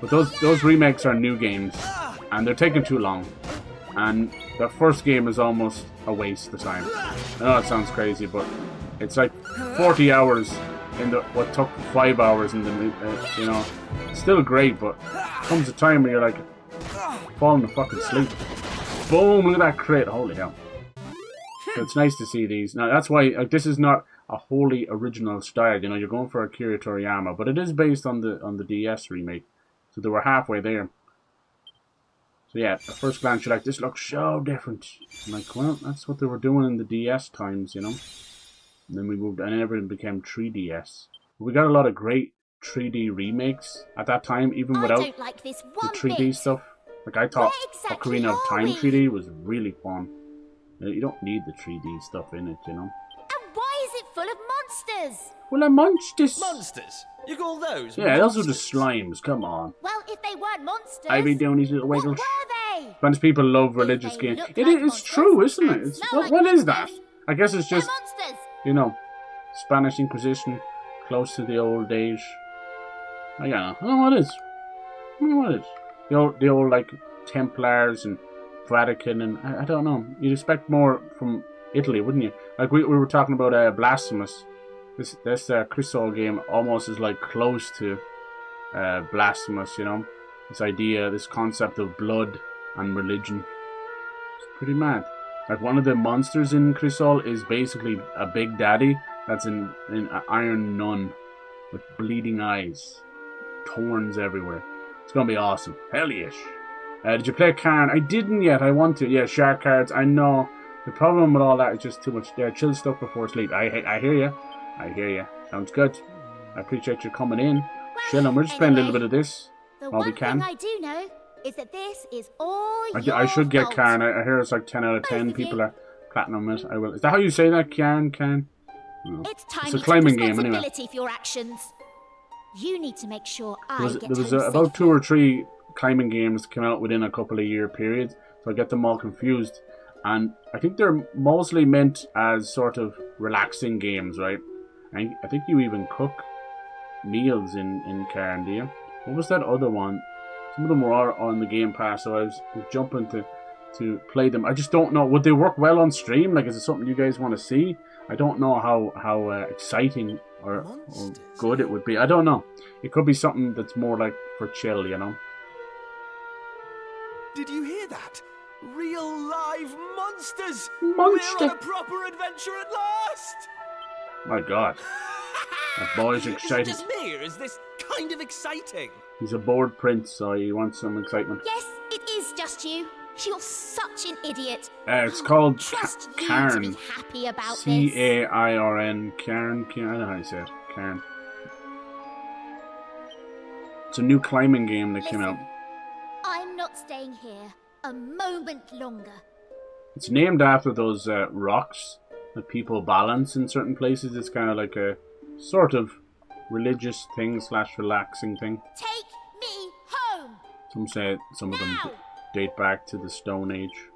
but those remakes are new games and they're taking too long, and the first game is almost a waste of time. I know it sounds crazy, but it's like 40 hours in what took 5 hours in the you know, it's still great, but comes a time where you're like falling to fucking sleep. Boom, look at that crit, holy hell. So it's nice to see these. Now that's why this is not a wholly original style. You know, you're going for Akira Toriyama, but it is based on the DS remake, so they were halfway there. So yeah, at first glance you're like, this looks so different. I'm like, well, that's what they were doing in the DS times, you know. And then we moved, and everything became 3DS. We got a lot of great 3D remakes at that time, even I without don't like this the one 3D bit. stuff. Like I thought Where exactly Ocarina of are Time we? 3D was really fun. You don't need the 3D stuff in it, you know. And why is it full of monsters? Well, I monsters. Monsters? You call those Yeah, those are the monsters? slimes. Come on. Well, if they weren't monsters, I be doing these little what wiggles. were they? Bunch of people love If religious they games. look It like is monsters true, isn't it? and It's, smell like what is that? monsters, I guess it's they're just, monsters. you know, Spanish Inquisition, close to the old days. I don't know. I don't know what it is. I don't know what it is. The old like Templars and Vatican, and I don't know. You'd expect more from Italy, wouldn't you? Like we were talking about Blasphemous. This Crisol game almost is like close to Blasphemous, you know. This idea, this concept of blood and religion. It's pretty mad. Like one of the monsters in Crisol is basically a big daddy that's in an iron nun with bleeding eyes, thorns everywhere. It's gonna be awesome. Hell yes. Did you play Karn? I didn't yet. I want to. Yeah, shark cards. I know. The problem with all that is just too much. Chill stuff before sleep. I hear you. I hear you. Sounds good. I appreciate you coming in. Chilling. We're just playing a little bit of this The while we one can. thing I do know is that this is all I should get fault. Karn. I hear it's like 10 out of 10 Both of people you. are platinum it. I will. Is that how you say that, Karn? No. It's time It's a you climbing took game, anyway. responsibility for your actions. You need to make sure I There get was home about safely. 2 or 3 climbing games that came out within a couple of year periods, so I get them all confused. And I think they're mostly meant as sort of relaxing games, right? I think you even cook meals in Karn, do you? What was that other one? Some of them were on the Game Pass, so I was jumping to play them. I just don't know. Would they work well on stream? Like, is it something you guys want to see? I don't know how exciting or good it would be. I don't know. It could be something that's more like for chill, you know? Did you hear that? Real live monsters! Monster. We're on a proper adventure at last! My God. That boy's Is it excited. just me, or is this kind of exciting? He's a bored prince, so he wants some excitement. Yes, it is just you. You're such an idiot. It's called Trust you to Karn. be happy about this. C-A-I-R-N. Karn. I don't know how you say it. Karn. It's a new climbing game that came out. Listen, I'm not staying here a moment longer. It's named after those rocks that people balance in certain places. It's kind of like a sort of religious thing / relaxing thing. Take me home. Some say some of them Now! date back to the Stone Age.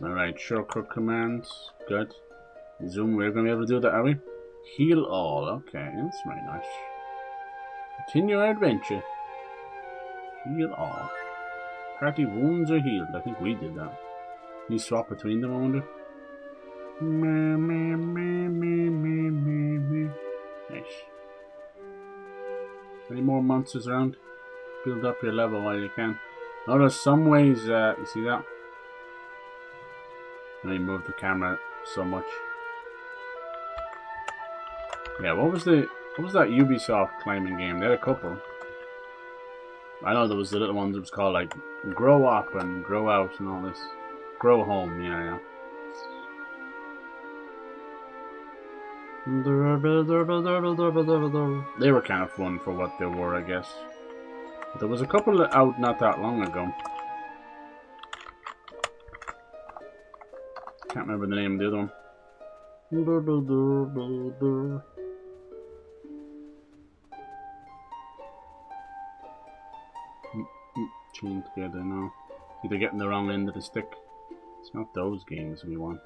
Alright, shortcut commands. Good. Zoom, we're going to be able to do that, are we? Heal all. Okay, that's very nice. Continue our adventure. Heal all. Party wounds are healed. I think we did that. Can you swap between them, I wonder? Nice. Any more monsters around? Build up your level while you can. Oh, there's some ways, you see that? Let me move the camera so much. Yeah, what was that Ubisoft climbing game? They had a couple. I know there was the little ones that was called like Grow Up and Grow Out and all this. Grow Home, yeah. They were kind of fun for what they were, I guess. But there was a couple out not that long ago. Can't remember the name of the other one. Chained together now. Either getting the wrong end of the stick. It's not those games we want.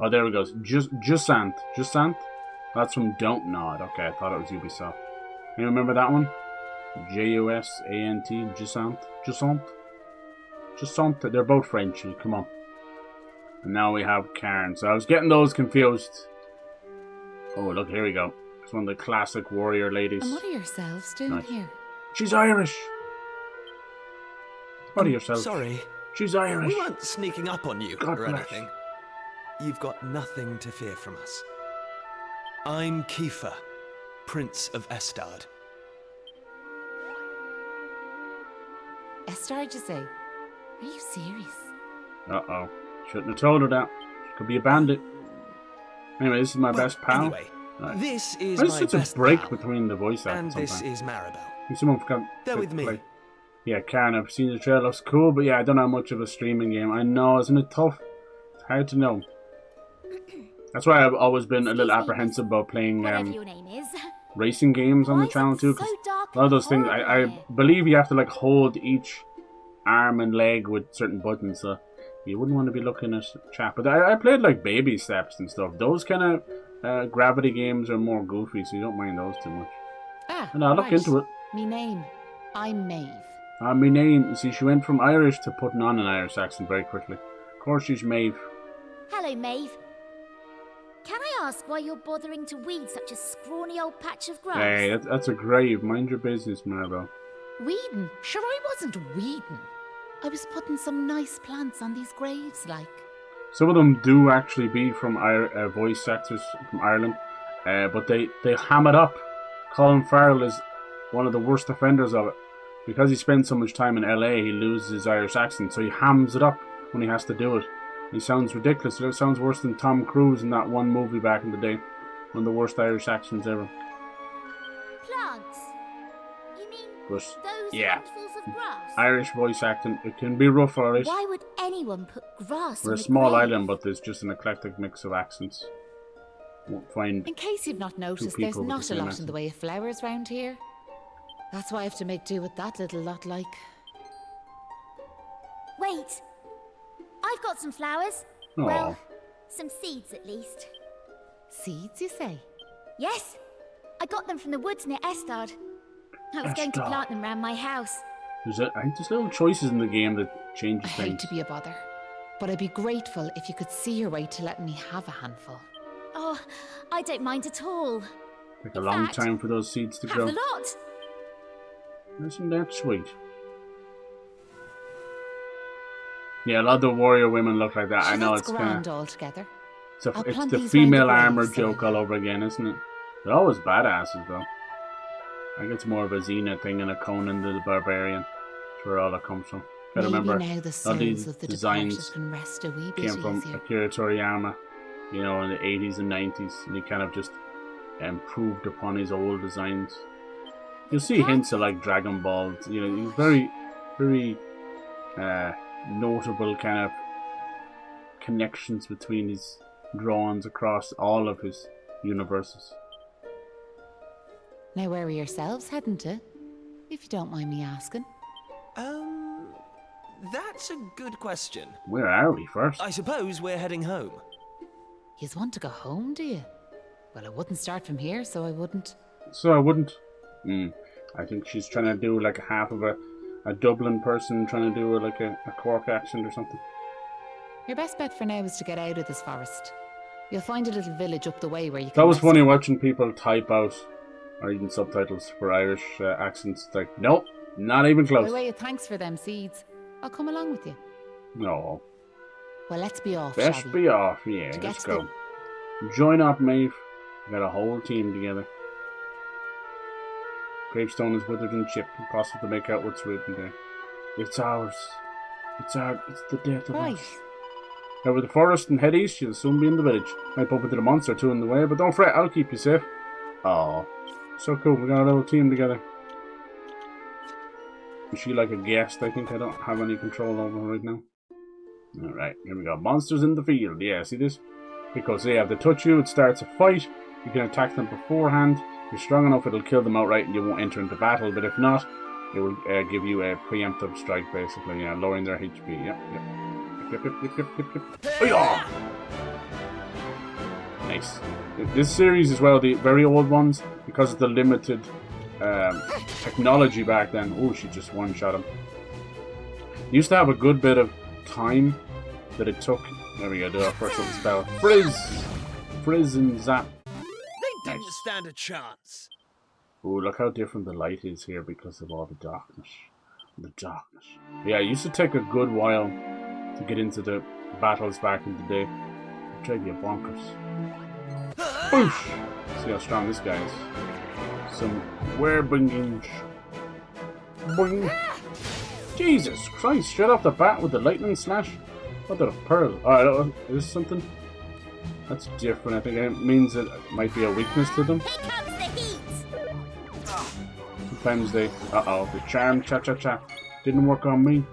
Oh, there it goes. Jusant. Jusant? That's from Don't Nod. Okay, I thought it was Ubisoft. You remember that one? J-U-S-A-N-T. Jusant. Jusant. Jusant. They're both French. Come on. And now we have Karn. So I was getting those confused. Oh, look, here we go. It's one of the classic warrior ladies. And what are yourselves doing Nice. here? She's Irish. What are yourselves? Sorry, She's Irish. we weren't sneaking up on you God or bless. anything. You've got nothing to fear from us. I'm Kiefer, Prince of Estard. Estard, you say? Are you serious? Uh-oh. Shouldn't have told her that. She could be a bandit. Anyway, this is my best pal. Anyway, Right. this is There's my such best a break pal, between the voice and actors this sometimes. is Maribel. Someone forgot. They're with me. Play. Yeah, Karen, I've seen the trailer. Looks cool, but yeah, I don't know much of a streaming game. I know, isn't it tough? It's hard to know. That's why I've always been a little apprehensive about playing Whatever your name is. racing games on Why the is channel it too. so 'Cause dark a lot of and those things, horrible I here? believe you have to like hold each arm and leg with certain buttons, so you wouldn't want to be looking at chat. But I played like Baby Steps and stuff. Those kind of gravity games are more goofy, so you don't mind those too much. Ah, And I'll look right. into it. Me name. I'm Maeve. My name, you see, she went from Irish to putting on an Irish accent very quickly. Of course, she's Maeve. Hello, Maeve. Can I ask why you're bothering to weed such a scrawny old patch of grass? Hey, that's a grave. Mind your business, Maribel. Weeding? Sure, I wasn't weeding. I was putting some nice plants on these graves, like. Some of them do actually be from voice actors from Ireland, but they ham it up. Colin Farrell is one of the worst offenders of it. Because he spends so much time in LA, he loses his Irish accent, so he hams it up when he has to do it. He sounds ridiculous. It sounds worse than Tom Cruise in that one movie back in the day. One of the worst Irish accents ever. Plants? You mean But, those yeah. handfuls of grass? Irish voice acting, it can be rough, alright. Why would anyone put grass We're on a small grave? island, but there's just an eclectic mix of accents. Won't find In case you've not noticed, people there's with the not a same lot in accent. the way of flowers round here. That's why I have to make do with that little lot, like. Wait! I've got some flowers. Aw. Well, some seeds at least. Seeds, you say? Yes, I got them from the woods near Estard. I was going to Estard. plant them round my house. I think there's little choices in the game that I changes hate things. to be a bother, but I'd be grateful if you could see your way to letting me have a handful. Oh, I don't mind at all. Take a in long fact, time for those seeds to Have grow. a lot. Isn't that sweet? Yeah, a lot of the warrior women look like that. I know That's it's grand kind of altogether. it's I'll plant the these female round the armor graves, joke so- all over again, isn't it? They're always badasses though. I think it's more of a Xena thing and a Conan the Barbarian. That's where all that comes from. Gotta Maybe remember, now the all these souls of the designs departed can rest a wee bit came from easier. Akira Toriyama, you know, in the 80s and 90s, and he kind of just improved upon his old designs. You'll see hints of like Dragon Ball, you know, he's very, very notable kind of connections between his drawings across all of his universes. Now, where are yourselves heading to? If you don't mind me asking. That's a good question. Where are we first? I suppose we're heading home. Yous want to go home, do you? Well, I wouldn't start from here, so I wouldn't. So I wouldn't. I think she's trying to do like a half of a Dublin person trying to do like a Cork accent or something. Your best bet for now is to get out of this forest. You'll find a little village up the way where you can. That was rest. funny watching people type out or reading subtitles for Irish accents. It's like, nope, not even By close. way of thanks for them seeds, I'll come along with you. No. Well, let's be off, Best shall we? be off, yeah, To let's get go. Join up, Maeve. We got a whole team together. Gravestone is withered and chipped. Impossible to make out what's written there. It's ours. It's the death of Right. us. Cover the forest and head east. You'll soon be in the village. Might bump into the monster or two in the way, but don't fret. I'll keep you safe. Oh, so cool. We got a little team together. Is she like a guest? I think I don't have any control over her right now. Alright, here we go. Monsters in the field. Yeah, see this? Because they have to touch you, it starts a fight. You can attack them beforehand. If you're strong enough, it'll kill them outright and you won't enter into battle. But if not, it will give you a preemptive strike, basically. Yeah, lowering their HP. Yep. Oh, nice. This series as well, the very old ones, because of the limited technology back then. Oh, she just one-shot him. Used to have a good bit of time that it took. There we go, do our first little spell. Frizz and zap. They didn't stand a chance. Oh, look how different the light is here because of all the darkness. Yeah, it used to take a good while to get into the battles back in the day. It drive you bonkers. Boosh! See how strong this guy is. Some webbing. Boing. Jesus Christ, straight off the bat with the lightning slash. What the pearl? Alright, is this something? That's different, I think. It means it might be a weakness to them. Here comes the heat! Sometimes they... Uh-oh, the charm cha-cha-cha didn't work on me.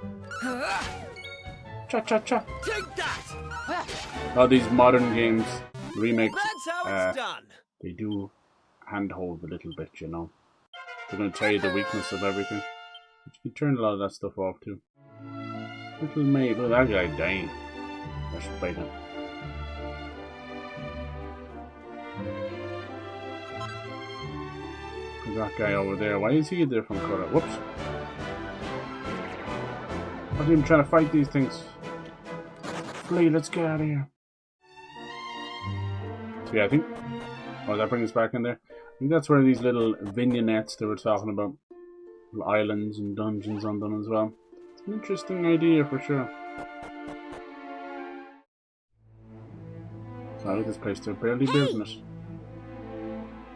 Cha-cha-cha. Take that! Oh, these modern games, remakes, That's how it's done. they do handhold a little bit, you know. They're going to tell you the weakness of everything. But you can turn a lot of that stuff off too. Little maid, look at that guy dying. Let's fight him. That guy over there, why is he a different colour? Whoops. I wasn't even trying to fight these things. Flee, let's get out of here. So yeah, I think... Oh, that brings us back in there? I think that's where these little vignettes they were talking about. Little islands and dungeons on them as well. It's an interesting idea for sure. So look at this place, they're barely building it.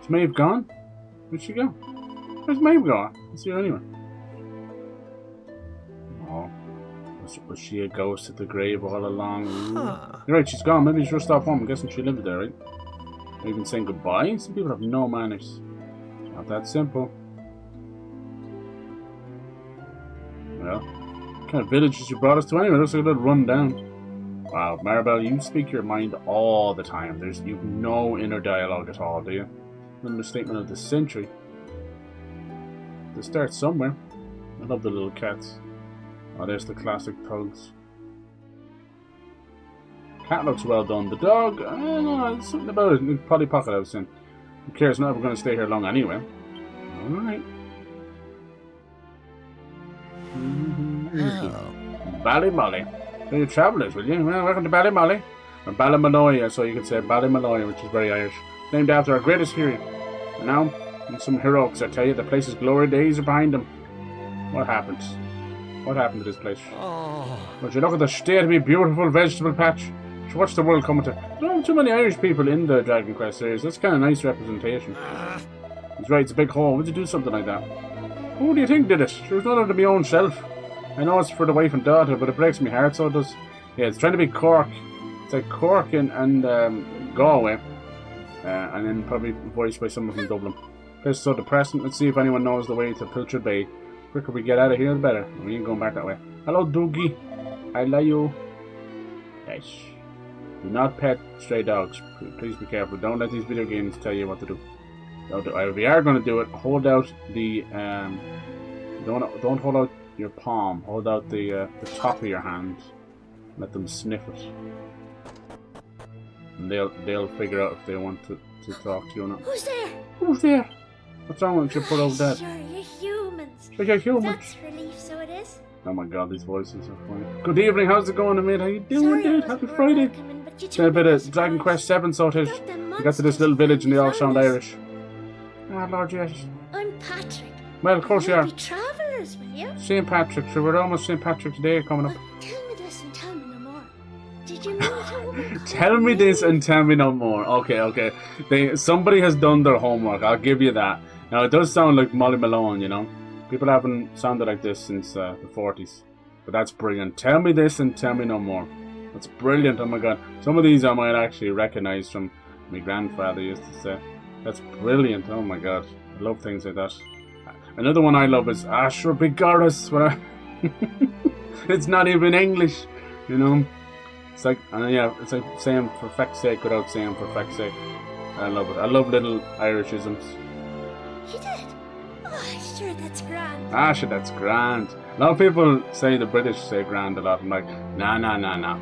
Is Maeve gone? Where'd she go? Where's Maeve gone? I see her anywhere. Oh. Was she a ghost at the grave all along? You're right, she's gone. Maybe she's just off home. I'm guessing she lived there, right? Or even saying goodbye? Some people have no manners. Not that simple. Well, what kind of village did you brought us to anyway? Looks like a little run down. Wow, Maribel, you speak your mind all the time. You've no inner dialogue at all, do you? Understatement of the century. They start somewhere. I love the little cats. Oh, there's the classic pugs. Cat looks well done. The dog, I don't know, there's something about it. It'll probably pocket out soon. Who cares? Not we're going to stay here long anyway. Alright. Ballymolly. You're travellers, will you? Well, welcome to Ballymolly. Or Ballymaloy, so you could say Ballymaloy, which is very Irish. Named after our greatest hero. And now, in some heroics, I tell you, the place's glory days are behind them. What happened? What happened to this place? Oh. Would you look at the state of me beautiful vegetable patch? What's the world coming to? There don't have too many Irish people in the Dragon Quest series. That's kind of nice representation. He's right, it's a big hole. Would you do something like that? Who do you think did it? It was not under my own shelf. I know it's for the wife and daughter, but it breaks my heart, so it does. Yeah, it's trying to be Cork. It's like Cork and Galway. And then probably voiced by someone from Dublin. This is so depressing. Let's see if anyone knows the way to Pilchard Bay. The quicker we get out of here, the better. We ain't going back that way. Hello, Doogie. I love you. Yes. Do not pet stray dogs. Please be careful. Don't let these video games tell you what to do. If we are going to do it, hold out the don't hold out your palm. Hold out the top of your hand. Let them sniff it. And they'll figure out if they want to talk to you or not. Who's there? Who's there? What's wrong with you? Put over that. Sure, you're humans. Sure, you're humans. That's relief, so it is. Oh my god, these voices are funny. Good evening, how's it going, mate? How you doing, Sorry, dude? I Happy wasn't Friday. welcoming, but you It's been a told bit me of this Dragon was- Quest 7 sorted. Got them We got to this little village and they all sound monsters Irish. Ah, Lord, yes. I'm Patrick. Well, of course you You'll are. be travellers, will you? St. Patrick, so we're almost St. Patrick's Day coming up. Well, tell me this and tell me no more. Did you meet a woman called Tell me this Maeve? and tell me no more. Okay. Somebody has done their homework, I'll give you that. Now, it does sound like Molly Malone, you know? People haven't sounded like this since the 40s. But that's brilliant. Tell me this and tell me no more. That's brilliant, oh my god. Some of these I might actually recognise from my grandfather used to say. That's brilliant, oh my god. I love things like that. Another one I love is Ashra Bigaris. It's not even English, you know? It's like, it's like saying for feck's sake without saying for feck's sake. I love it. I love little Irishisms. You did? Oh, sure, that's grand. Shit, that's grand. A lot of people say the British say grand a lot. I'm like, nah.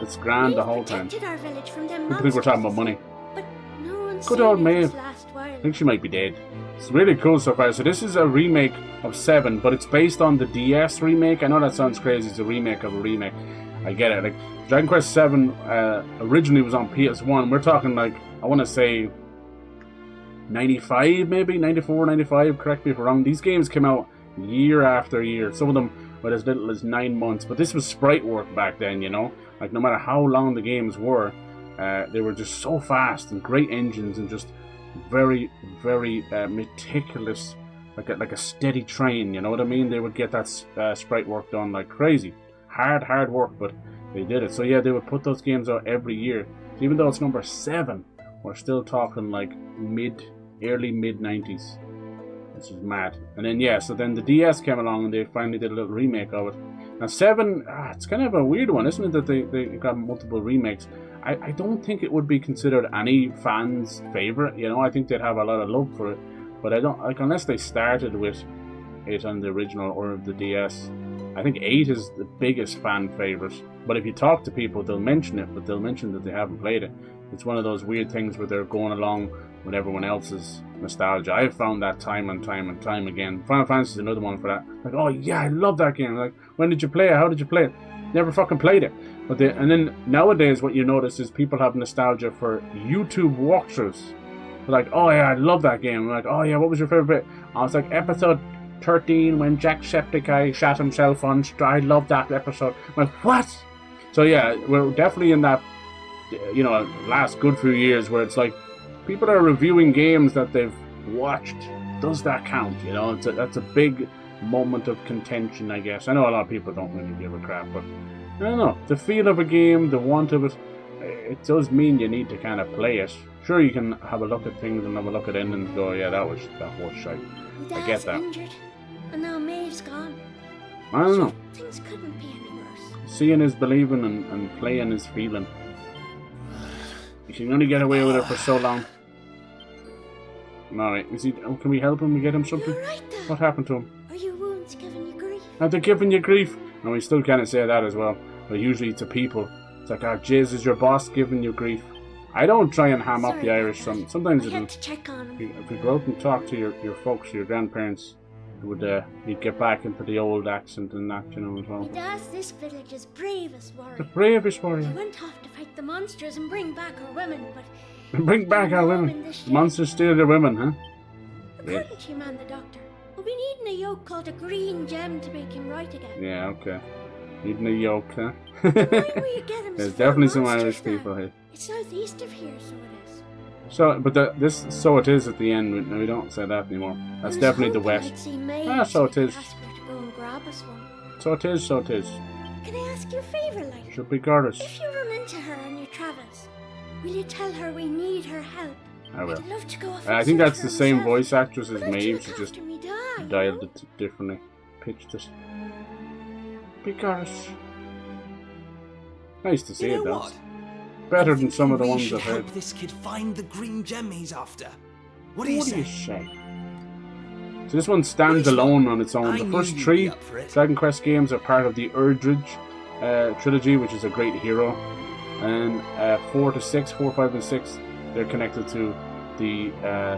It's grand the whole time. Protected our village from them People think we're talking about money. But no one's Good seen old it Maeve. this last while. I think she might be dead. It's really cool so far. So this is a remake of 7, but it's based on the DS remake. I know that sounds crazy. It's a remake of a remake. I get it. Like Dragon Quest VII originally was on PS1. We're talking like, I want to say 95 maybe, 94, 95. Correct me if I'm wrong. These games came out year after year. Some of them were as little as 9 months. But this was sprite work back then, you know. Like no matter how long the games were, They were just so fast and great engines and just very, very meticulous, like a steady train. You know what I mean? They would get that sprite work done like crazy. Hard work, but they did it. So yeah, they would put those games out every year. So even though it's number 7, we're still talking like early mid 90s. This is mad. And then yeah, so then the DS came along and they finally did a little remake of it. Now 7, it's kind of a weird one, isn't it, that they got multiple remakes. I don't think it would be considered any fan's favorite. You know, I think they'd have a lot of love for it, but I don't like unless they started with it on the original or the DS. I think 8 is the biggest fan favorite. But if you talk to people, they'll mention it, but they'll mention that they haven't played it. It's one of those weird things where they're going along with everyone else's nostalgia. I've found that time and time again. Final Fantasy is another one for that. Like, oh yeah, I love that game. Like, when did you play it? How did you play it? Never fucking played it. But and then nowadays, what you notice is people have nostalgia for YouTube walkthroughs. They're like, oh yeah, I love that game. I'm like, oh yeah, what was your favorite bit? I was like, episode 13 when Jacksepticeye shot himself on stride. I love that episode. I'm like, what? So yeah, we're definitely in that, you know, last good few years where it's like people are reviewing games that they've watched. Does that count? You know, that's a big moment of contention, I guess. I know a lot of people don't really give a crap, but I don't know. The feel of a game, the want of it, it does mean you need to kind of play it. Sure, you can have a look at things and have a look at endings and go, yeah, that was shite. I get that. Injured, and now Maeve's gone. I don't know. Things couldn't be any worse. Seeing is believing and playing is feeling. You can only get away with it for so long. Alright, can we help him? We get him something? You're right, though. What happened to him? Are your wounds giving you grief? Are they giving you grief? And we still kind of say that as well. But usually to people, it's like, oh, Jizz, is your boss giving you grief? I don't try and ham up the Irish. Sometimes I had to check on him. if you go out and talk to your folks, your grandparents, you'd get back into the old accent and that, you know, as well. My dad's this village's bravest warrior. The bravest warrior. He went off to fight the monsters and bring back our women, but... Bring back our women. The monsters steal your women, huh? According to your man, the doctor, we'll be needing a yoke called a green gem to make him right again. Yeah, okay. Needing a yoke, huh? Why will you get him? There's definitely some Irish people here. It's southeast of here, so it is. So, but so it is at the end. No, we don't say that anymore. That's definitely the west. So it is. So it is. So it is. Can I ask you a favour, like? Should be goddess. If you run into her on your travels, will you tell her we need her help? I will. I'd love to go off I think that's the same myself. voice actress as But I'd Maeve. look She just after me dad, dialed you know? it differently, pitched it. Be goddess. Nice to see You it know though. what? Better than some of the We ones should I've heard. help this kid find the green gem he's after. What What do you do you say? say? So this one stands alone on its own. I The knew first you'd be 3 up for it. Dragon Quest games are part of the Urdridge trilogy, which is a great hero. And 4 to 6, 4, 5, and 6, they're connected to the I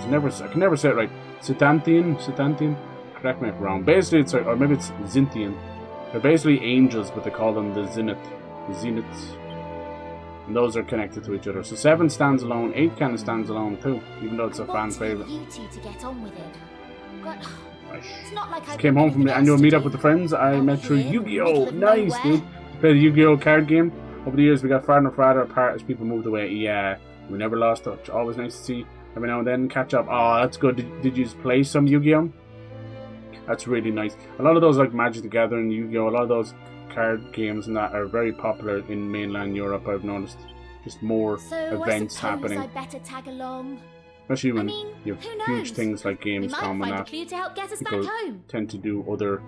can never say it right. Citantian. Correct me if I'm wrong. Basically, it's or maybe it's Zintian. They're basically angels, but they call them the Zeniths. And those are connected to each other. So 7 stands alone, 8 kind of stands alone too, even though it's a fan favorite. You two to get on with it. But it's not like I Came home from the annual meetup with the friends. I met through Yu-Gi-Oh! Nice, dude. Played the Yu-Gi-Oh! Card game. Over the years, we got farther and farther apart as people moved away. Yeah, we never lost touch. Always nice to see. Every now and then, catch up. Oh, that's good. Did you just play some Yu-Gi-Oh? That's really nice. A lot of those, like Magic the Gathering, Yu-Gi-Oh! A lot of those card games and that are very popular in mainland Europe, I've noticed. Just more events happening. I better tag along. Especially when I mean, you have who huge knows? things like We might Gamescom find and a that. clue to help get us People back home. tend to do other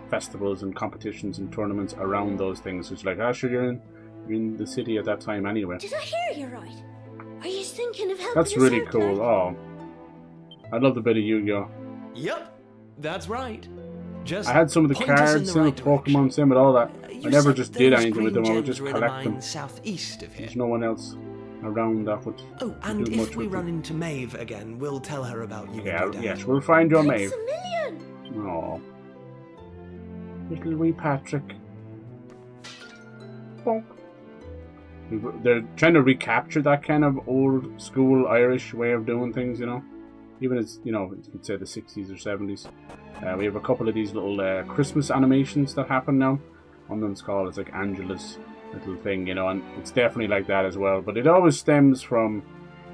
festivals and competitions and tournaments around those things. It's like, sure, you're in the city at that time anyway. Did I hear you right? Are you thinking of helping That's us really out, cool. lad? Oh, I love the bit of Yu-Gi-Oh! Yep, that's right. Just I had some of the point us in cards, the same right with direction. Pokemon, same with all that. You I never said just did those anything with them, green I would gems just were in a collect them. mine southeast of here. There's no one else around that would Oh, and do if much we with run them. into Maeve again, we'll tell her about you. Yeah, and your dad. yes, we'll find your Thanks Maeve. a million. Aw. Little wee Patrick. Bonk. They're trying to recapture that kind of old school Irish way of doing things, you know. Even as, you know, you could say the 60s or 70s. We have a couple of these little Christmas animations that happen now. One of them's called, it's like Angela's little thing, you know, and it's definitely like that as well. But it always stems from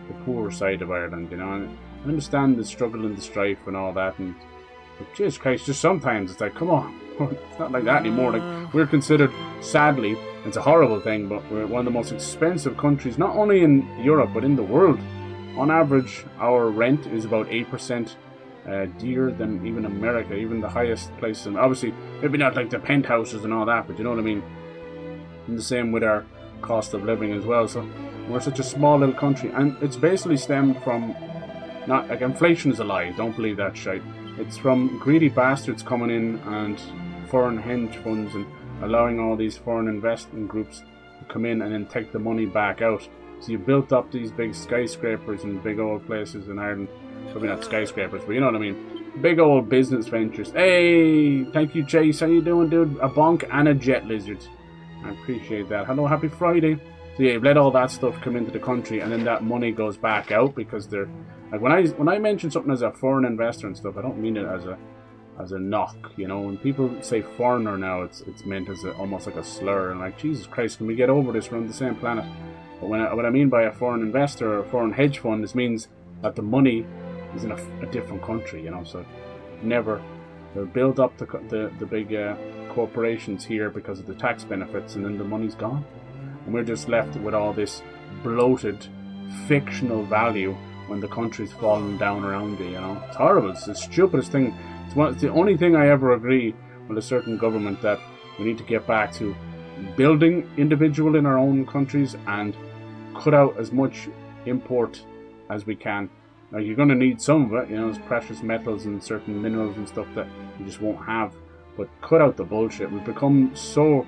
the poor side of Ireland, you know. And I understand the struggle and the strife and all that, and but Jesus Christ, just sometimes it's like, come on, it's not like that anymore. Like, we're considered, sadly, it's a horrible thing, but we're one of the most expensive countries, not only in Europe but in the world. On average, our rent is about 8% dearer than even America, even the highest places. And obviously, maybe not like the penthouses and all that, but you know what I mean. And the same with our cost of living as well. So we're such a small little country, and it's basically stemmed from, not like, inflation is a lie. Don't believe that shit. It's from greedy bastards coming in and foreign hedge funds and allowing all these foreign investment groups to come in and then take the money back out. So you built up these big skyscrapers in big old places in Ireland. Probably not skyscrapers, but you know what I mean. Big old business ventures. Hey, thank you, Chase. How you doing, dude? A bonk and a jet lizard. I appreciate that. Hello, happy Friday. So yeah, you've let all that stuff come into the country, and then that money goes back out because they're like, when I mention something as a foreign investor and stuff, I don't mean it as a knock, you know. When people say foreigner now, it's meant as almost like a slur, and like, Jesus Christ, can we get over this? We're on the same planet. But what I mean by a foreign investor or a foreign hedge fund, this means that the money is in a different country, you know. So they'll build up the big corporations here because of the tax benefits, and then the money's gone, and we're just left with all this bloated fictional value when the country's falling down around you, you know. It's horrible. It's the stupidest thing. It's the only thing I ever agree with a certain government, that we need to get back to building individual in our own countries and cut out as much import as we can. Like, you're going to need some of it, you know, there's precious metals and certain minerals and stuff that you just won't have. But cut out the bullshit. We've become so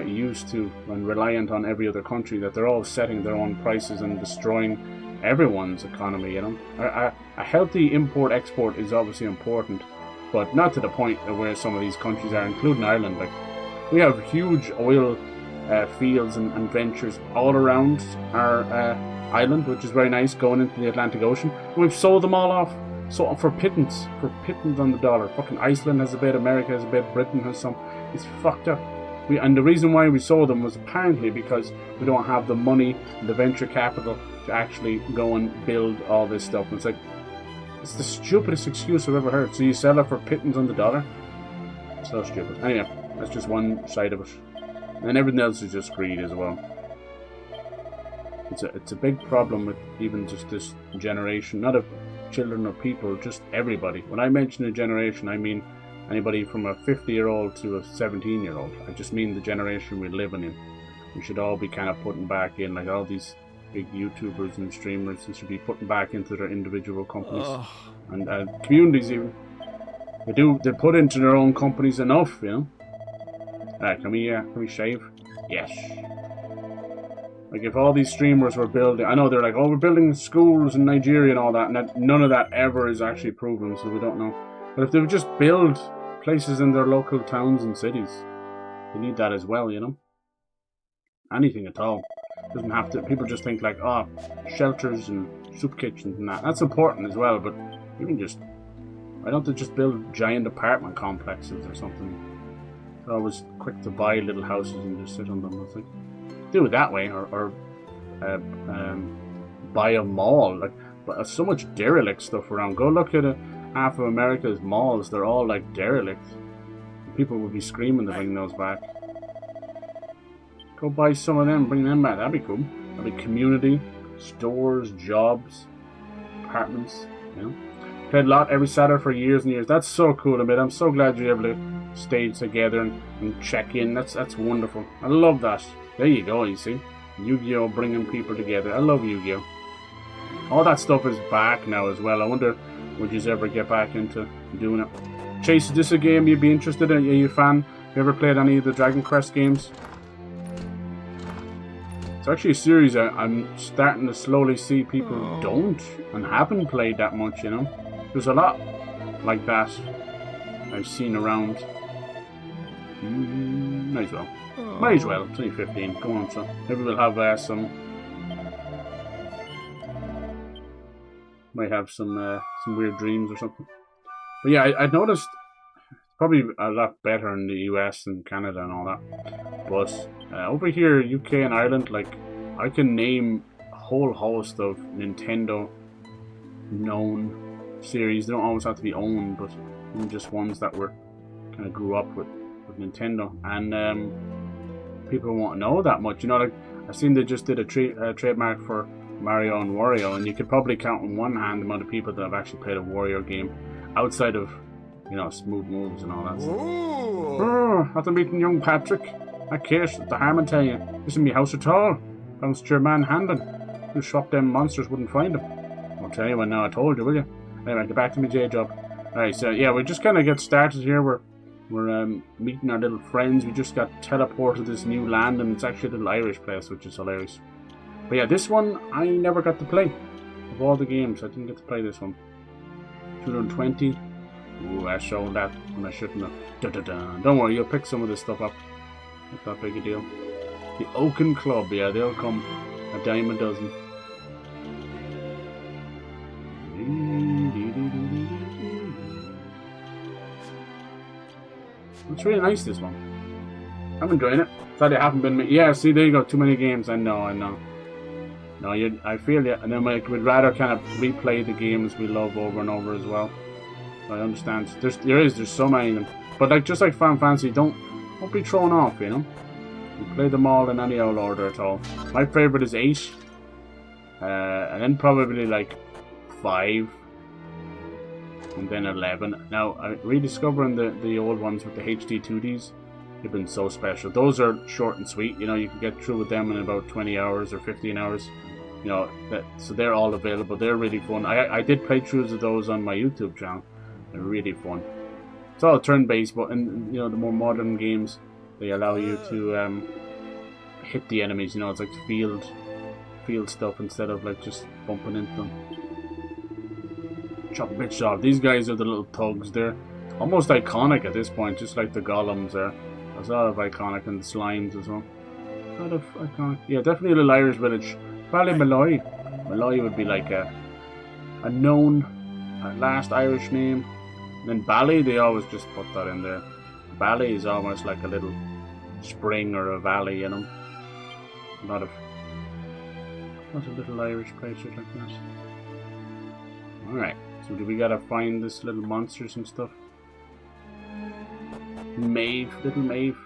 used to and reliant on every other country that they're all setting their own prices and destroying everyone's economy, you know. A healthy import-export is obviously important, but not to the point of where some of these countries are, including Ireland. Like, we have huge oil fields and ventures all around our island, which is very nice, going into the Atlantic Ocean. And we've sold them all off, so for pittance on the dollar. Fucking Iceland has a bit, America has a bit, Britain has some. It's fucked up. And the reason why we sold them was apparently because we don't have the money, the venture capital to actually go and build all this stuff. And it's like, it's the stupidest excuse I've ever heard. So you sell it for pittance on the dollar? So stupid. Anyway, that's just one side of it. And everything else is just greed as well. It's a big problem with even just this generation, not of children or people, just everybody. When I mention a generation, I mean anybody from a 50-year-old to a 17-year-old. I just mean the generation we're living in. We should all be kind of putting back in, like all these big YouTubers and streamers, and should be putting back into their individual companies and communities even. They put into their own companies enough, you know. Alright, can we shave? Yes. Like, if all these streamers were building, I know they're like, oh, we're building schools in Nigeria and all that, and none of that ever is actually proven, so we don't know. But if they would just build places in their local towns and cities, they need that as well, you know. Anything at all. Doesn't have to. People just think like, oh, shelters and soup kitchens and that. That's important as well, but even just, why don't they just build giant apartment complexes or something? They're always quick to buy little houses and just sit on them. It's like, do it that way, or buy a mall. Like, but so much derelict stuff around. Go look at half of America's malls. They're all like derelict. People would be screaming to bring those back. Go buy some of them, bring them back. That'd be cool. That'd be community, stores, jobs, apartments. You know, played a lot every Saturday for years and years. That's so cool, Amit. I'm so glad you're able to stay together and check in. That's wonderful. I love that. There you go, you see. Yu-Gi-Oh! Bringing people together. I love Yu-Gi-Oh! All that stuff is back now as well. I wonder, would you ever get back into doing it? Chase, is this a game you'd be interested in? Are you a fan? Have you ever played any of the Dragon Quest games? It's actually a series I'm starting to slowly see people don't and haven't played that much, you know. There's a lot like that I've seen around. Might as well. Might as well. 2015. Come on, son. Maybe we'll have some. Might have some weird dreams or something. But yeah, I noticed it's probably a lot better in the US and Canada and all that. But Over here, UK and Ireland, like, I can name a whole host of Nintendo known series. They don't always have to be owned, but just ones that were kind of grew up with Nintendo. And people won't know that much. You know, like, I've seen they just did a trademark for Mario and Wario, and you could probably count on one hand the amount of people that have actually played a Wario game outside of, you know, Smooth Moves and all that stuff. Oh, after meeting young Patrick at Case, the Harmon tell you, this in me house at all. Bounced your man Handon. You shop them monsters wouldn't find him. I'll tell you when now I told you, will you? Anyway, get back to me J-Job. Alright, so yeah, we just kind of get started here. We're meeting our little friends. We just got teleported to this new land, and it's actually a little Irish place, which is hilarious. But yeah, this one I never got to play. Of all the games, I didn't get to play this one. 220. Ooh, I showed that when I shouldn't have. Da-da-da. Don't worry, you'll pick some of this stuff up. Not that big a deal. The Oaken Club, yeah, they'll come a dime a dozen. It's really nice, this one. I'm enjoying it. Sorry, I haven't been. Yeah, see, there you go. Too many games. I know. No, I feel you. And then we'd rather kind of replay the games we love over and over as well. I understand. There's so many of them. But like, just like Final Fantasy, don't be thrown off, you know. You play them all in any old order at all. My favorite is 8, and then probably like 5, and then 11. Now, rediscovering the old ones with the HD 2Ds, they've been so special. Those are short and sweet. You know, you can get through with them in about 20 hours or 15 hours. You know, so they're all available. They're really fun. I did playthroughs of those on my YouTube channel. They're really fun. It's all turn-based, but in, you know, the more modern games, they allow you to hit the enemies. You know, it's like field stuff instead of like just bumping into them. Chop a bitch off. These guys are the little thugs. They're almost iconic at this point, just like the golems are. There's a lot of iconic, and the slimes as well. A lot of iconic. Yeah, definitely a little Irish village. Ballymalloy. Malloy would be like a known last Irish name. And then Bally, they always just put that in there. Bally is almost like a little spring or a valley, you know. A lot of little Irish places like that. Alright, so do we gotta find this little monsters and stuff? Little Maeve.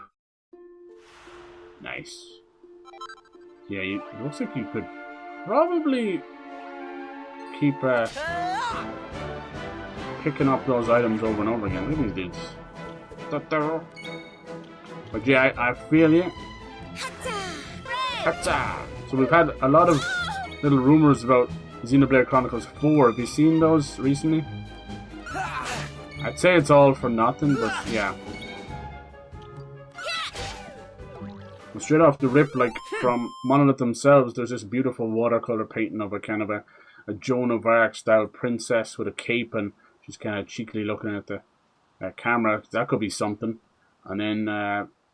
Nice. Yeah, it looks like you could probably keep picking up those items over and over again. Look at these dudes. But yeah, I feel you. So we've had a lot of little rumors about Xenoblade Chronicles 4. Have you seen those recently? I'd say it's all for nothing, but yeah. Well, straight off the rip, like from Monolith themselves, there's this beautiful watercolor painting of a kind of a Joan of Arc style princess with a cape, and she's kind of cheekily looking at the camera. That could be something. And then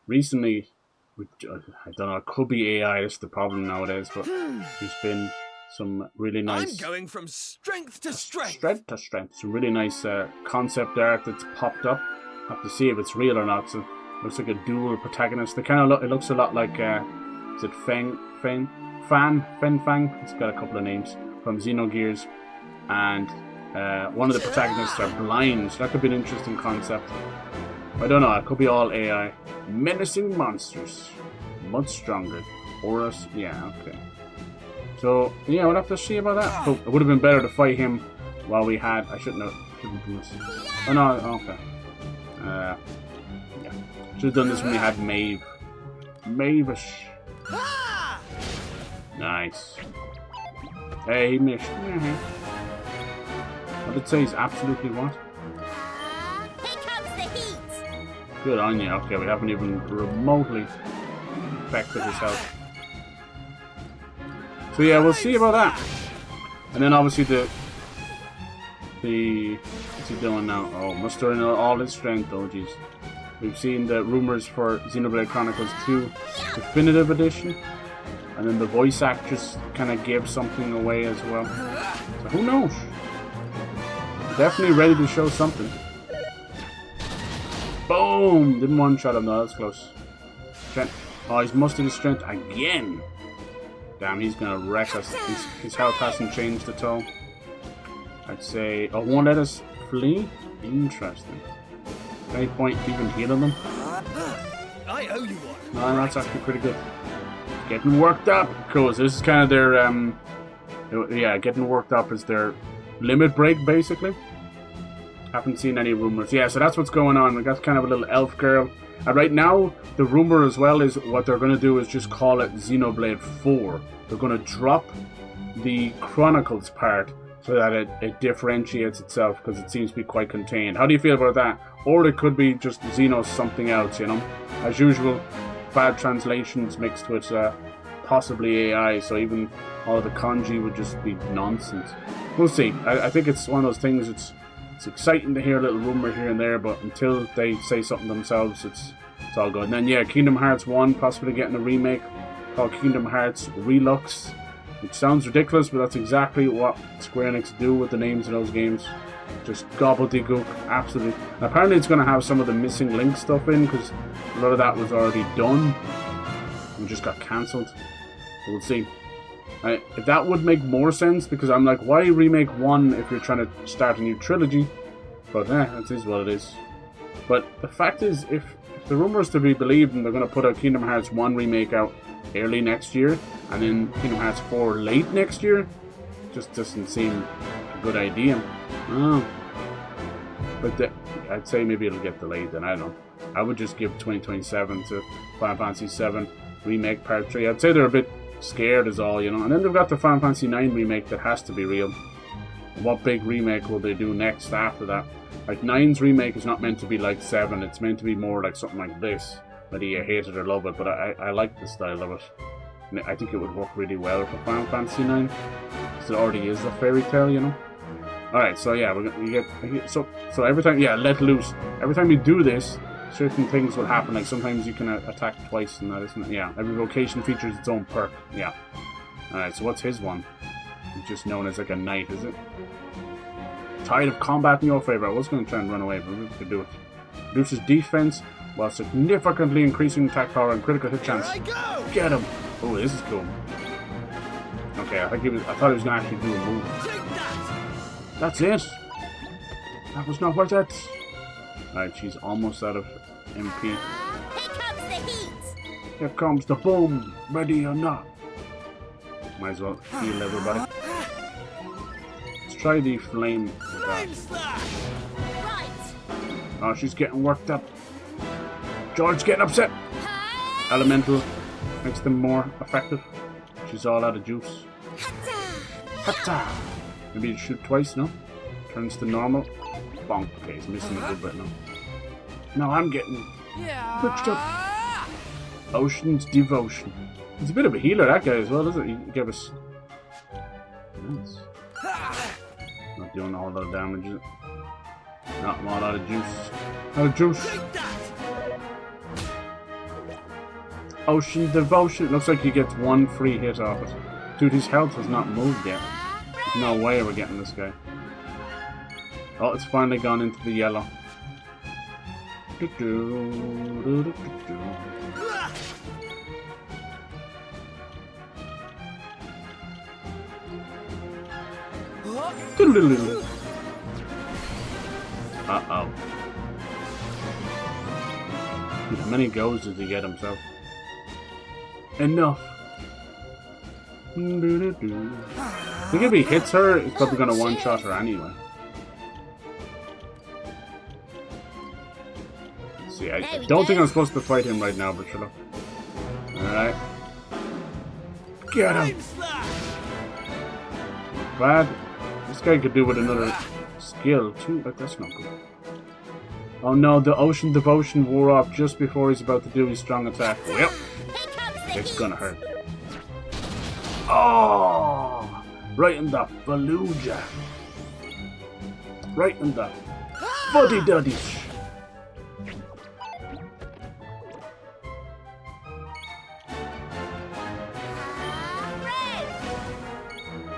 recently, I don't know, it could be AI. That's the problem nowadays. But there's been some really nice. I'm going from strength to strength. Strength to strength. Some really nice concept art that's popped up. Have to see if it's real or not. So looks like a dual protagonist. They kind of look. It looks a lot like is it Fen Fang? It's got a couple of names from Xenogears, and one of the protagonists are blind. So that could be an interesting concept. I don't know. It could be all AI. Menacing monsters, much stronger. Horus, yeah, okay. So yeah, we'll have to see about that. Oh, it would have been better to fight him while we had. I shouldn't have done this. Oh no, okay. Yeah, should have done this when we had Maeve. Maevish. Nice. Hey, he missed. I did say he's absolutely what? Here comes the heat! Good on you. Okay, we haven't even remotely affected his health. So yeah, we'll see about that. And then obviously the what's he doing now? Oh, mustering all his strength. Oh jeez. We've seen the rumors for Xenoblade Chronicles 2 Definitive Edition. And then the voice actress kind of gave something away as well. So who knows? Definitely ready to show something. Boom! Didn't one-shot him though, that's close. Oh, he's mustered his strength again. Damn, he's gonna wreck us. His health hasn't changed at all. I'd say... Oh, won't let us flee? Interesting. Any point even healing them? I owe you one. No, that's actually pretty good. Getting worked up. Cool, so this is kind of their... yeah, getting worked up is their limit break, basically. Haven't seen any rumors. Yeah, so that's what's going on. We got kind of a little elf girl. And right now, the rumor as well is what they're going to do is just call it Xenoblade 4. They're going to drop the Chronicles part so that it differentiates itself, because it seems to be quite contained. How do you feel about that? Or it could be just Xeno something else, you know? As usual, bad translations mixed with possibly AI, so even all of the kanji would just be nonsense. We'll see. I think it's one of those things, it's exciting to hear a little rumor here and there, but until they say something themselves, it's all good. And then, yeah, Kingdom Hearts 1 possibly getting a remake called Kingdom Hearts Relux, which sounds ridiculous, but that's exactly what Square Enix do with the names of those games. Just gobbledygook, absolutely. And apparently it's going to have some of the missing Link stuff in, because a lot of that was already done and just got cancelled. So we'll see. If that would make more sense, because I'm like, why remake 1 if you're trying to start a new trilogy? But that is what it is. But the fact is, if the rumors to be believed, and they're going to put a Kingdom Hearts 1 remake out early next year, and then Kingdom Hearts 4 late next year, just doesn't seem a good idea. Oh. But I'd say maybe it'll get delayed then, I don't know. I would just give 2027 to Final Fantasy VII Remake Part 3. I'd say they're a bit scared is all, you know. And then they've got the Final Fantasy IX remake that has to be real. What big remake will they do next after that? Like, 9's remake is not meant to be like 7, it's meant to be more like something like this. Whether you hate it or love it, but I like the style of it. And I think it would work really well for Final Fantasy IX, because it already is a fairy tale, you know. Alright, so yeah, so every time, yeah, let loose. Every time you do this, certain things will happen, like sometimes you can attack twice and that, isn't it? Yeah, every vocation features its own perk, yeah. Alright, so what's his one? He's just known as like a knight, is it? Tide of combat in your favor. I was going to try and run away, but we could do it. Reduces defense while significantly increasing attack power and critical hit chance. Get him! Oh, this is cool. Okay, I thought he was going to actually do a move. That's it! That was not worth it! Alright, she's almost out of MP. Here comes the heat! Here comes the boom! Ready or not? Might as well heal everybody. Let's try the flame with that. Right! Oh, she's getting worked up. George's getting upset! Elemental makes them more effective. She's all out of juice. Hatta! Maybe you shoot twice, no? Turns to normal. Bonk. Okay, he's missing a good bit now. Now I'm getting mixed up. Ocean's Devotion. He's a bit of a healer, that guy, as well, isn't he? He gave us... Nice. Not doing a whole lot of damage, is it? Not a lot of juice. Out of juice. Ocean Devotion. Looks like he gets one free hit off it. Dude, his health has not moved yet. There's no way we're getting this guy. Oh, it's finally gone into the yellow. Uh-oh. How many goes does he get himself? Enough. I think if he hits her, he's probably going to one-shot her anyway. Let's see, I don't think I'm supposed to fight him right now, but sure. Alright. Get him! Bad. This guy could do with another skill too, but that's not good. Oh no, the Ocean Devotion wore off just before he's about to do his strong attack. Yep. It's gonna hurt. Oh! Right in the Fallujah. Right in the fuddy-duddy.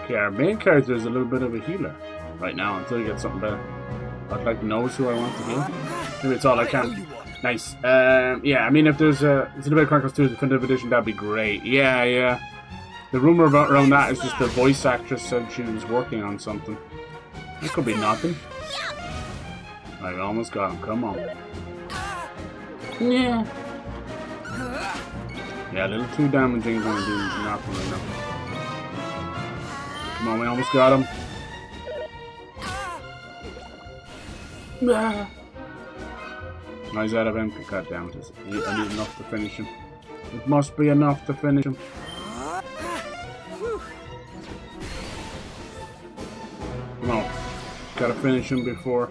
Okay, our main character is a little bit of a healer right now until he gets something better. I'd like to know who I want to heal. Maybe it's all I can. Nice. Yeah, I mean, if there's a Xenoblade Chronicles 2 Definitive Edition, that'd be great. Yeah, yeah. The rumor around that is just the voice actress said she was working on something. It could be nothing. I almost got him. Come on. Yeah. Yeah, a little too damaging is gonna do nothing right now. Come on, we almost got him. Nice out of him. God damn it. I need enough to finish him. It must be enough to finish him. Come on. Gotta finish him before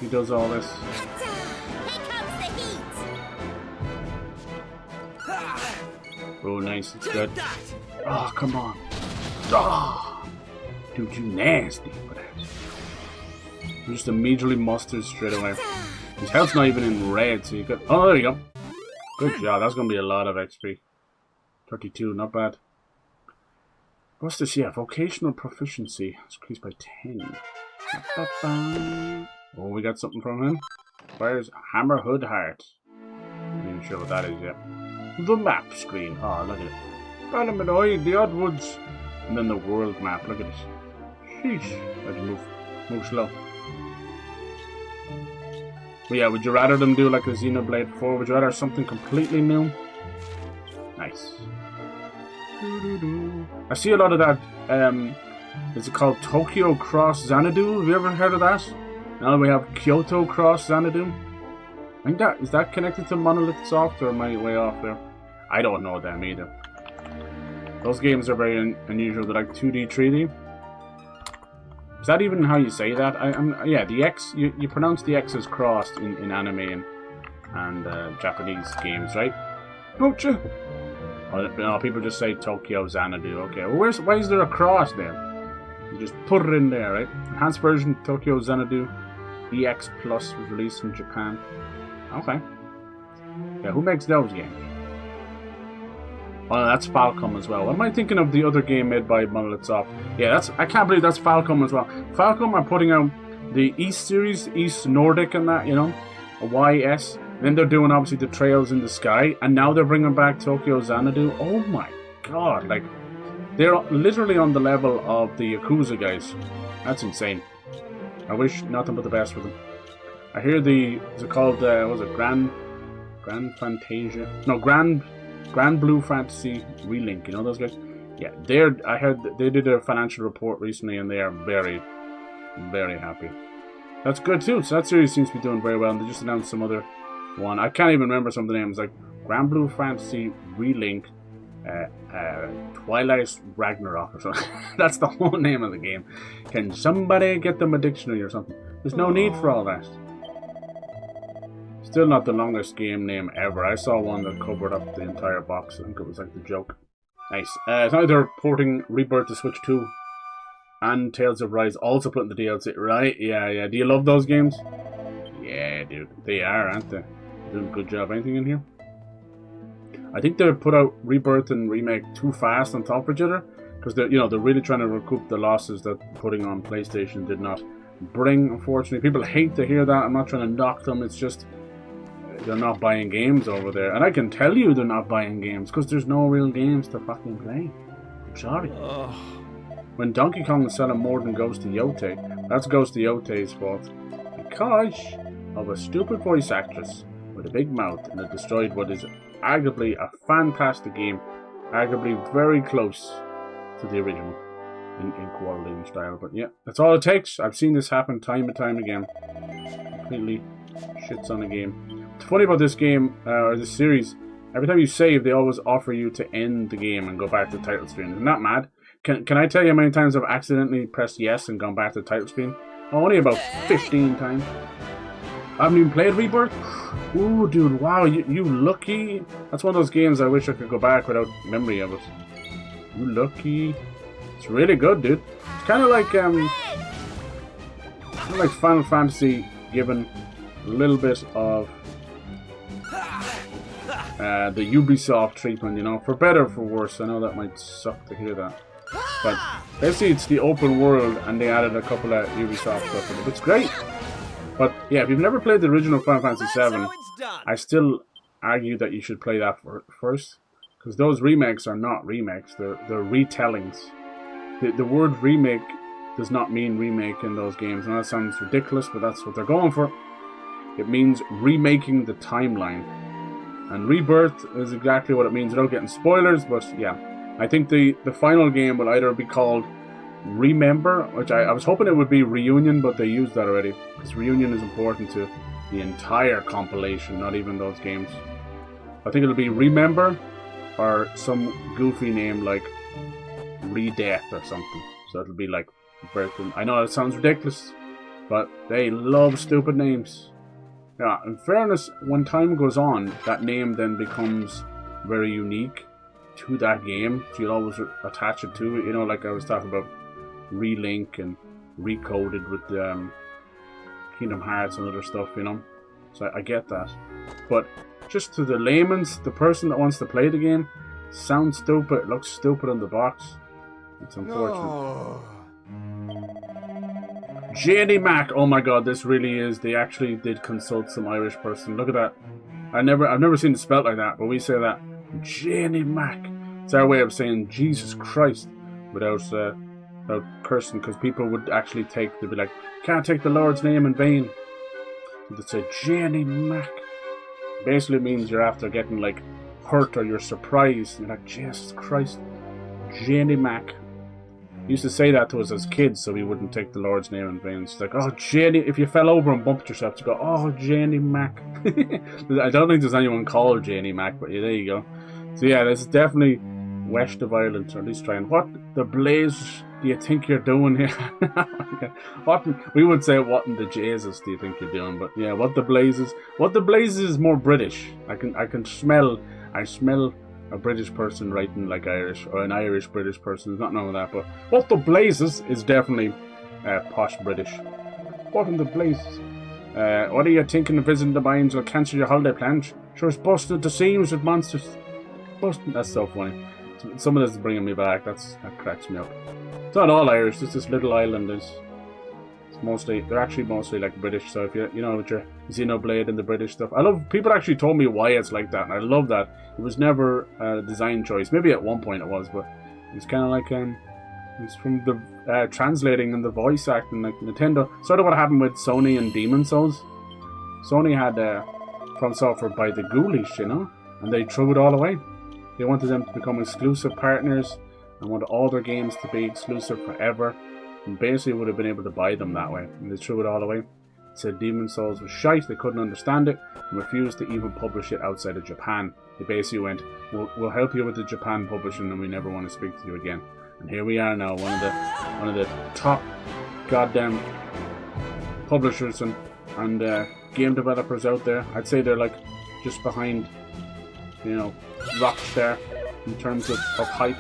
he does all this. Oh, nice. It's good. Oh, come on. Oh, dude, you nasty for that. Just immediately mustard straight away. His health's not even in red, so you got. Oh, there you go. Good job. That's gonna be a lot of XP. 32, not bad. What's this? Yeah, vocational proficiency. It's increased by 10. Oh, we got something from him. Where's Hammerhood Heart? I'm not even sure what that is yet. The map screen. Oh, look at it. Balamanoid, the Oddwoods. And then the world map. Look at this. Sheesh. Let's move slow. But yeah, would you rather them do like a Xenoblade 4? Would you rather something completely new? Nice. I see a lot of that. Is it called Tokyo Cross Xanadu? Have you ever heard of that? Now we have Kyoto Cross Xanadu. I think is that connected to Monolith Soft, or am I way off there? I don't know them either. Those games are very unusual. They're like 2D, 3D. Is that even how you say that? Yeah, the X. You pronounce the X as crossed in anime and Japanese games, right? Don't you? Oh, no, people just say Tokyo Xanadu. Okay, well, why is there a cross there? You just put it in there, right? Enhanced version Tokyo Xanadu EX Plus was released in Japan. Okay. Yeah, who makes those games? Oh, that's Falcom as well. Am I thinking of the other game made by Monolith Soft? Yeah, I can't believe that's Falcom as well. Falcom are putting out the East series, East Nordic and that, you know, a YS. Then they're doing obviously the Trails in the Sky, and now they're bringing back Tokyo Xanadu. Oh my god, like they're literally on the level of the Yakuza guys. That's insane. I wish nothing but the best for them. I hear is it called, what was it, Grand Fantasia? No, Grand Blue Fantasy Relink, you know those guys? Yeah, I heard they did a financial report recently and they are very, very happy. That's good too, so that series seems to be doing very well, and they just announced some other one. I can't even remember some of the names, like Grand Blue Fantasy Relink, Twilight Ragnarok or something. That's the whole name of the game. Can somebody get them a dictionary or something? There's no need for all that. Still not the longest game name ever. I saw one that covered up the entire box. I think it was like the joke. Nice. It's now they're porting Rebirth to Switch 2 and Tales of Rise, also putting the DLC. Right? Yeah. Do you love those games? Yeah, dude. They are, aren't they? Doing a good job. Anything in here? I think they put out Rebirth and Remake too fast on top of each other, because they're really trying to recoup the losses that putting on PlayStation did not bring. Unfortunately, people hate to hear that. I'm not trying to knock them. It's just they're not buying games over there, and I can tell you they're not buying games because there's no real games to fucking play. I'm sorry. When Donkey Kong is selling more than Ghost of Yote, that's Ghost of Yote's fault, because of a stupid voice actress with a big mouth, and it destroyed what is arguably a fantastic game, arguably very close to the original in quality and style. But yeah, that's all it takes. I've seen this happen time and time again. Completely shits on a game. What's funny about this game, or this series, every time you save, they always offer you to end the game and go back to the title screen. Isn't that mad? Can I tell you how many times I've accidentally pressed yes and gone back to the title screen? Only about 15 times. I haven't even played Rebirth. Ooh, dude, wow, you lucky. That's one of those games I wish I could go back without memory of it. You lucky. It's really good, dude. It's kind of like Final Fantasy, given a little bit of the Ubisoft treatment, you know, for better or for worse. I know that might suck to hear that, but basically it's the open world, and they added a couple of Ubisoft stuff in it. It's great. But yeah, if you've never played the original Final Fantasy That's VII, how it's done. I still argue that you should play that first. Because those remakes are not remakes, they're retellings. The word remake does not mean remake in those games. And that sounds ridiculous, but that's what they're going for. It means remaking the timeline. And Rebirth is exactly what it means without getting spoilers, but yeah. I think the final game will either be called Remember, which I was hoping it would be Reunion, but they used that already. Because Reunion is important to the entire compilation, not even those games. I think it'll be Remember, or some goofy name like Redeath or something. So it'll be like Birth. I know it sounds ridiculous, but they love stupid names. Yeah, in fairness, when time goes on, that name then becomes very unique to that game. So you'll always attach it to it. You know, like I was talking about Relink and Recoded with Kingdom Hearts and other stuff, you know. So I get that. But just to the layman's, the person that wants to play the game, sounds stupid, looks stupid on the box. It's unfortunate. Janie Mac, oh my god, this really is. They actually did consult some Irish person. Look at that. I've never seen it spelled like that, but we say that. Janie Mac. It's our way of saying Jesus Christ without cursing, because people would actually they'd be like, can't take the Lord's name in vain. They'd say Janie Mac. Basically means you're after getting like hurt or you're surprised. You're like, Jesus Christ. Janie Mac. Used to say that to us as kids so we wouldn't take the Lord's name in vain. It's like, oh, Janie, if you fell over and bumped yourself, you go, oh, Janie Mac. I don't think there's anyone called Janie Mac, but yeah, there you go. So yeah, this is definitely west of Ireland, or at least trying. What the blaze do you think you're doing here? We would say, what in the Jesus do you think you're doing? But yeah, what the blazes is more British. I smell a British person writing like Irish, or an Irish British person. There's not none of that, but what the blazes is definitely posh British. What in the blazes? What are you thinking of visiting the mines or cancel your holiday plans? Sure, it's busted the seams with monsters. Busted. That's so funny. Some of this is bringing me back. That cracks me up. It's not all Irish. It's this little island they're actually mostly like British. So if you know with your Xenoblade and the British stuff, I love. People actually told me why it's like that, and I love that. It was never a design choice. Maybe at one point it was, but it's kind of like it's from the translating and the voice acting, like Nintendo. Sort of what happened with Sony and Demon's Souls. Sony had From Software by the Ghoulish, you know, and they threw it all away. They wanted them to become exclusive partners and wanted all their games to be exclusive forever. And basically would have been able to buy them that way. And they threw it all away. Said Demon's Souls was shite, they couldn't understand it, and refused to even publish it outside of Japan. They basically went, we'll help you with the Japan publishing and we never want to speak to you again. And here we are now, one of the top goddamn publishers and game developers out there. I'd say they're like just behind, you know, Rockstar in terms of hype.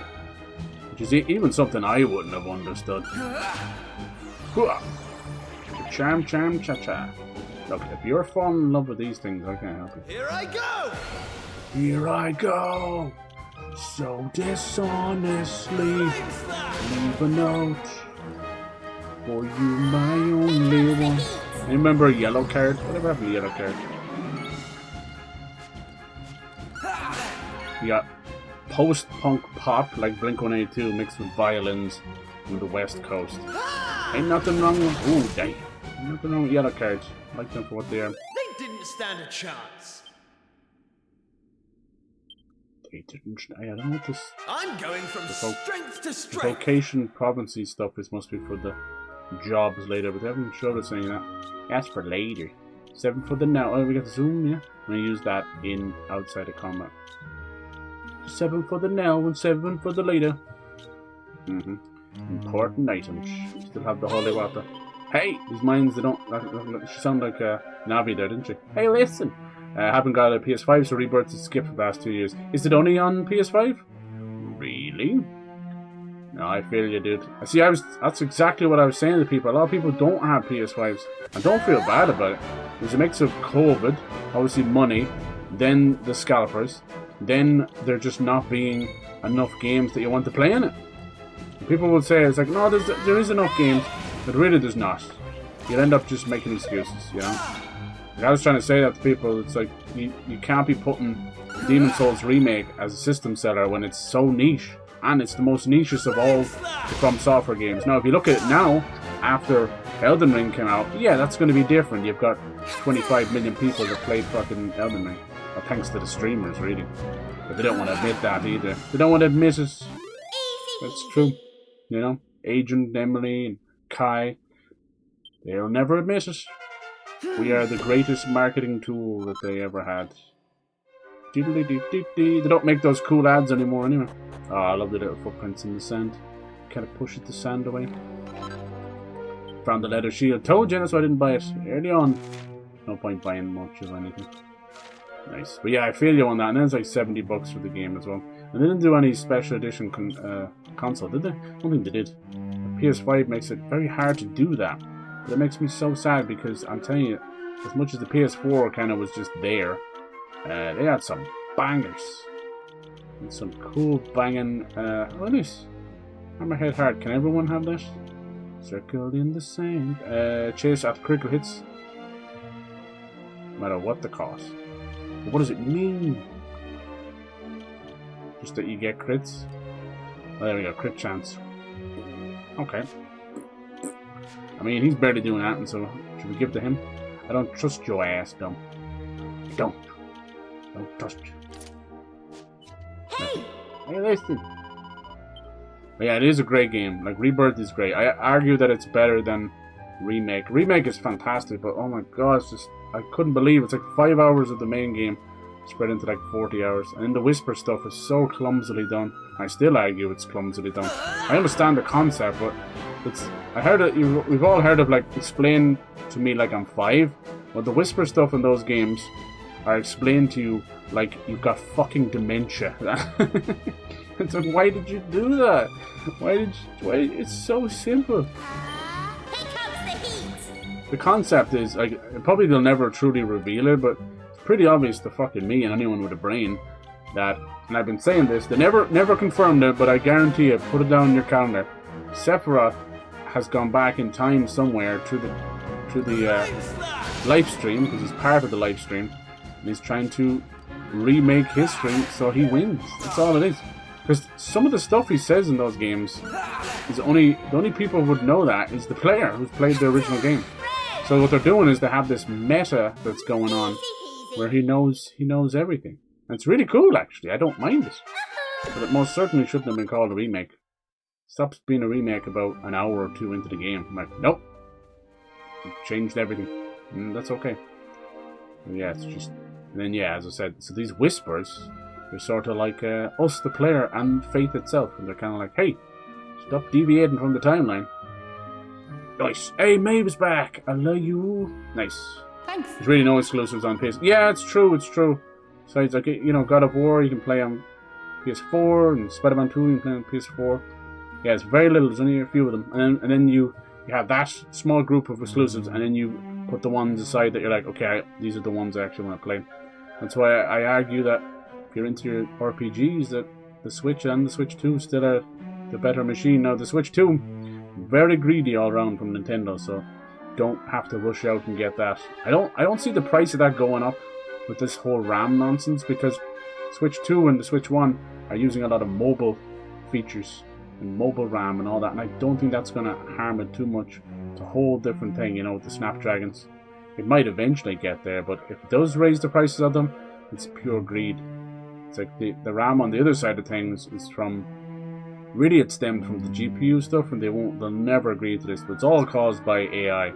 Which is even something I wouldn't have understood. Charm, cha-cha. Look, if you're falling in love with these things, I can't help you. Here I go! Here I go! So dishonestly, leave a note for you, my only one. I remember a yellow card. Whatever happened to yellow card? You got post-punk pop like Blink-182 mixed with violins from the West Coast. Ain't nothing wrong with... Ooh, dang. Ain't nothing wrong with yellow cards. I like them for what they are. They didn't stand a chance. They didn't... I don't know what this... I'm going from strength to The strength. vocation province-y stuff is must be for the jobs later, but they haven't showed us any of that. That's for later. 7 for the now. Oh, we got the zoom, yeah? I'm going to use that in outside of combat. 7 for the now and 7 for the later. Important items. Still have the holy water. Hey, these mines, they don't... She sounded like Navi there, didn't she? Hey, listen. Haven't got a PS5, so Rebirth is skipped for the past 2 years. Is it only on PS5? Really? No, I feel you, dude. See, that's exactly what I was saying to people. A lot of people don't have PS5s. And don't feel bad about it. There's a mix of COVID, obviously money, then the scalpers, then there just not being enough games that you want to play in it. And people will say, it's like, no, there is enough games, but really there's not. you'll end up just making excuses, you know? Like I was trying to say that to people, it's like, you can't be putting Demon's Souls Remake as a system seller when it's so niche. And it's the most nichest of all the From Software games. Now, if you look at it now, after Elden Ring came out, yeah, that's going to be different. You've got 25 million people that played fucking Elden Ring. Well, thanks to the streamers, really. But they don't want to admit that either. They don't want to admit it. That's true. You know, Agent, Emily, and Kai, they'll never admit it. We are the greatest marketing tool that they ever had. They don't make those cool ads anymore anyway. Oh, I love the little footprints in the sand. Kind of push the sand away. Found the leather shield. Told you, that's why I didn't buy it early on. No point buying much of anything. Nice. But yeah, I feel you on that. And then it's like $70 for the game as well. And they didn't do any special edition console, did they? I don't think they did. The PS5 makes it very hard to do that. But it makes me so sad because I'm telling you, as much as the PS4 kind of was just there, they had some bangers. And some cool banging, what is Hammerhead Heart? Can everyone have that? Circled in the sand. Chase after critical hits. No matter what the cost. But what does it mean? Just that you get crits? Oh, there we go, crit chance. Okay. I mean, he's barely doing that, and so should we give it to him? I don't trust your ass, dumb. I don't. Don't trust you. Hey! Hey, listen. But yeah, it is a great game. Like, Rebirth is great. I argue that it's better than Remake. Remake is fantastic, but oh my god, it's just... I couldn't believe it's like 5 hours of the main game spread into like 40 hours. And then the Whisper stuff is so clumsily done. I still argue it's clumsily done. I understand the concept, but it's... I heard it... We've all heard of, like, explain to me like I'm 5. But the Whisper stuff in those games are explained to you like you've got fucking dementia. It's like, why did you do that? Why? It's so simple. Here comes the heat! The concept is, like, probably they'll never truly reveal it, but it's pretty obvious to fucking me and anyone with a brain that, and I've been saying this, they never confirmed it, but I guarantee you, put it down in your calendar, Sephiroth has gone back in time somewhere through the live stream, because he's part of the live stream, and he's trying to remake history so he wins. That's all it is. Because some of the stuff he says in those games is the only people who would know that is the player who's played the original game. So what they're doing is they have this meta that's going on where he knows everything. And it's really cool, actually. I don't mind it. But it most certainly shouldn't have been called a remake. Stops being a remake about an hour or two into the game. I'm like, nope. It changed everything. And that's okay. And yeah, it's just... And then, yeah, as I said, so these Whispers... They're sort of like us, the player, and Faith itself. And they're kind of like, hey, stop deviating from the timeline. Nice. Hey, Maeve's back. I love you. Nice. Thanks. There's really no exclusives on PS. Yeah, it's true. Besides, like, you know, God of War, you can play on PS4, and Spider-Man 2, you can play on PS4. Yeah, it's very little. There's only a few of them. And then you have that small group of exclusives, and then you put the ones aside that you're like, okay, these are the ones I actually want to play. That's why I argue that if you're into your RPGs, that the Switch and the Switch 2 still are the better machine. Now, the Switch 2, very greedy all around from Nintendo, so don't have to rush out and get that. I don't see the price of that going up with this whole RAM nonsense, because Switch 2 and the Switch 1 are using a lot of mobile features and mobile RAM and all that, and I don't think that's going to harm it too much. It's a whole different thing, you know, with the Snapdragons. It might eventually get there, but if it does raise the prices of them, it's pure greed. It's like the RAM on the other side of things is from... Really, it stemmed from the GPU stuff, and they'll never agree to this, but it's all caused by AI.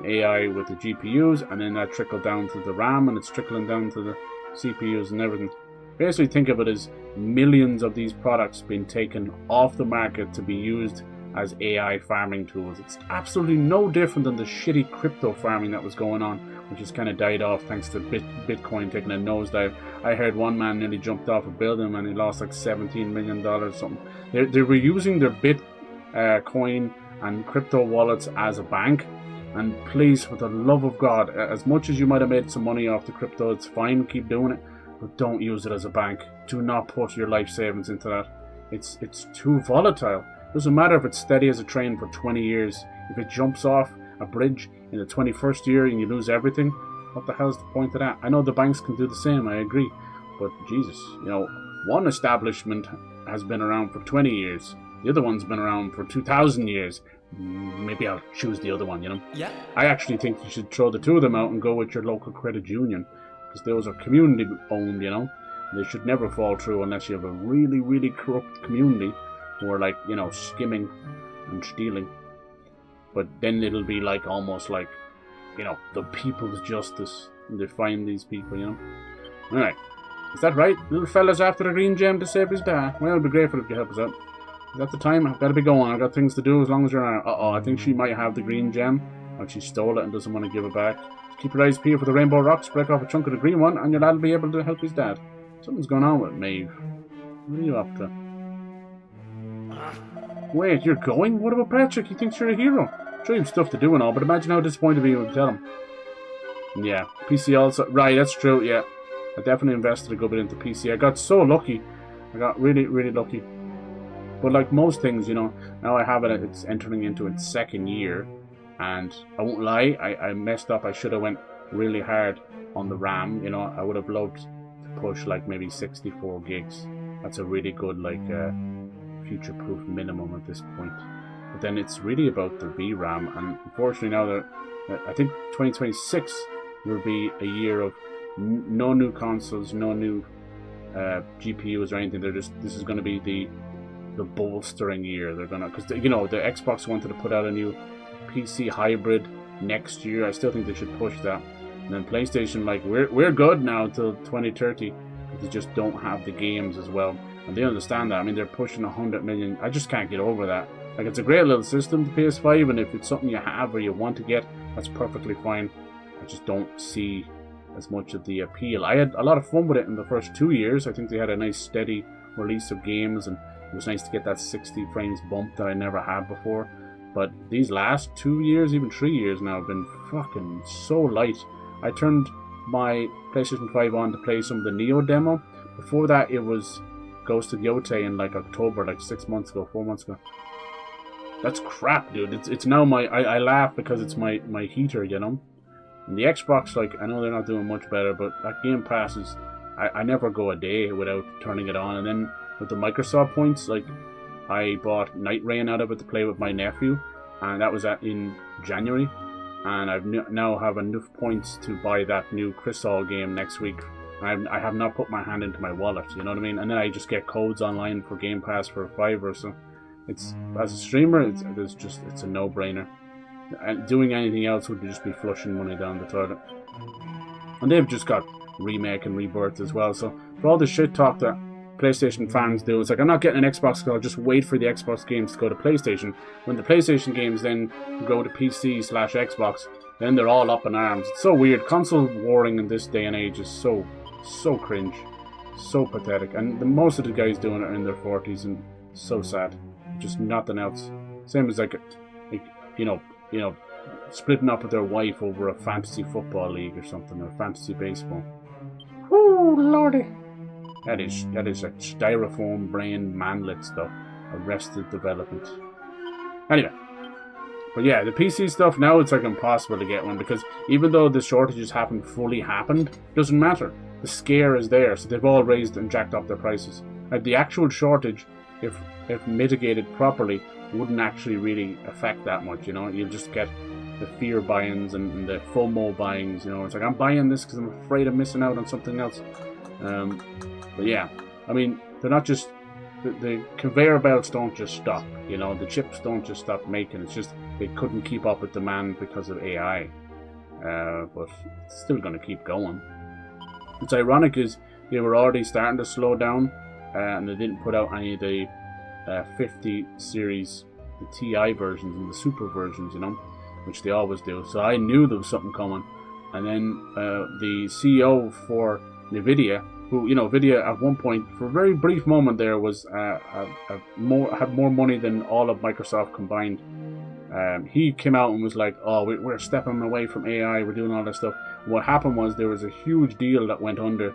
AI with the GPUs, and then that trickled down to the RAM, and it's trickling down to the CPUs and everything. Basically, think of it as millions of these products being taken off the market to be used as AI farming tools. It's absolutely no different than the shitty crypto farming that was going on, which has kind of died off thanks to Bitcoin taking a nosedive. I heard one man nearly jumped off a building and he lost like $17 million or something. They were using their Bitcoin and crypto wallets as a bank. And please, for the love of God, as much as you might have made some money off the crypto, it's fine, keep doing it, but don't use it as a bank. Do not put your life savings into that. It's too volatile. Doesn't matter if it's steady as a train for 20 years. If it jumps off a bridge in the 21st year and you lose everything. What the hell's the point of that? I know the banks can do the same, I agree. But Jesus, you know, one establishment has been around for 20 years. The other one's been around for 2,000 years. Maybe I'll choose the other one, you know? Yeah. I actually think you should throw the two of them out and go with your local credit union. Because those are community owned, you know? They should never fall through unless you have a really, really corrupt community who are like, you know, skimming and stealing. But then it'll be like, almost like, you know, the people's justice. And they find these people, you know? Alright. Is that right? Little fella's after the green gem to save his dad. Well, it'd be grateful if you help us out. Is that the time? I've got to be going. I've got things to do as long as you're around. Uh-oh, I think she might have the green gem. Or she stole it and doesn't want to give it back. Keep your eyes peeled for the rainbow rocks, break off a chunk of the green one, and your lad'll be able to help his dad. Something's going on with Maeve. What are you up to? Wait, you're going? What about Patrick? He thinks you're a hero. Sure, you have stuff to do and all, but imagine how disappointed he would tell him. Yeah, PC also. Right, that's true, yeah. I definitely invested a good bit into PC. I got so lucky. I got really, really lucky. But like most things, you know, now I have it, it's entering into its second year. And I won't lie, I messed up. I should have went really hard on the RAM. You know, I would have loved to push like maybe 64 gigs. That's a really good like future-proof minimum at this point. But then it's really about the VRAM. And unfortunately now that I think 2026 will be a year of no new consoles, no new GPUs or anything. This is going to be the bolstering year. They're gonna, because you know the Xbox wanted to put out a new PC hybrid next year. I still think they should push that. And then PlayStation, like we're good now till 2030, but they just don't have the games as well. And they understand that. I mean, they're pushing 100 million. I just can't get over that. Like, it's a great little system, the PS5, and if it's something you have or you want to get, that's perfectly fine. I just don't see as much of the appeal. I had a lot of fun with it in the first 2 years. I think they had a nice steady release of games, and it was nice to get that 60 frames bump that I never had before. But these last 2 years, even 3 years now, have been fucking so light. I turned my PlayStation 5 on to play some of the Neo demo. Before that, it was Ghost of Yotei in like October, like 6 months ago, 4 months ago. That's crap, dude. It's now my... I laugh because it's my heater, you know? And the Xbox, like, I know they're not doing much better, but that Game Pass is... I never go a day without turning it on. And then with the Microsoft points, like, I bought Night Rain out of it to play with my nephew, and that was in January. And I've now have enough points to buy that new Crystal game next week. I have not put my hand into my wallet, you know what I mean? And then I just get codes online for Game Pass for $5 or so. It's, as a streamer, it's a no-brainer. And doing anything else would just be flushing money down the toilet. And they've just got Remake and Rebirth as well. So for all the shit talk that PlayStation fans do, it's like, I'm not getting an Xbox because I'll just wait for the Xbox games to go to PlayStation. When the PlayStation games then go to PC/Xbox, then they're all up in arms. It's so weird. Console warring in this day and age is so cringe, so pathetic. And most of the guys doing it are in their 40s, and so sad. Just nothing else. Same as like you know, splitting up with their wife over a fantasy football league or something, or fantasy baseball. Whoo, lordy! That is like styrofoam brain manlet stuff. Arrested development. Anyway. But yeah, the PC stuff now, it's like impossible to get one, because even though the shortages haven't fully happened, it doesn't matter. The scare is there, so they've all raised and jacked up their prices. Like, the actual shortage, if mitigated properly, wouldn't actually really affect that much, you know? You'll just get the fear buy-ins and the FOMO buyings, you know? It's like, I'm buying this because I'm afraid of missing out on something else. But yeah, I mean, they're not just... The conveyor belts don't just stop, you know? The chips don't just stop making. It's just they couldn't keep up with demand because of AI. But it's still going to keep going. What's ironic is they were already starting to slow down, and they didn't put out any of the 50 series, the TI versions and the Super versions, you know, which they always do. So I knew there was something coming. And then the CEO for NVIDIA, who, you know, NVIDIA at one point, for a very brief moment there, was had more money than all of Microsoft combined. He came out and was like, oh, we're stepping away from AI, we're doing all this stuff. And what happened was there was a huge deal that went under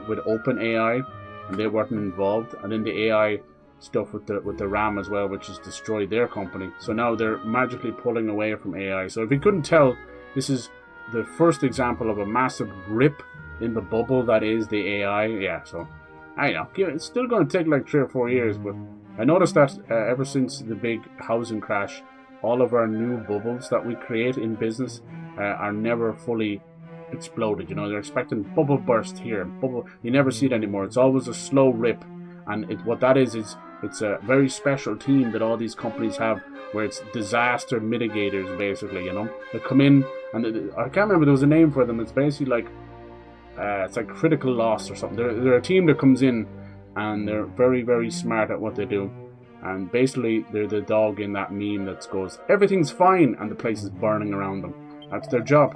with OpenAI, and they weren't involved. And then the AI stuff with the RAM as well, which has destroyed their company. So now they're magically pulling away from AI. So if you couldn't tell, this is the first example of a massive rip in the bubble that is the AI. Yeah, so I know it's still going to take like 3 or 4 years, but I noticed that ever since the big housing crash, all of our new bubbles that we create in business are never fully exploded. You know, they're expecting bubble burst here, bubble. You never see it anymore. It's always a slow rip, and what that is it's a very special team that all these companies have, where it's disaster mitigators, basically. You know, they come in and I can't remember, there was a name for them. It's basically like it's like critical loss or something. They're a team that comes in and they're very, very smart at what they do. And basically, they're the dog in that meme that goes, everything's fine, and the place is burning around them. That's their job.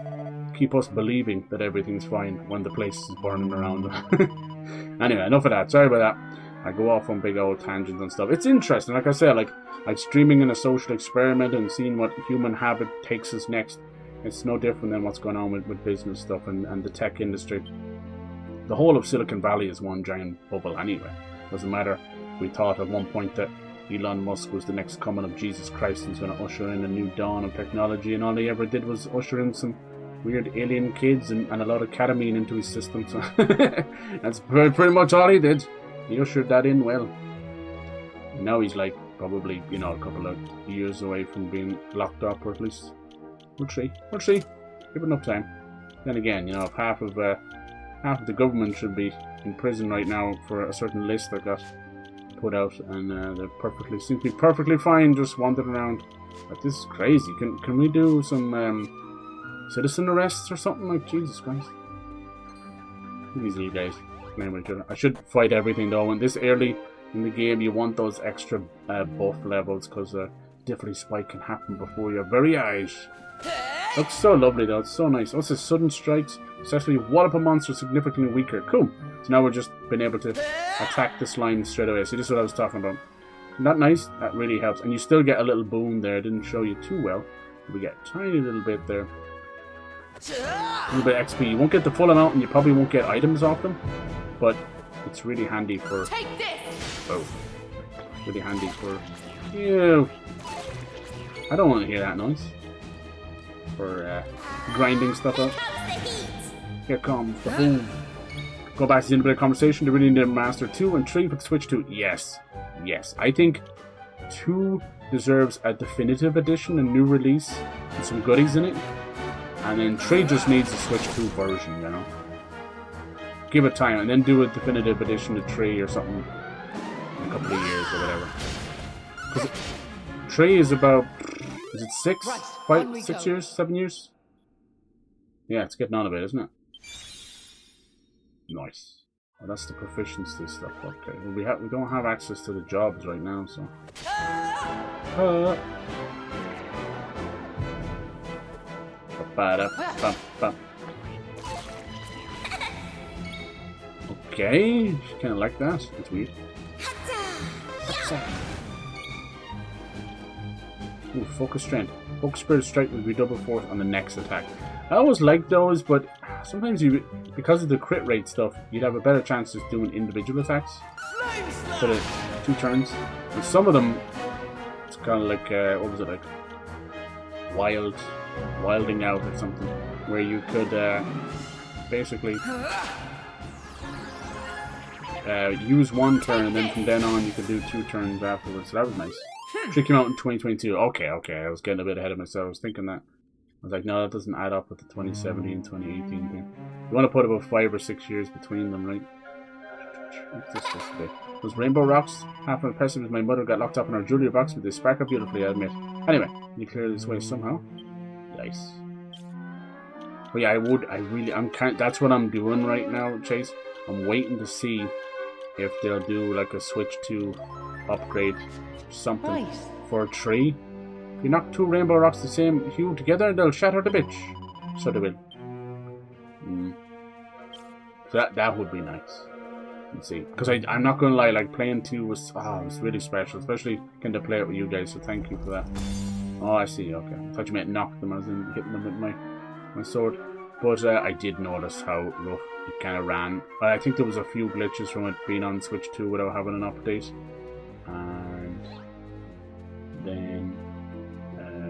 Keep us believing that everything's fine when the place is burning around them. Anyway, enough of that. Sorry about that. I go off on big old tangents and stuff. It's interesting. Like I said, like streaming in a social experiment and seeing what human habit takes us next. It's no different than what's going on with business stuff and the tech industry. The whole of Silicon Valley is one giant bubble anyway. Doesn't matter. We thought at one point that Elon Musk was the next coming of Jesus Christ and he's going to usher in a new dawn of technology, and all he ever did was usher in some weird alien kids and a lot of ketamine into his system. So that's pretty much all he did. He ushered that in well. And now he's like probably, you know, a couple of years away from being locked up, or at least we'll see. Give it enough time. Then again, you know, if half of the government should be in prison right now for a certain list that got put out, and they seem to be perfectly fine just wandering around. Like, this is crazy. Can we do some citizen arrests or something? Like, Jesus Christ. These little guys playing with each other. I should fight everything though. And this early in the game, you want those extra buff levels, because difficulty spike can happen before your very eyes. Looks so lovely though. It's so nice. What's this? Sudden strikes successfully wallop a monster significantly weaker. Cool. So now we're just been able to attack the slime straight away. See, this is what I was talking about. Isn't that nice? That really helps. And you still get a little boon there. Didn't show you too well. We get a tiny little bit there. A little bit XP. You won't get the full amount, and you probably won't get items off them. But it's really handy for... Take this! Oh. Really handy for... You. I don't want to hear that noise. For grinding stuff up. Here comes the boom. Go back to the end of the conversation. Do we need to master 2 and 3 for the Switch 2? Yes. Yes. I think 2 deserves a definitive edition, a new release, with some goodies in it. And then 3 just needs a Switch 2 version, you know. Give it time, and then do a definitive edition of 3 or something in a couple of years or whatever. Because 3 is about... Is it 6? Right, 5, 6 years? 7 years? Yeah, it's getting on a bit, isn't it? Nice. Oh, that's the proficiency stuff. Okay. Well, we don't have access to the jobs right now, so. Okay, kind of like that. It's weird. Ooh, focus strength. Focus spirit strike will redouble force on the next attack. I always like those, but sometimes because of the crit rate stuff, you'd have a better chance of doing individual attacks instead of 2 turns. And some of them, it's kind of like what was it, like wilding out or something, where you could basically use 1 turn, and then from then on you could do 2 turns afterwards. So that was nice. It came out in 2022. Okay, I was getting a bit ahead of myself. I was thinking that. I was like, no, that doesn't add up with the 2017 and 2018 thing. You want to put about 5 or 6 years between them, right? What's this supposed to be? Those rainbow rocks, half impressive as my mother got locked up in our jewelry box, but they sparkle beautifully, I admit. Anyway, you clear this way somehow. Nice. But yeah, that's what I'm doing right now, Chase. I'm waiting to see if they'll do like a Switch 2 upgrade or something for a 3. If you knock 2 rainbow rocks the same hue together, they'll shatter the bitch. So they will. So that would be nice. Let's see. Because I'm not going to lie, like playing 2 was really special. Especially getting to play it with you guys, so thank you for that. Oh, I see, okay. I thought you meant knock them as in hitting them with my sword. But I did notice how rough it kind of ran. I think there was a few glitches from it being on Switch 2 without having an update. then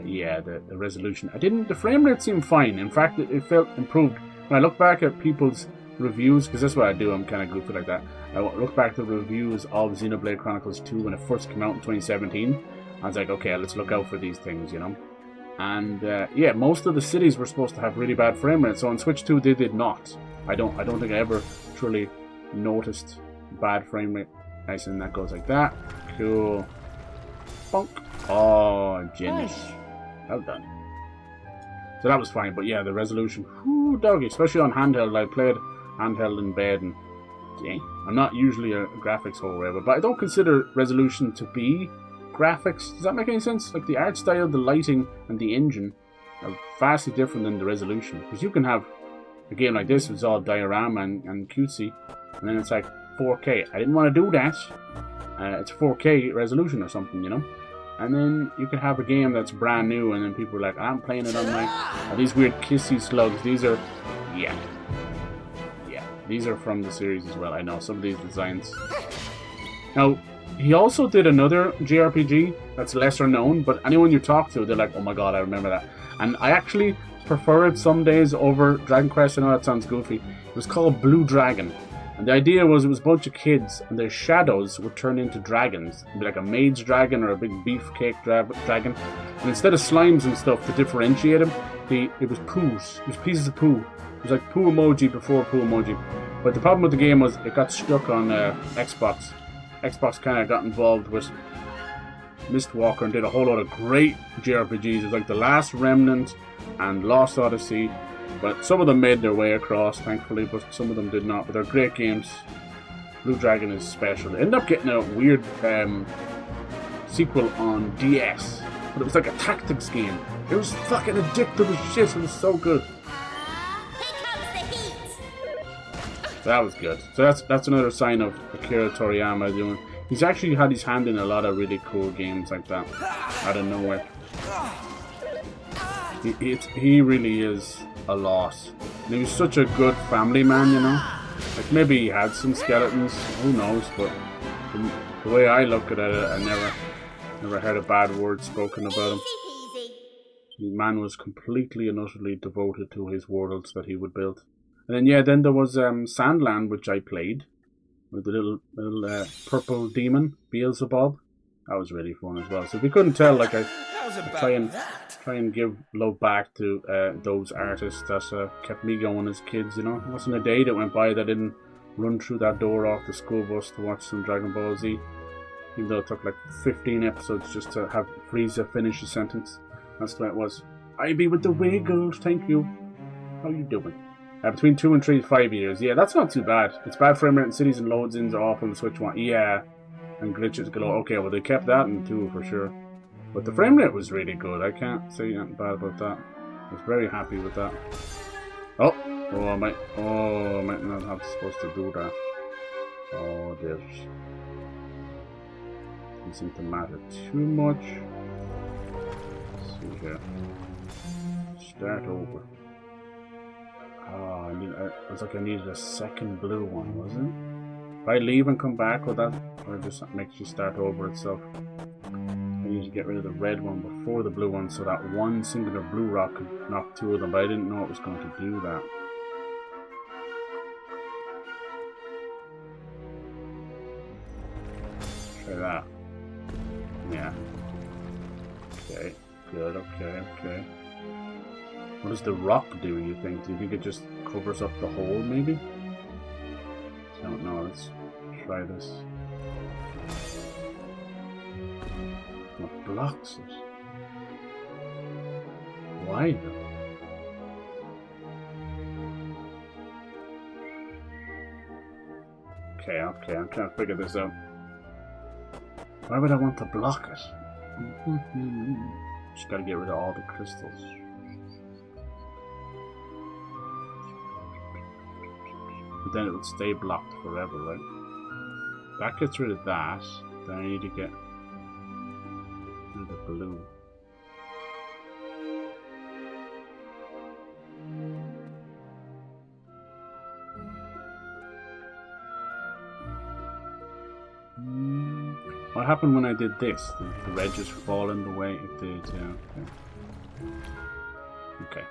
yeah, the resolution. The frame rate seemed fine. In fact, it felt improved. When I look back at people's reviews, because that's what I do, I'm kind of goofy like that. I look back at the reviews of Xenoblade Chronicles 2 when it first came out in 2017. I was like, okay, let's look out for these things, you know. And yeah, most of the cities were supposed to have really bad frame rate. So on Switch 2, they did not. I don't think I ever truly noticed bad frame rate. Nice, and that goes like that. Cool. Bonk. Oh, genius. Well done. So that was fine, but yeah, the resolution, whoo, doggy, especially on handheld. I played handheld in bed, and dang, I'm not usually a graphics whore, but I don't consider resolution to be graphics. Does that make any sense? Like the art style, the lighting, and the engine are vastly different than the resolution. Because you can have a game like this, it's all diorama and cutesy, and then it's like 4K. I didn't want to do that. It's 4K resolution or something, you know? And then you can have a game that's brand new, and then people are like, I'm playing it on my... these weird kissy slugs, these are... Yeah. These are from the series as well. I know, some of these designs. Now, he also did another JRPG that's lesser known, but anyone you talk to, they're like, oh my god, I remember that. And I actually prefer it some days over Dragon Quest. I know that sounds goofy. It was called Blue Dragon. And the idea was it was a bunch of kids, and their shadows would turn into dragons. It'd be like a mage dragon or a big beefcake dragon. And instead of slimes and stuff to differentiate them, it was poos. It was pieces of poo. It was like poo emoji before poo emoji. But the problem with the game was it got stuck on Xbox. Xbox kind of got involved with Mistwalker and did a whole lot of great JRPGs. It was like The Last Remnant and Lost Odyssey. But some of them made their way across, thankfully, but some of them did not. But they're great games. Blue Dragon is special. They ended up getting a weird sequel on DS. But it was like a tactics game. It was fucking addictive as shit. It was so good. Here comes the heat! So that was good. So that's another sign of Akira Toriyama doing. He's actually had his hand in a lot of really cool games like that. Out of nowhere. He really is a loss. And he was such a good family man, you know. Like maybe he had some skeletons, who knows? But the way I look at it, I never heard a bad word spoken about him. Easy peasy. The man was completely and utterly devoted to his worlds that he would build. And then yeah, then there was Sandland, which I played with the little purple demon Beelzebub. That was really fun as well. So if you couldn't tell, like I try and give love back to those artists that kept me going as kids, you know. It wasn't a day that went by that I didn't run through that door off the school bus to watch some Dragon Ball Z. Even though it took like 15 episodes just to have Frieza finish a sentence. That's the way it was. I be with the way girls, thank you. How you doing? Between 2 and 3 to 5 years. Yeah, that's not too bad. It's bad frame rate in cities and loads-ins are awful on the Switch 1. Yeah. And glitches galore. Okay, well they kept that in 2 for sure. But the frame rate was really good. I can't say anything bad about that. I was very happy with that. I might not have supposed to do that. Oh, there's... Doesn't seem to matter too much. Let's see here. Start over. Oh, it was like I needed a second blue one, wasn't it? If I leave and come back, will that, or just makes you start over itself? I need to get rid of the red one before the blue one so that one singular blue rock could knock 2 of them, but I didn't know it was going to do that. Try that. Yeah. Okay, good, okay. What does the rock do, you think? Do you think it just covers up the hole, maybe? I don't know, let's try this. What blocks it? Why though? Okay, I'm trying to figure this out. Why would I want to block it? Just gotta get rid of all the crystals. But then it would stay blocked forever, right? That gets rid of that. Then I need to get rid of the blue. What happened when I did this? Did the red just fall in the way? It did, yeah. Okay.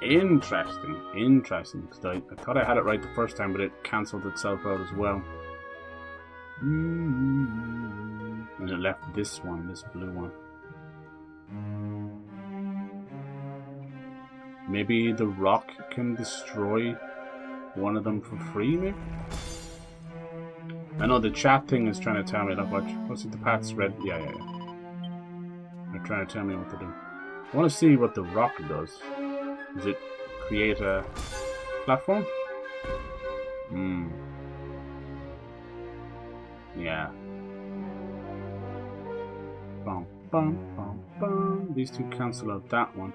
Interesting. Interesting. Because I thought I had it right the first time, but it cancelled itself out as well. And it left this one, this blue one. Maybe the rock can destroy one of them for free, maybe? I know the chat thing is trying to tell me, look, what's it, the path's red? Yeah. They're trying to tell me what to do. I want to see what the rock does. Does it create a platform? Yeah. Bum, bum, bum, bum. These two cancel out that one.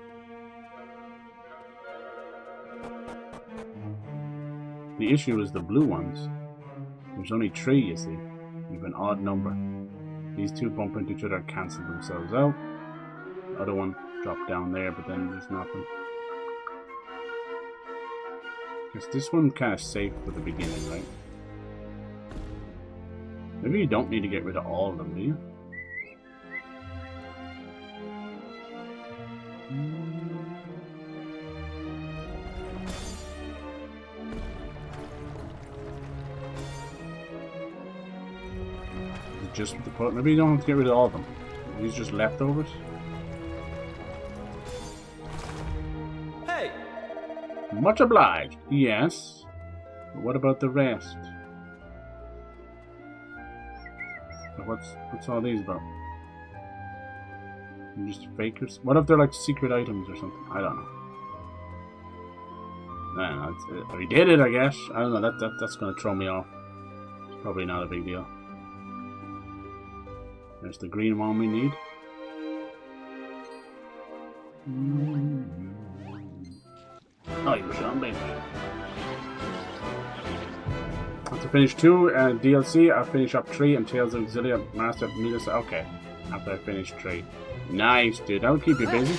The issue is the blue ones. There's only 3, you see. You have an odd number. These two bump into each other and cancel themselves out. The other one dropped down there, but then there's nothing. Guess this one's kind of safe for the beginning, right? Maybe you don't need to get rid of all of them, do you? Just with the pot. Maybe you don't have to get rid of all of them. These just leftovers. Hey! Much obliged. Yes. But what about the rest? But what's all these about? They're just fakers. What if they're like secret items or something? I don't know. We did it, I guess. I don't know. That's gonna throw me off. It's probably not a big deal. There's the green one we need. Oh, you shot me. After finish 2 DLC, I'll finish up 3 and Tales of Xillia Master of Midas. Okay, after I finish 3. Nice, dude. That'll keep you busy.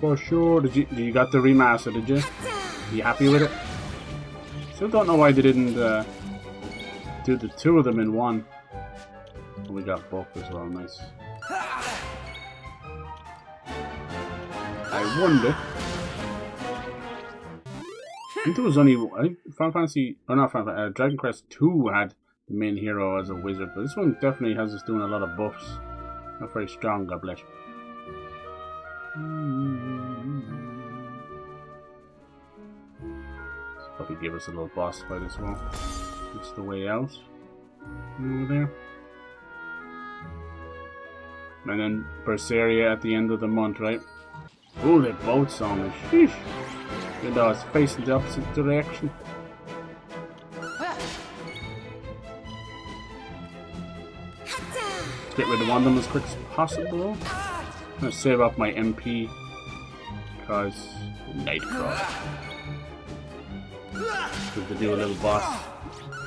For sure. Did you got the remaster, did you? You happy with it? Still don't know why they didn't do the 2 of them in one. We got both as well, nice. I wonder. I think there was only, I think Final Fantasy, or not Final Fantasy, Dragon Quest II had the main hero as a wizard, but this one definitely has us doing a lot of buffs. Not very strong, God bless. Probably give us a little boss fight as well. It's the way out. Over there. And then Berseria at the end of the month, right? Oh, they both saw me. Sheesh. Good though, it's facing the opposite direction. Let's get rid of one of them as quick as possible. I'm gonna save up my MP because Nightcrawler. Good to do a little boss.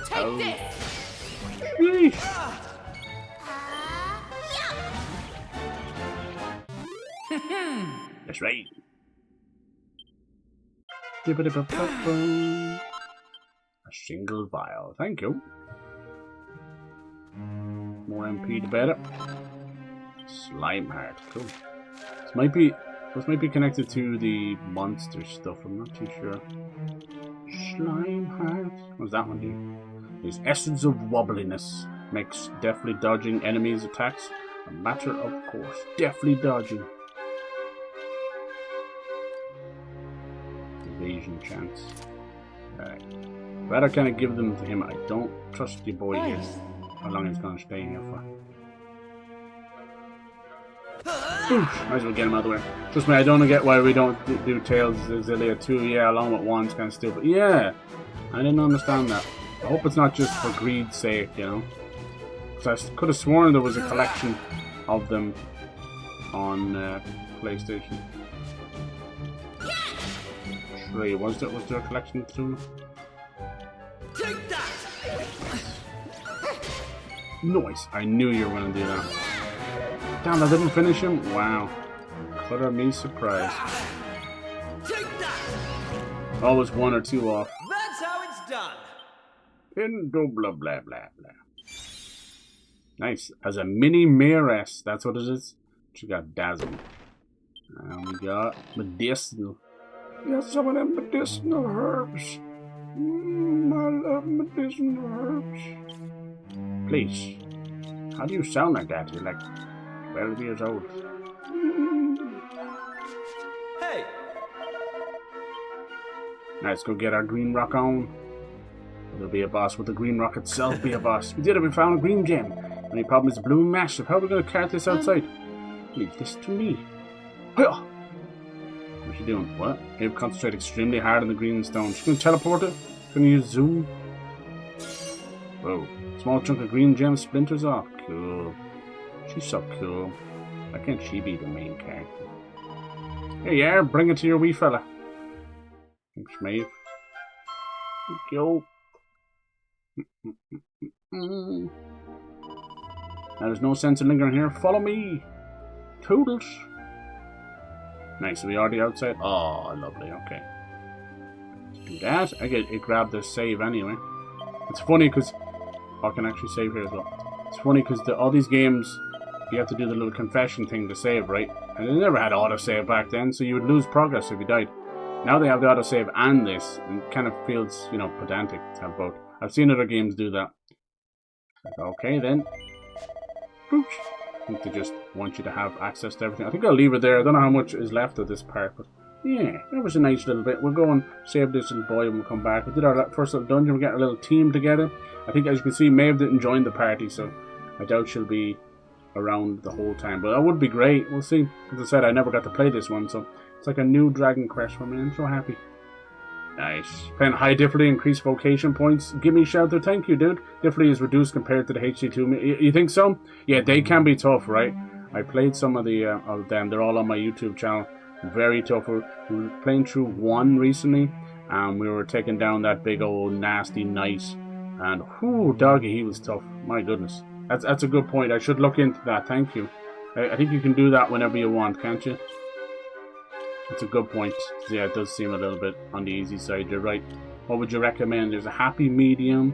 Take this! Sheesh. That's right. A single vial. Thank you. More MP the better. Slime heart. Cool. This might be connected to the monster stuff. I'm not too sure. Slime heart. What does that one do? Is essence of wobbliness. Makes deftly dodging enemies' attacks a matter of course. Deftly dodging. Evasion chance. Alright. Rather kind of give them to him. I don't trust your boy here. How long he's gonna stay here for. Oof, might as well get him out of the way. Trust me, I don't get why we don't do Tales of Xillia 2, yeah, along with 1's kind of stupid. Yeah, I didn't understand that. I hope it's not just for greed's sake, you know. Because I could have sworn there was a collection of them on PlayStation 3. Was there a collection too? Take that! Nice. I knew you were going to do that. Damn, I didn't finish him? Wow. Clutter me surprised. Take that! Always 1 or 2 off. That's how it's done. Pin do blah blah blah blah. Nice. As a mini mayoress. That's what it is. She got dazzled. And we got medicinal. Got some of them medicinal herbs. I love medicinal herbs. Please. How do you sound like that? You're like 12 years old. Hey! Let's go get our green rock on. There'll be a boss. Will the green rock itself be a boss? We did it. We found a green gem. Only problem is the blue massive. How are we going to cart this outside? Leave this to me. What's she doing? What? Abe concentrate extremely hard on the green stone. She's going to teleport it? Going to use zoom? Whoa. Small chunk of green gem splinters off. Cool. She's so cool. Why can't she be the main character? Here you are. Bring it to your wee fella. Thanks, Maeve. Go. Now there's no sense in lingering here. Follow me. Toodles. Nice. Are we already outside? Oh, lovely. Okay. Let's do that. It grabbed the save anyway. It's funny because I can actually save here as well. It's funny because all these games you have to do the little confession thing to save, right? And they never had autosave back then, so you would lose progress if you died. Now they have the autosave and this, and it kind of feels, you know, pedantic to have both. I've seen other games do that. Okay then. Boosh. I think they just want you to have access to everything. I think I'll leave it there. I don't know how much is left of this part, but yeah, that was a nice little bit. We'll go and save this little boy when we come back. We did our first little dungeon. We're getting a little team together. I think, as you can see, Maeve didn't join the party, so I doubt she'll be around the whole time. But that would be great. We'll see. As I said, I never got to play this one, so it's like a new Dragon Quest for me. I'm so happy. Nice. Playing high difficulty, increased vocation points. Give me a shout there. Thank you, dude. Difficulty is reduced compared to the HD2. You think so? Yeah, they can be tough, right? I played some of them. They're all on my YouTube channel. Very tough. We were playing through one recently, and we were taking down that big old nasty knight. And whoo, doggy, he was tough. My goodness. That's a good point. I should look into that. Thank you. I think you can do that whenever you want, can't you? That's a good point. Yeah, it does seem a little bit on the easy side. You're right. What would you recommend? There's a happy medium,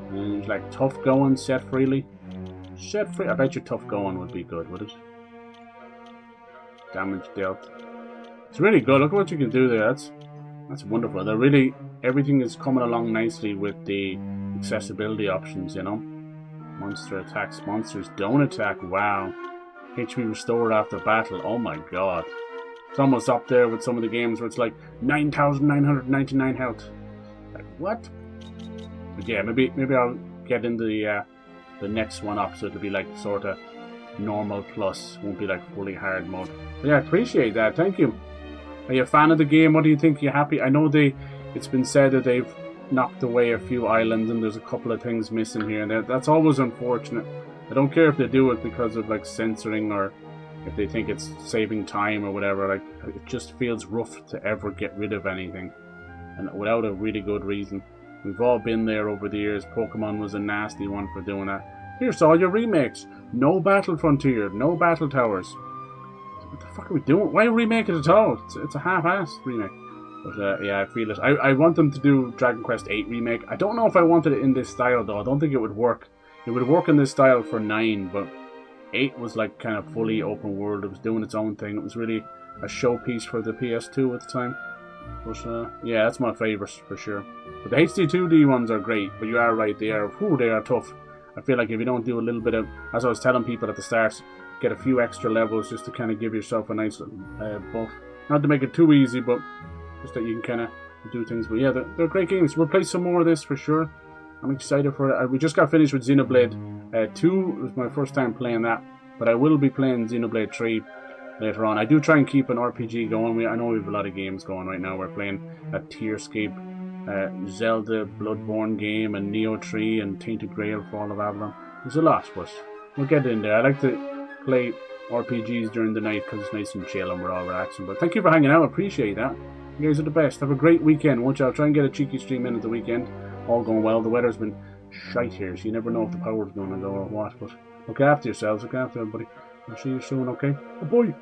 and there's like tough going, set freely. Set free. I bet you tough going would be good, would it? Damage dealt. It's really good. Look at what you can do there. That's wonderful. They're really, everything is coming along nicely with the accessibility options, you know. Monster attacks. Monsters don't attack. Wow. HP restored after battle. Oh my god. It's almost up there with some of the games where it's like 9,999 health. Like, what? But yeah, maybe I'll get into the next one up, so it'll be like sort of normal plus. Won't be like fully hard mode. But yeah, I appreciate that. Thank you. Are you a fan of the game? What do you think? Are you happy? I know it's been said that they've knocked away a few islands and there's a couple of things missing here and there. That's always unfortunate. I don't care if they do it because of like censoring or if they think it's saving time or whatever. Like, it just feels rough to ever get rid of anything, and without a really good reason. We've all been there over the years. Pokemon was a nasty one for doing that. Here's all your remakes. No Battle Frontier, no Battle Towers. What the fuck are we doing? Why remake it at all? It's a half-assed remake. But yeah, I feel it. I want them to do Dragon Quest VIII Remake. I don't know if I wanted it in this style though. I don't think it would work. It would work in this style for 9, but 8 was like kind of fully open world. It was doing its own thing. It was really a showpiece for the PS2 at the time. But yeah, that's my favourite for sure. But the HD 2D ones are great, but you are right, they are tough. I feel like if you don't do a little bit of, as I was telling people at the start, get a few extra levels just to kind of give yourself a nice little buff. Not to make it too easy, but just that you can kind of do things. But yeah, they're great games. We'll play some more of this for sure. I'm excited for it. We just got finished with Xenoblade 2. It was my first time playing that, but I will be playing Xenoblade 3 later on. I do try and keep an RPG going. I know we have a lot of games going right now. We're playing a Tearscape, Zelda Bloodborne game, and Neo 3, and Tainted Grail, Fall of Avalon. There's a lot, but we'll get in there. I like to play RPGs during the night because it's nice and chill and we're all relaxing. But thank you for hanging out. I appreciate that. You guys are the best. Have a great weekend, won't you? I'll try and get a cheeky stream in at the weekend. All going well. The weather's been shite here, so you never know if the power's going to go or what. But look after yourselves. Look after everybody. I'll see you soon, okay? Oh boy.